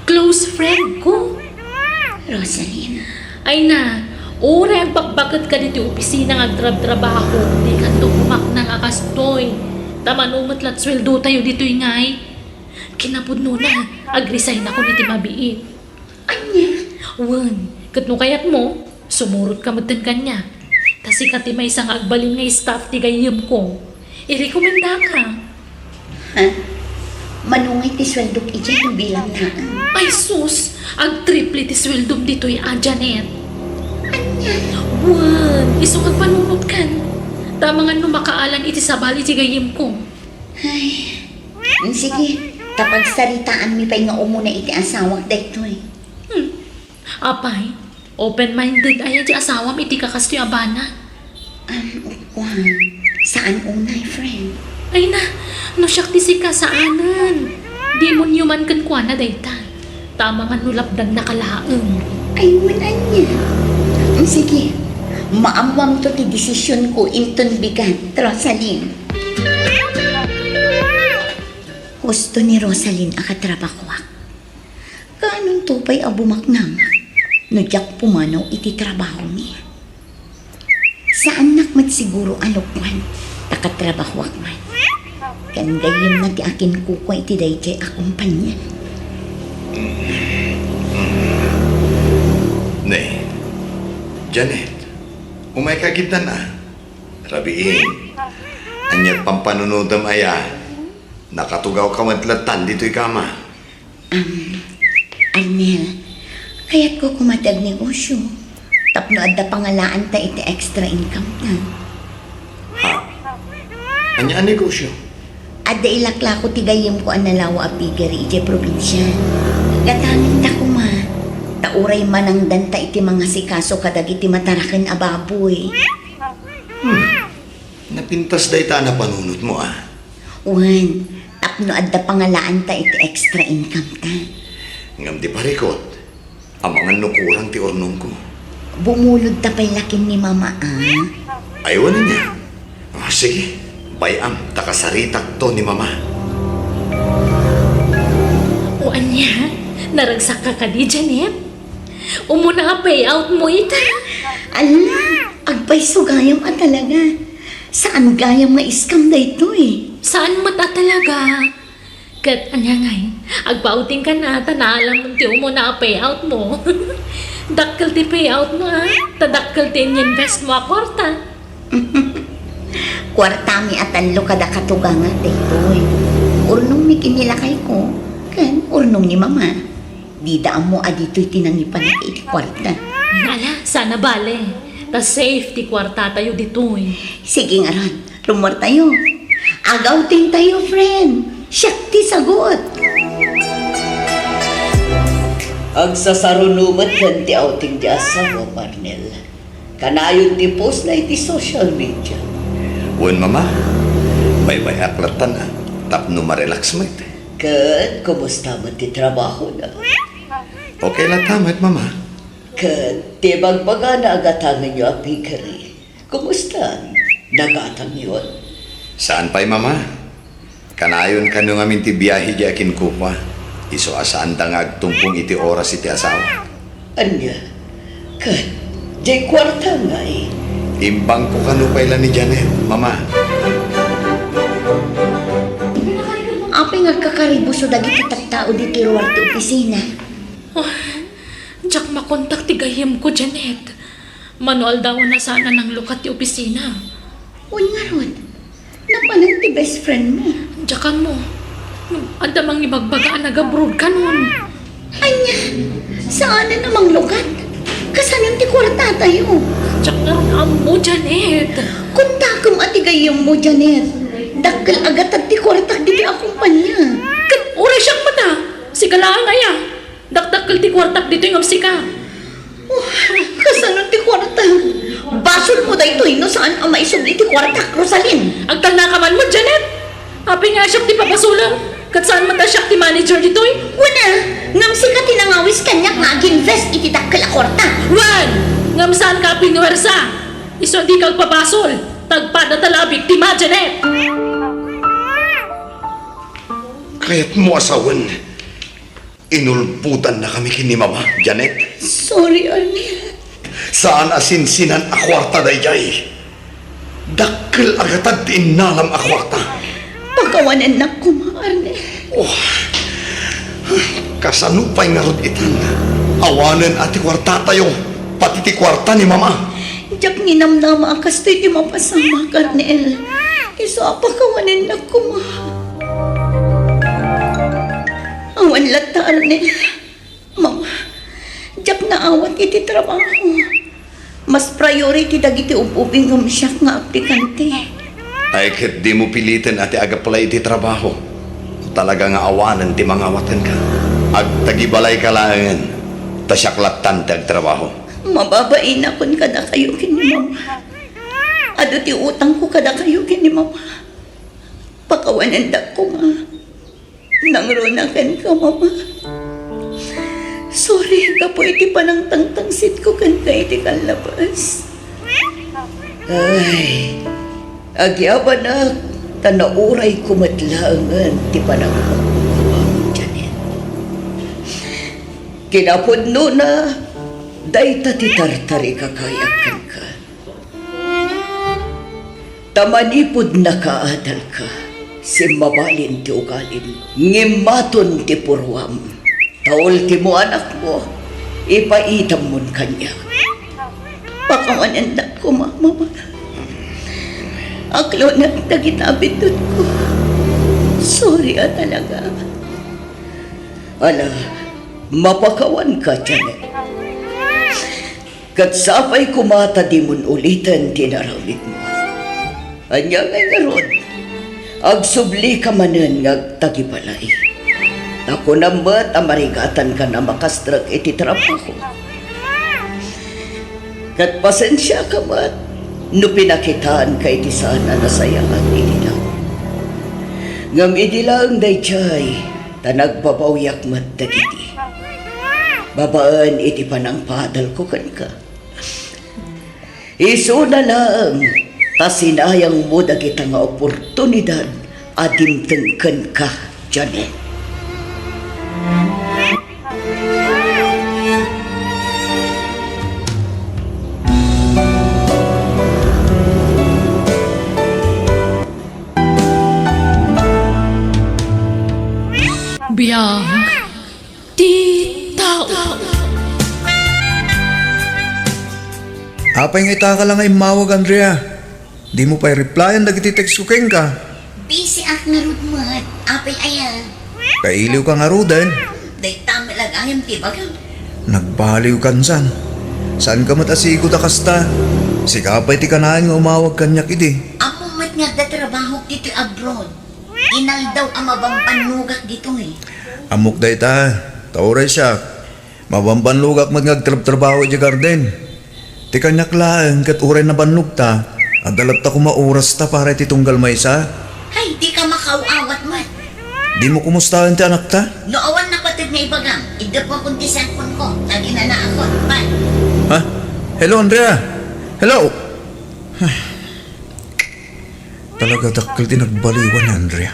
Speaker 5: Close friend ko.
Speaker 12: Rosalyn.
Speaker 5: Ay na, oray ang pagbagat ka dito opisina ng agtrab-trabaho. Di ka tumak ng akastoy. Taman lat sweldo tayo dito ingay. Kinapudno na, ag-resign ako niti mabiit.
Speaker 12: Anya?
Speaker 5: Wan, katno kayat mo, sumurot ka matan kanya. Tasi kati may isang agbalin nga staff ti gayem ko. I-rekomenda ka.
Speaker 12: Ha? Manungay ti sweldo ijay yung bilang na.
Speaker 5: Ay sus, ag-triple ti sweldom dito'y Janet.
Speaker 12: Anya?
Speaker 5: Wan, isong agpanunod kan. Tama nga makaalan iti sabali ti gayem ko.
Speaker 12: Ay, sige. Tapag saritaan mi pa'y nga umuna iti asawak dayto eh.
Speaker 5: Apay, open-minded ayan ti asawam iti kakastoy abana.
Speaker 12: Juan, saan unay, friend?
Speaker 5: Ay na, no siyak ti si kasaanan. Di mo nyuman kan kwa na dayta. Tama nga nulapdan na kalaang.
Speaker 12: Ay, manan niya. Sige, maamwam to ti desisyon ko inton bigat, Rosalyn. Gusto ni Rosalyn akatrabakwak. Kaanong tupay abumak nang? No jak pumanaw iti trabaho niya. Saan nakmat siguro alokwan, takatrabahwak man. Kan gayem na ti akin kukwa iti dayjay akumpanya.
Speaker 10: Ne, Janet, umay ka kita na. Rabiin, anyat pampanunodam aya, nakatugaw ka madlatan dito'y kama.
Speaker 12: Arnel, kaya't ko kumatag negosyo. Tapno adda pangalaan ta iti extra income na.
Speaker 10: Ha? Anya ang negosyo?
Speaker 12: Adda ilakla ko tigayim ko ang nalawa a pigari iti probinsya. Gatangin ta kuma. Tauray manang danta iti mga sikaso kadag iti mataraken a baboy.
Speaker 10: Napintas day ta na panunot mo ah.
Speaker 12: Wan, tapno adda pangalaan ta iti extra income ta.
Speaker 10: Ngam di parikot, ang mga nukurang ti ornong ko.
Speaker 12: Bumulod ta pa'y lakim ni mama ah.
Speaker 10: Ayaw na niya. Sige, bayam, takasaritak to ni mama.
Speaker 5: O anya, naragsak ka di, Janet? Umuna nga payout mo ita.
Speaker 12: Ala, agpay sugayam at talaga. Saan gayam nga iskam da ito eh?
Speaker 5: Saan mo ta talaga? Kat anya ngay, agpauting ka na, tanaalam mo ti umuna nga payout mo. Dakkel ti payout mo ah. Tadakkel ti invest mo a kwarta.
Speaker 12: Kwartami at anlo kada katugangat dito eh. Urnong mi kinilakay ko, kan urnong ni mama. Di daan mo adito'y tinangipan na iti kwarta.
Speaker 5: Ala, sana bale. Ta safe ti kwarta tayo dito eh.
Speaker 12: Sige nga ron, rumor tayo. Agaw ting tayo, friend. Siyak ti sagot.
Speaker 11: Agsasarunumat kan ti outing di asawa, Marnel. Kanayon ti post na iti social media.
Speaker 10: Wen mama, bay-bay aklatan ah. Tapno marelax mo ito.
Speaker 11: Kat, kumusta mo ti trabaho na?
Speaker 10: Okay lang tamat, mama.
Speaker 11: Kat, ti bagbaga na agatangan niyo ang pigari. Kumusta? Nagatang yun.
Speaker 10: Saan pa'y mama? Kanayon ka nung amin ti biyahe di akin kupa. Iso asaan da nga agtumpong iti oras iti asawa.
Speaker 11: Anya? Kat, di kwarta nga eh.
Speaker 10: Imbang ko kanupay lang ni Janet, mama.
Speaker 12: Apay nga kakaribo so dagiti taktao diti ruwar ti opisina.
Speaker 5: Diyak makontak ti gayem ko, Janet. Manual daw na sana ng lukat ti opisina.
Speaker 12: Uy nga ron, napanan ti best friend mo.
Speaker 5: Diyakan mo. Anda mang ibagbagaan nag-abroad ka nun.
Speaker 12: Anya, saan na namang lugat? Kasanin ti kwarta tayo.
Speaker 5: Diyak nga ron amo, Janet.
Speaker 12: Kuntakom ati gayam mo, Janet. Dakkel agat at ti kwarta diti akumpanya.
Speaker 5: Kat oray siyang mata. Sigalaan nga ya. Dakdakkel ti kwartak dito yung amsika.
Speaker 12: Kasanin ti kwarta? Basol mo da ito, no saan ang maisubli ti kwarta, Rosalyn?
Speaker 5: Agtal na ka man mo, Janet. Happy nga siya ti papasulang. Kat saan mata siya ti manager dito eh.
Speaker 12: Una, ngam ka tinangawis kanya nga ag-invest iti dakkel a kwarta.
Speaker 5: Juan! Ngam saan ka pinuwersa? Iso di kag papasol. Tagpada tala biktima, Janet.
Speaker 10: Kaya't mo asawan. Inulputan na kami kini mama, Janet.
Speaker 12: Sorry, Arnel.
Speaker 10: Saan asinsinan a kwarta dayjay? Dakkel agatad ti inalam a kwarta.
Speaker 12: Pagkawanan na ko, Arnel.
Speaker 10: Oh, kasanupay nga rod itan. Awanan ati kwarta tayo, pati ti kwarta ni mama.
Speaker 12: Diyak nginamnama akas to'y di mapasama, Arnel. Iso apakawanan na ko, ma. Awan lata, Arnel. Mama, diyak naawat iti trabaho. Mas priority dagiti upubing ng siya nga aplikante.
Speaker 10: Ay ket di mo pilitin ati agaplay iti trabaho. Talaga nga awanan ti mangawatan ka. Agtagibalay ka langan. Tasyaklatan ti agtrabaho.
Speaker 12: Mababain na kun kada kayo kini mama. Ado ti utang ko kada kayo kini mama. Pakawanan da ko, ma. Nangrunakan ka, mama. Sorry ka po iti panang tangtangsit ko kan ka iti kalabas.
Speaker 11: Ay, agyaba na tanauray kumatlangan ti panang Janet. Kinapudno na Dayta ti tartari kakayakan ka. Tamanipod na kaadal ka. Si mabalin ti ugalim. Ngimaton ti purwam. Taol ti mo anak mo. Ipaitam mon kanya. Pakamanan na ko, mama. Aklo na naginabindot ko. Sorry talaga. Ala, mapakawan ka, Janet. Katsapay kumata di mon ulitan tinaramid mo. Anya ngay ngaron, agsubli ka manan ngag tagibalay. Ako namat amarigatan ka na makastrag iti trabaho. Kat pasensya ka mat, no pinakitaan ka iti sana nasayaan iti lang. Ngam iti lang day chay, tanagbabawyak mat dagiti. Babaan iti panangpadal ko kan ka. Iso na lang, kasinayang mo dagita nga oportunidad adimtengken ka, Janet.
Speaker 8: Biyang di tao.
Speaker 13: Apay nga ita ka lang ay mawag, Andrea. Di mo pa'y replyan dagiti text ko keng ka.
Speaker 12: Busy ak narudmat. Apay ayan.
Speaker 13: Kailiw ka nga rudan.
Speaker 12: Day tama lang ayam ti bagang.
Speaker 13: Nagbaliw kan san. Saan ka matasigo da kasta? Si kapay ti kanahan nga umawag kanyak idi.
Speaker 12: Amo mat nga da trabaho dito abroad. Inal daw ang mabampanlugak dito eh.
Speaker 13: Amok da ita. Tauray siya. Mabambanlugak mat ngagtrabaho di garden. Ti kanyak laeng kat uray na banlug ta. Adalat ta kumauras ta para iti tunggal maysa.
Speaker 12: Hay, di ka makauawat mat.
Speaker 13: Di mo kumustahan ti anak ta?
Speaker 12: Noowan na patid nga ibagang. Ida po akong cellphone ko. Lagi na ako. Pan.
Speaker 13: Ha? Hello, Andrea? Hello? Ay. Talaga dakkel din nagbaliwan, Andrea.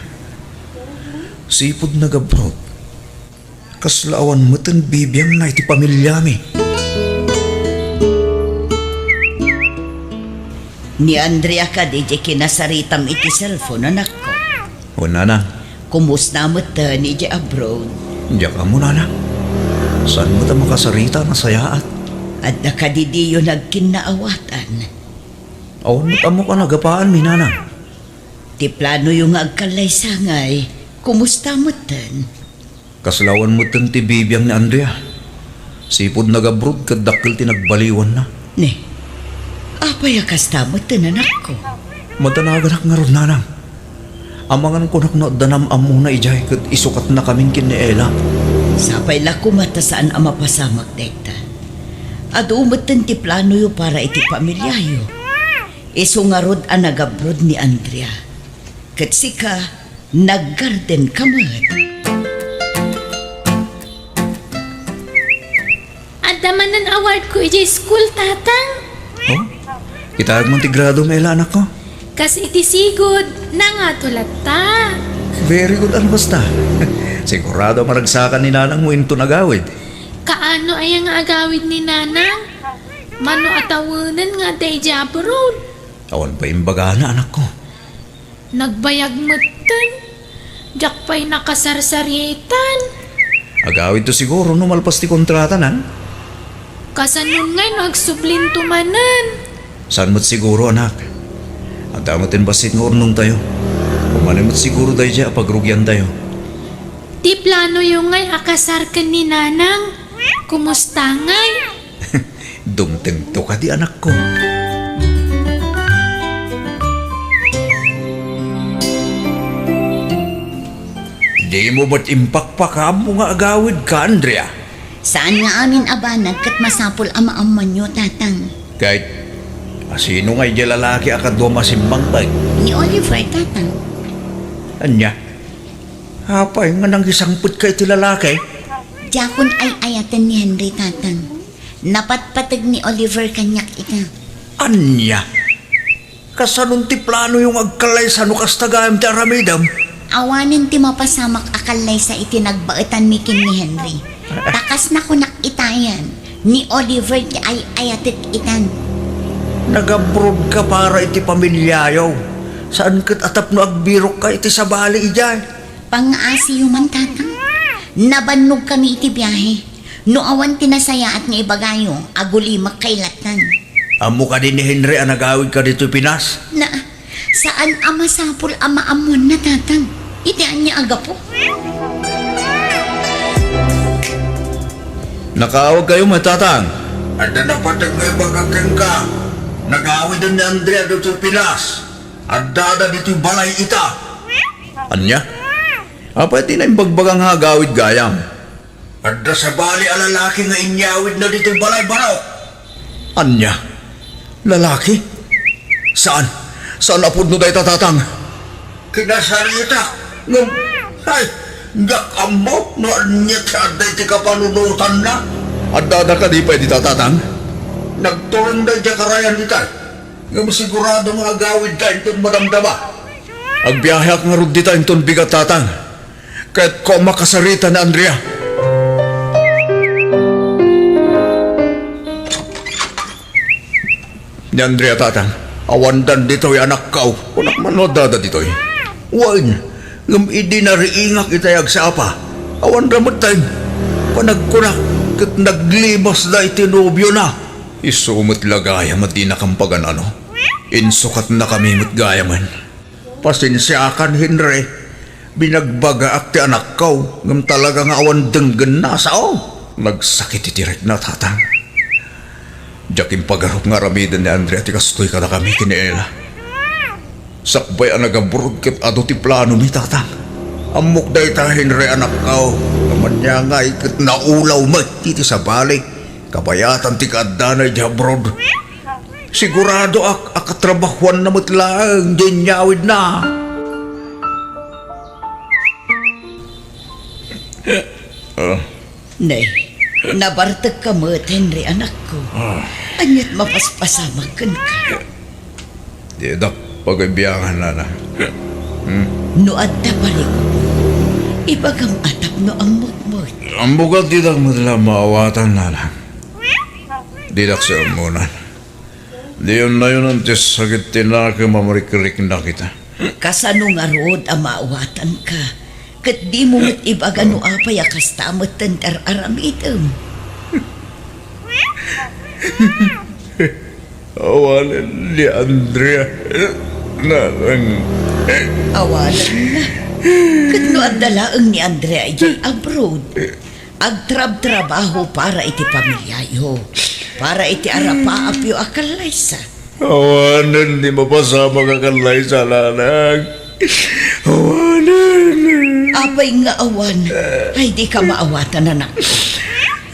Speaker 13: Sipod na gabrot. Kaslaawan mo tan bibiyang na iti pamilya mi.
Speaker 11: Ni Andrea ka di kinasaritam iti cellphone anak ko.
Speaker 13: O nana,
Speaker 11: Kumusta mo ta ni di abroad?
Speaker 13: diya ka mo nana. Saan mo ta makasarita na sayaat?
Speaker 11: At nakadidiyo nagkinaawatan.
Speaker 13: Awan mo't amo ka nagapaan, mi nana.
Speaker 11: Ti plano yung agkalay sangay. Kumusta mo tan?
Speaker 13: Kaslawan mo tan ti bibiyang ni Andrea. Sipod nagabrod kadakkel ti nagbaliwan na.
Speaker 11: Ne, apay akasta mo tan anak ko.
Speaker 13: Matanaganak nga ron, nanang. Amangan ko na danam amo na ijay kat isukat na kaming kin ni Ella.
Speaker 11: Sapay la kumata saan ang mapasamak dekta. At umatan ti plano yo para iti pamilya yo. Iso nga rod ang nagabrod ni Andrea. Kat sika, naggarden kamat.
Speaker 5: Adaman ng award ko iti school, tatang.
Speaker 13: Oh? Kitag mong tigrado may Ella, anak ko.
Speaker 5: Kas iti sigod na nga tulat ta.
Speaker 13: Very good, ano basta. Sigurado maragsakan ni nanang mo into nagawid.
Speaker 5: Kaano ay ang agawid ni nanang? Mano atawanan nga day abroad.
Speaker 13: Awan pa imbagana, anak ko.
Speaker 5: Nagbayag matan. Diyak pa'y nakasarsarietan.
Speaker 13: Agawid to siguro no malpas ti kontrata nan.
Speaker 5: Kasanon ngay nagsublinto manan.
Speaker 13: Saan mo't siguro, anak? Ang damotin basit ng urnong tayo. Kumanin mo't siguro tayo dyan pagrugyan tayo.
Speaker 5: Di plano yung ngay akasar ka ni nanang. Kumusta ngay?
Speaker 13: Dumteng to ka di, anak ko. Di mo ba't impakpakam mo nga agawid ka, Andrea?
Speaker 12: Saan nga amin abanag kat masapol ama amman nyo, tatang?
Speaker 13: Kahit sino nga'y di lalaki akadwa masimbang pag.
Speaker 12: Ni Oliver, tatang.
Speaker 13: Anya? Hapay nga nang isangput ka iti lalaki.
Speaker 12: Diyakon ay ayatan ni Henry, tatang. Napatpatag ni Oliver kanyak ika.
Speaker 13: Anya? Kasanong ti plano yung agkalay sa nukastagayam ti aramidam?
Speaker 12: Awanin ti mapasamak akalay sa itinagbaetan mi kin ni Henry. Takas na ko nakitayan. ni Oliver ti ay ayatit itan.
Speaker 13: Nag-abroad ka para iti pamilyayaw. Saan kat atap no agbirok ka iti sa bali ijay?
Speaker 12: Pang-asiyo man tatang. Nabannog kami iti biyahe. No awan tinasaya at nga ibagayo, agulimak kay latan.
Speaker 13: Amo ka din ni Henry ang nagawid ka dito Pinas.
Speaker 12: Na, saan ama sapul ama amon na tatang? Itian niya aga po.
Speaker 13: Nakaawag kayo matatang. At napatag may bagakeng ka. Nag-awid din ni Andrea dito Pinas. At dada dito balay ita. Anya? Apa iti na yung bagbagang hagawid gayam? At da sa bali a lalaki nga inyawid na dito balay baraw. Anya? Lalaki? Saan? Saan apod no dahi tatatang? Kinasarita. Ngam, ay, gakamo no anya sa aday ti kapanunutan na. At dada ka di pa iti tatatang? Nagtulong dahi ti karayan di tayo. Ngam sigurado mga gawid tayo itong madamdama. Agbiyahe ak nga rod di tayo itong bigat tatang. Kahit ko makasarita na Andrea. Ni Andrea tatang, awandan dito yung anak ka. Unak manod dada dito eh. Wain, ngam idi na riingak itayag sa apa. Awan ramad tayo. Panagkunak, kat naglimas na itinubyo na. Isumot lagaya mati na kampagan ano. Insukat na kami matgaya man. Pasensyakan Henry. Binagbaga ak ti anak ko. Ngam talaga nga awan denggan na sao. Nagsakit itirik na tatang. Diyakin pagharap nga ramidan ni Andrea ti kastoy ka na kami kiniela. Sakbay ang nagaburod kat ado ti plano mi tatang. Amok dahi ta Henry anak ko. Naman niya nga ikat naulaw mati ti sa balik. Kabayatan ti kadanay di abroad. Sigurado akatrabahuan na matlang din nyawid na.
Speaker 11: Nay, nabartag ka mo, Henry, anak ko. Anyat mapaspasamakan ka.
Speaker 13: Di dak pagbiyangan na na.
Speaker 11: No adda balik mo. Ibagam atap no ang mutmut.
Speaker 13: Ang bukat di dak madala maawatan na na. Di dak sa umunan. Di yun na yun ang sakit tinaka mamarikirik na kita.
Speaker 11: Kasano nga rod ang maawatan ka. Kat di mo mat ibaga no apay akastamot tantar aramitam.
Speaker 13: Awalan ni Andrea na lang.
Speaker 11: Awalan na. Kat no adalaang ni Andrea ay abroad. Agtrab-trabaho para iti pamilyayo. Para iti arapa apyo akalaysa.
Speaker 13: Awanan di mapasama ka kalay sa lanang. Awanan.
Speaker 11: Apay nga awan, ay di ka maawatan anak.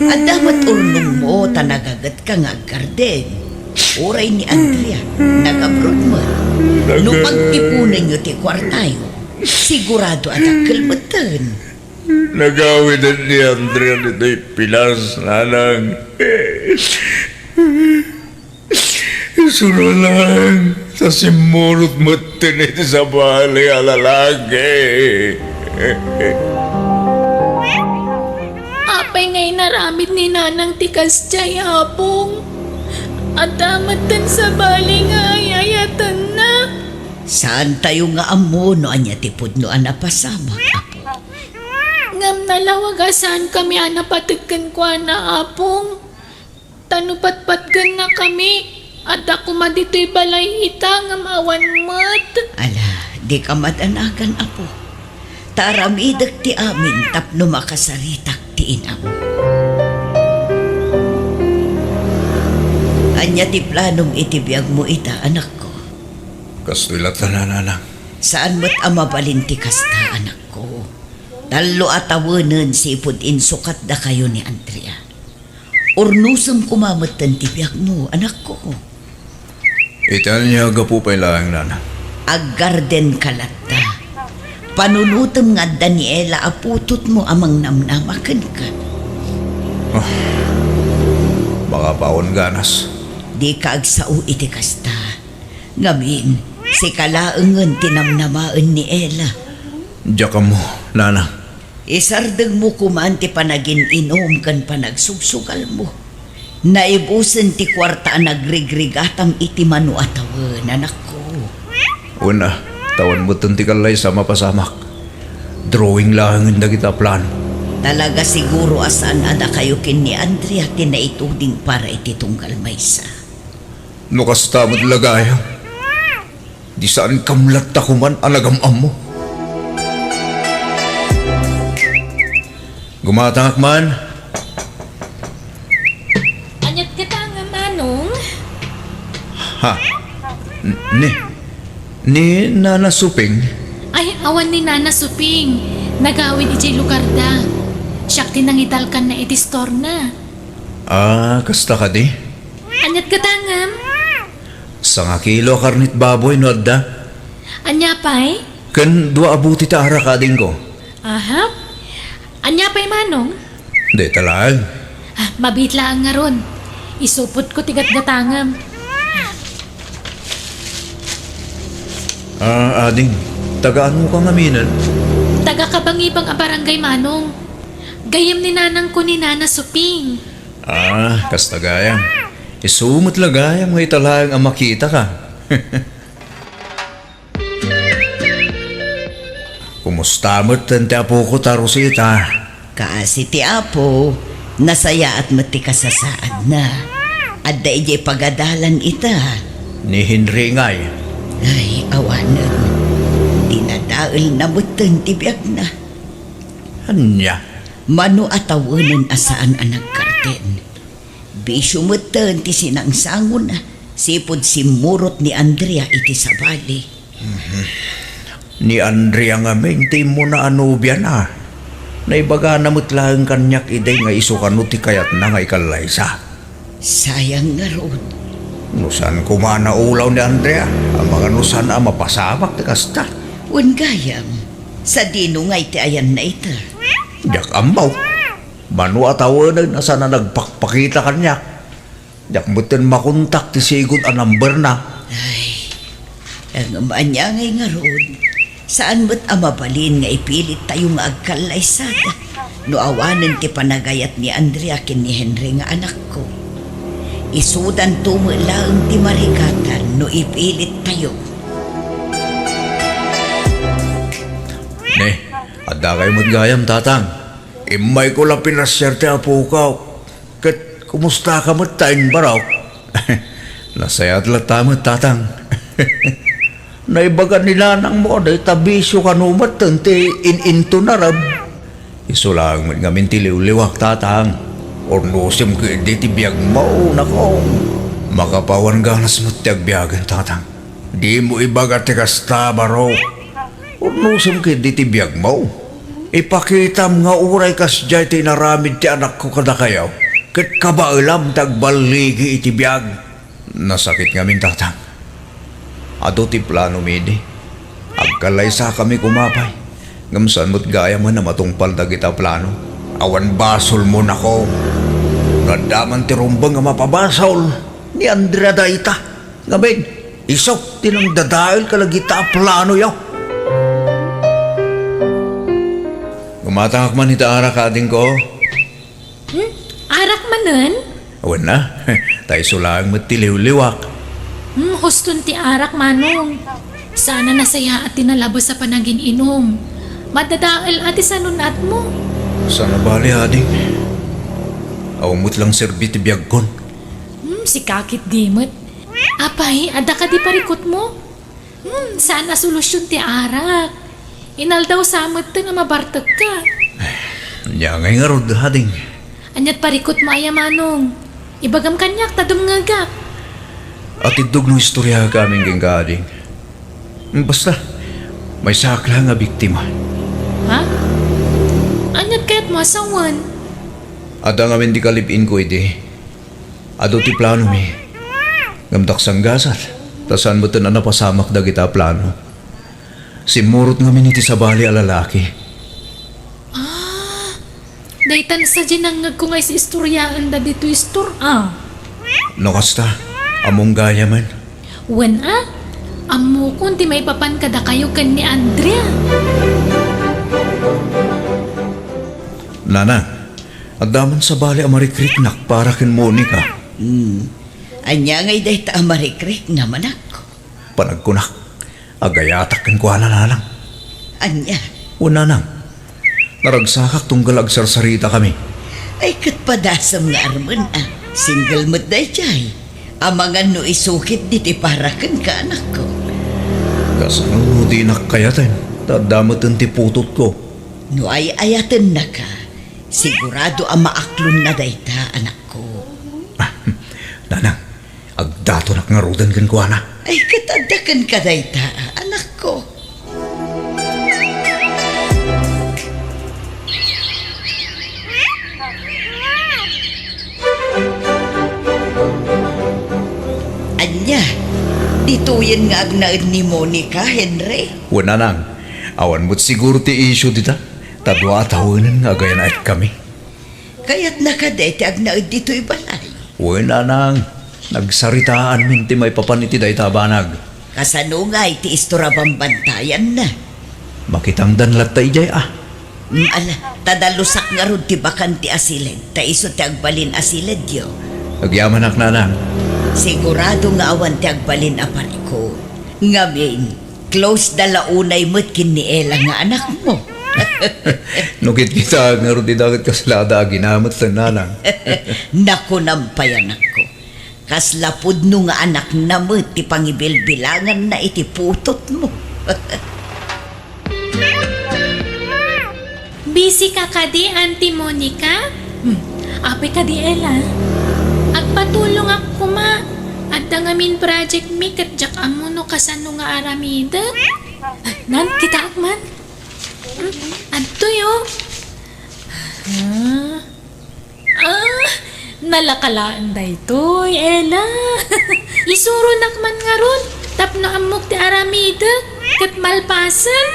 Speaker 11: At damat urnong mo, tanagagat ka nga garden. Uray ni Andrea, nag-abroad mo. No pagtipunan nyo ti kwartayo, sigurado at akalmatan.
Speaker 13: Nagawin na ni Andrea nito'y Pinas, nanang. Sunod lang sa simulot mo tinit sa bali alalagi.
Speaker 5: Apay ngay naramid ni nanang tikas jay apong. At amatan sa bali nga ayayatan na.
Speaker 11: Saan tayo nga amo no anya tipod no anapasama, apo?
Speaker 5: Ngam nalawagasan kami anapatagkan kwa na apong. Tanupatpatgan na kami. At ako madito'y balay ita ngam awan mat.
Speaker 11: Ala, di ka madanagan, apo. Taramidag ti amin tapno makasaritak ti inamo. Anya ti planong itibiyag mo ita, anak ko.
Speaker 13: Kastulat na nanang.
Speaker 11: Saan mo't amabalin ti kasta, anak ko? Talo atawanan si ipod insukat da kayo ni Andrea. Ornusam kumamatan ti biyag mo, anak ko.
Speaker 13: Itan niya po pa ilang nanang.
Speaker 11: Aggarden kalata. Panulutam nga Daniela aputot mo amang namnamakan ka.
Speaker 13: Baka paon ganas.
Speaker 11: Di ka agsao iti kasta. Ngamin, si kalaangan tinamnamaan ni Ella.
Speaker 13: Diya ka mo, nanang.
Speaker 11: Isardag mo kuman ti panagin inom kan panagsugsugal mo. Naibusan ti kwarta nagrigrigatam iti manu atawan, anak ko.
Speaker 13: Una, tawan mo ti kalay sa mapasamak. Drawing lang ang kita plan.
Speaker 11: Talaga siguro asan ada kayo kin ni Andrea tinaituding para iti tunggal maysa.
Speaker 13: No kasta mo't lagaya. Di saan kamlat ako man alagamam mo. Gumatangak man.
Speaker 1: Anyat kita nga manong.
Speaker 13: Ha? Ni Nana Suping?
Speaker 1: Ay, awan ni Nana Suping. Nagawid ijay lugarda. Siyak tinangitalkan na iti store na.
Speaker 13: Kasta ka di?
Speaker 1: Anyat katangam.
Speaker 13: Sa nga kilo karnit baboy no adda?
Speaker 1: Anya pa'y?
Speaker 13: Kan dua abuti ta ara kading ko.
Speaker 1: Aha. Anya pa'y manong?
Speaker 13: Di talag.
Speaker 1: Mabitla ang nga ron. Isupot ko tigat gatangam.
Speaker 13: Ading, tagaan mo kang aminan.
Speaker 1: Taga kabangibang a barangay manong. Gayam ni nanang ko ni Nana Suping.
Speaker 13: Kasta gayam. Isumot lagayam nga italang ang makita ka. Kumusta mo't tante apo ko tarusita?
Speaker 11: Kasi ti Apo, nasaya at mati kasasaan na. At da ijay pagadalan ita.
Speaker 13: Ni Henry ngay.
Speaker 11: Ay, awanan. Dinadaal na mutan ti biag na.
Speaker 13: Anya?
Speaker 11: Mano atawanan asaan ang nagkarten. Bisyo mutan ti sinangsangon na. Sipod simurot ni Andrea iti sa bali.
Speaker 13: Ni Andrea nga mengti mo na anubya na. Naibaga na lang kanyak iday nga isukano ti kayat na nga ikalaysa.
Speaker 11: Sayang nga ron.
Speaker 13: Nusan kumana ulaw ni Andrea. Ang mga nusan na mapasamak ti kasta.
Speaker 11: Ungayam, sa dino nga iti ayan na ita.
Speaker 13: Diyak ambaw. Manu atawanan asa na nagpakpakita kanyak. Diyak mutin makontak ti sigod ang number na.
Speaker 11: Ay, ang amanyangay nga ron. Saan mo't amabalin nga ipilit tayo nga agkalaysada. No awanan ti panagayat ni Andrea kin ni Henry nga anak ko. Isudan tumulaang ti marikatan no ipilit tayo.
Speaker 13: Ne, adda kayo mo't gayam tatang. Imay ko lang pinasyerte apo ka. Kat kumusta ka mo't taing baraw? Nasayat lang tamot tatang. Naibaga nila nang mo day tabisyo ka numat tante in-into na rab. Iso lang man ngamin tiliw-liwak tatang. Ornosim ko di ti biyag mo na ko. Makapawan ganas mo tiyag biyagan tatang. Di mo ibaga ti kasta baro. Ornosim ko di ti biyag mo. Ipakitam nga uray kas jay tinaramid ti anak ko kada kayaw. Kat kabailam tagbaligi iti biyag. Nasakit ngamin tatang. Ato ti plano midi. Agkalaysa kami kumapay. Ngamsan mo't gaya man na matungpal da kita plano. Awan basol mo na ko. Nadaman ti rumbang nga mapabasol. Ni Andrea Daita. Ngamin, isok tinang dadail kalagita plano yaw. Gumatangak man ita arak ading ko.
Speaker 1: Arak manen?
Speaker 13: Awan na. Tayo sulang matiliw-liwak.
Speaker 1: Huston ti arak manong. Sana nasaya at tinalabos sa panagin inom. Madadaal ati sa nunat mo.
Speaker 13: Sana bali ading. Awamot lang serbi ti biyag kon.
Speaker 1: Si kakit dimot. Apay, ada ka di parikot mo? Sana solusyon ti arak. Inal daw samot ta nga mabartag ka.
Speaker 13: Nyangay nga rod ading.
Speaker 1: Anyat parikot mo aya manong. Ibagam kanyak tadum ngagak.
Speaker 13: At idog no istorya kaming genggading. Basta, may sakla nga biktima.
Speaker 1: Ha? Anyat kaya't mo asawan?
Speaker 13: Ada nga di kalipin ko iti. Ado ti plano mi. Ngamdak sang gasat. Tasan mo na napasamak da kita plano. Simurot nga iti sa bali a lalaki.
Speaker 1: Daytan sa dinangag ko ngay si istoryaan da dito istor.
Speaker 13: No kasta, among gaya man.
Speaker 1: Wen amo kung ti may papan kada kayo kan ni Andrea.
Speaker 13: Nana, Adaman sa bali amarikrik para kin Monica.
Speaker 11: Anya ngay day ta amarikrik naman ako.
Speaker 13: Panagkunak, agayatak kin kuha na lang.
Speaker 11: Anya,
Speaker 13: Una nang, naragsakak tunggal agsarsarita kami.
Speaker 11: ay katpadasam nga arman Single mo't day jay. Amangan no isukit diti para kan ka anak ko.
Speaker 13: Kasanang mo di nakkayatin, tadamat ang tiputot ko.
Speaker 11: No ay ayatan na ka. Sigurado ang maaklon na day ta anak ko.
Speaker 13: Nanang, agdato nak ngarudan kan kuha na.
Speaker 11: Ay katadakan ka day ta anak ko. Anya, dituyan nga agnaid ni Monica, Henry.
Speaker 13: Una nang, awan mo't siguro ti issue dita. Tadwa tawanan nga agayan at kami.
Speaker 11: Kaya't nakadete agnaid dito'y balay.
Speaker 13: Una nang, nagsaritaan minti may papaniti day tabanag.
Speaker 11: Kasano nga iti istorabang bantayan na.
Speaker 13: Makitang danlat ta ijay
Speaker 11: Ala, tadalusak nga ron ti bakan ti asilid. Ta iso ti agbalin asilid yo.
Speaker 13: Agyaman ak nanang.
Speaker 11: Sigurado nga awan ti agbalin apariko. Ngamin, close dalaunay mo't kiniela nga anak mo.
Speaker 13: Nukit kita nga rin dagat kaslada ginamit sa nanang.
Speaker 11: Naku nampayan ako. Kaslapod no nga anak na mo ti pangibilbilangan na iti putot mo.
Speaker 5: Busy ka kadi, Auntie Monica?
Speaker 1: Ape ka di Ella.
Speaker 5: Agpatulong ako ma. At ngamin project mi kat jak amuno kasano nga aramida.
Speaker 1: Nan, kita akman.
Speaker 5: Adto yo.
Speaker 1: Nalakalaan da ito, Ella.
Speaker 5: Isuro nakman nga ron. Tapno amok ti aramida. Kat malpasan.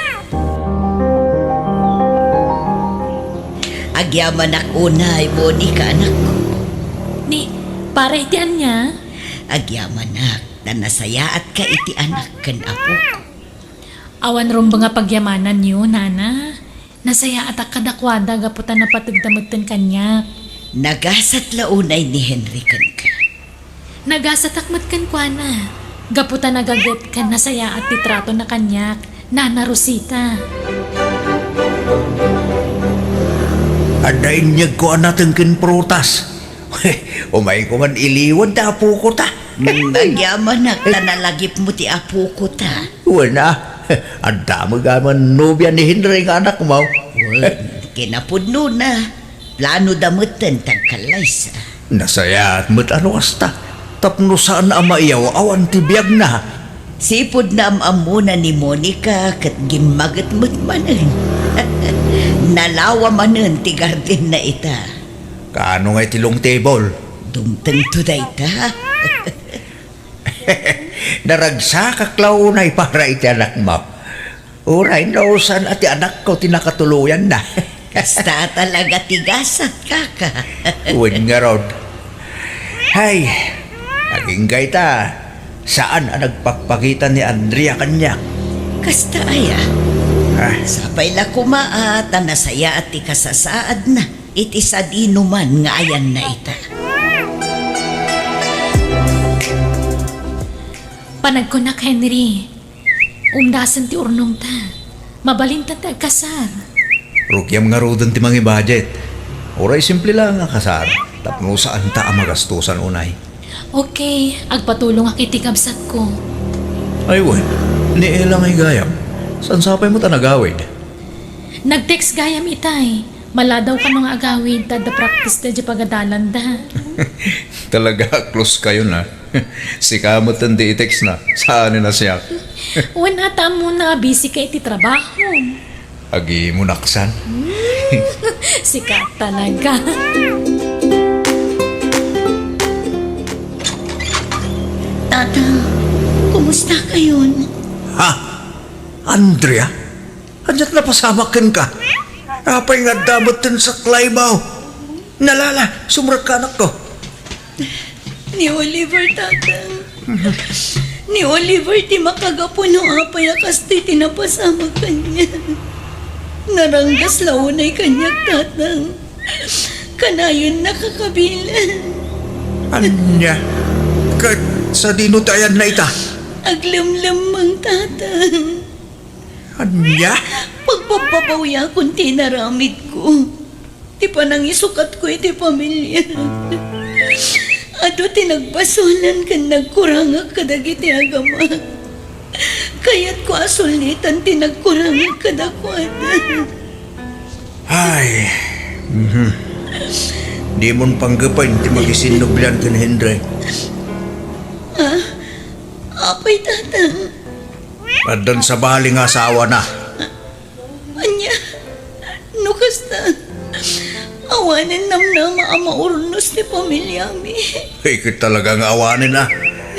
Speaker 11: Agyaman ako na, Monica, anak ko.
Speaker 1: Ni, pare iti anya.
Speaker 11: Agyaman na nasaya at ka iti anak kan apo ko.
Speaker 1: Awan ron ba nga pagyamanan niyo, nana? Nasaya at akadakwada gaputan na patagdamutan kanya.
Speaker 11: Nagasat launay ni Henry kan ka.
Speaker 1: Nagasatakmat kan kwa na. Gaputan nagagat kan nasaya at titrato na kanyak. Nana Rosita.
Speaker 13: Adain niya ko natin kin prutas. Umay ko man iliwan da apo ko ta.
Speaker 11: Agyaman na tanalagip mo ti apo ko ta.
Speaker 13: Wala. Ang dami gaman nobya ni Henry nga anak mo.
Speaker 11: Kinapudno na. Plano damutan tagkalay sa.
Speaker 13: Nasaya at mat ano kasta. Tapno saan ang maiyaw awan tibiyag na.
Speaker 11: Sipod na amamuna ni Monica kat gimagat mo't manan. Nalawa manan ti garden na ita.
Speaker 13: Kaano nga itilong table?
Speaker 11: Dumteng to da ita.
Speaker 13: Naragsak klaunay para iti anak mo. Uray nausan at anak ko tinakatuluyan na.
Speaker 11: Kasta talaga tigasat kaka.
Speaker 13: Uwin nga rod. Hay, naging ta. Saan ang nagpakpakita ni Andrea kanya?
Speaker 11: Kasta aya. Sapay la kumaata nasaya at ikasasaad na. Iti sa di numan nga ayan na ita.
Speaker 1: Panagkunak, Henry. Umdasan ti urnong ta. Mabalinta ta kasar.
Speaker 13: Rukyam nga rodan ti mga budget. Oray simple lang ang kasar. Tapno saan ta ang magastusan unay.
Speaker 1: Okay, agpatulong ak iti kabsat ko.
Speaker 13: Ay wen, ni Elang ay gayam. San sapay mo ta nagawid?
Speaker 1: Nag-text gayam itay. Maladaw ka nung agawid, tada practice da di pagadalan da.
Speaker 13: Talaga close kayo na. Si kamot ang di-text na. Saan na siya?
Speaker 1: Wen ata mo na busy ka iti trabaho.
Speaker 13: Agi mo naksan.
Speaker 1: Sikat talaga.
Speaker 12: Tata, kumusta kayon?
Speaker 13: Ha? Andrea? Andiyan na pasamakin ka. Apay nga dabatin sa Claybaw. Nalala, sumrakanak ko.
Speaker 12: Ni Oliver, tata. Ni Oliver, ti makagapo no apay akas ti tinapasamag kanya. Naranggas launay kanyak, tatang.
Speaker 11: kanayon nakakabilan.
Speaker 13: Anya, kat sa dinutayan na ita.
Speaker 11: Aglamlam mang tatang.
Speaker 13: Anya,
Speaker 11: Pagpapabawya kung tinaramid ko. Ti pa nang isukat ko iti pamilya. Ato tinagbasulan kan nagkurangag kadagiti agama. Kaya't ko asulitan tinagkurangag kadakwada.
Speaker 13: ay, di mon panggapan ti magisinublan kan Henry.
Speaker 11: Apay tatang.
Speaker 13: Padan sa bali nga asawa na.
Speaker 11: Anya, nukas na. Awanan nam na maamaurnos ni pamilya mi.
Speaker 13: Ikit talagang awanin na.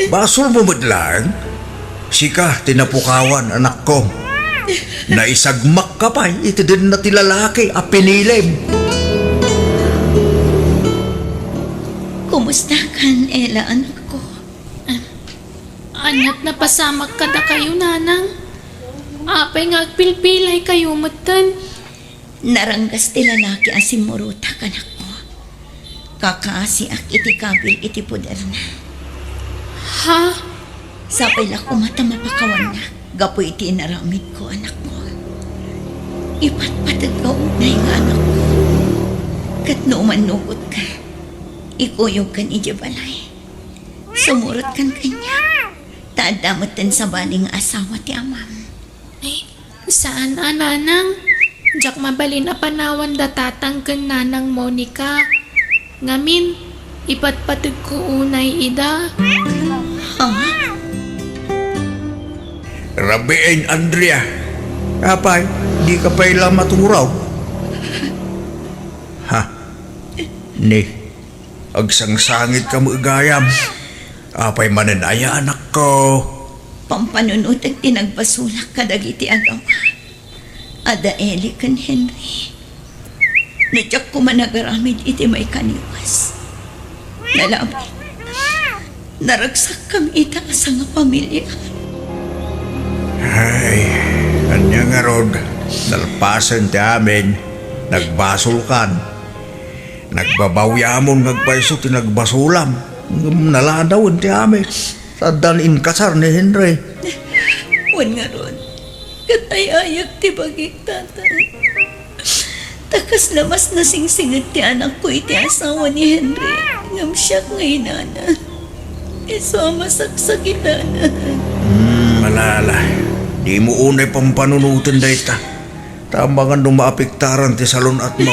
Speaker 13: Basol mo madlang? Sika, tinapukawan, anak ko. Naisagmak ka pa, ito din na tilalaki, apinilim.
Speaker 11: Kumusta kan, Ella, anak ko?
Speaker 5: Anyat na pasamak kada kayo, nanang. Apay nga agpilpilay kayo, matan.
Speaker 11: Naranggas ti lalaki asim muruta kanak ko. Kakaasi ak iti kabil iti puder na.
Speaker 5: Ha?
Speaker 11: Sapay la ko mata mapakawan na. Gapo iti inaramid ko, anak ko. Ipatpatag ka unay nga, anak ko. Kat numanugot ka. Ikuyog kan ijabalay. Sumurot kan kanya. Taadamatan sa baling asawa ti amam.
Speaker 5: Ay, saan nanang? Jak mabalin a panawan da tatang ken nanang Monica. Ngamin, ipatpatag ko unay ida.
Speaker 13: Rabiin, Andrea. Kapay, di ka pa ilang maturaw. Ha? Ni, agsangsangit ka mo igayam. Apay mananaya, anak ko.
Speaker 11: Pampanunod at tinagbasulak kadagiti agawa. Ada Eli kan Henry. Nadyak ko managaramid iti may kaniwas. Nalabit. Naragsak kami ita sa nga pamilya.
Speaker 13: Ay, kanya nga rod. Nalpasan ti amin. Nagbasulkan. Nagbabawyamon nagpaiso ti nagbasulam. Naladawin ti amin. Sa dalin kasar ni Henry.
Speaker 11: Wan nga ron. Katay-ayak ti bagik tatang. Takas lamas na singsingat ti anak ko iti asawa ni Henry. Ngam siya nga inana. Iso masaksakitan na.
Speaker 13: Malala. Di mo unay pampanunutin da ita. Tambangan dumaapiktaran ti salunat mo.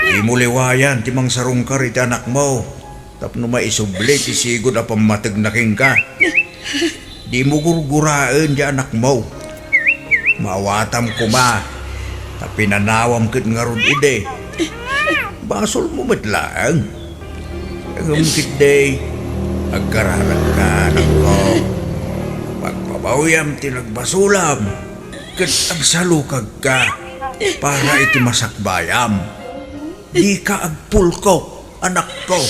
Speaker 13: Di mo liwayan ti mang sarungkar iti anak mo. Tapno maisubli ti sigod a pamatagnaking ka. Di mo gurguraan di anak mo. Mawatam ko ma. Pinanawam kit nga ron ide. Basol mo matlaang. Agam kit day. Agkararag ka, anak ko. Pagpabawyam tinagbasulam. Kit agsalukag ka. Para iti masakbayam. Di ka agpulko, anak ko.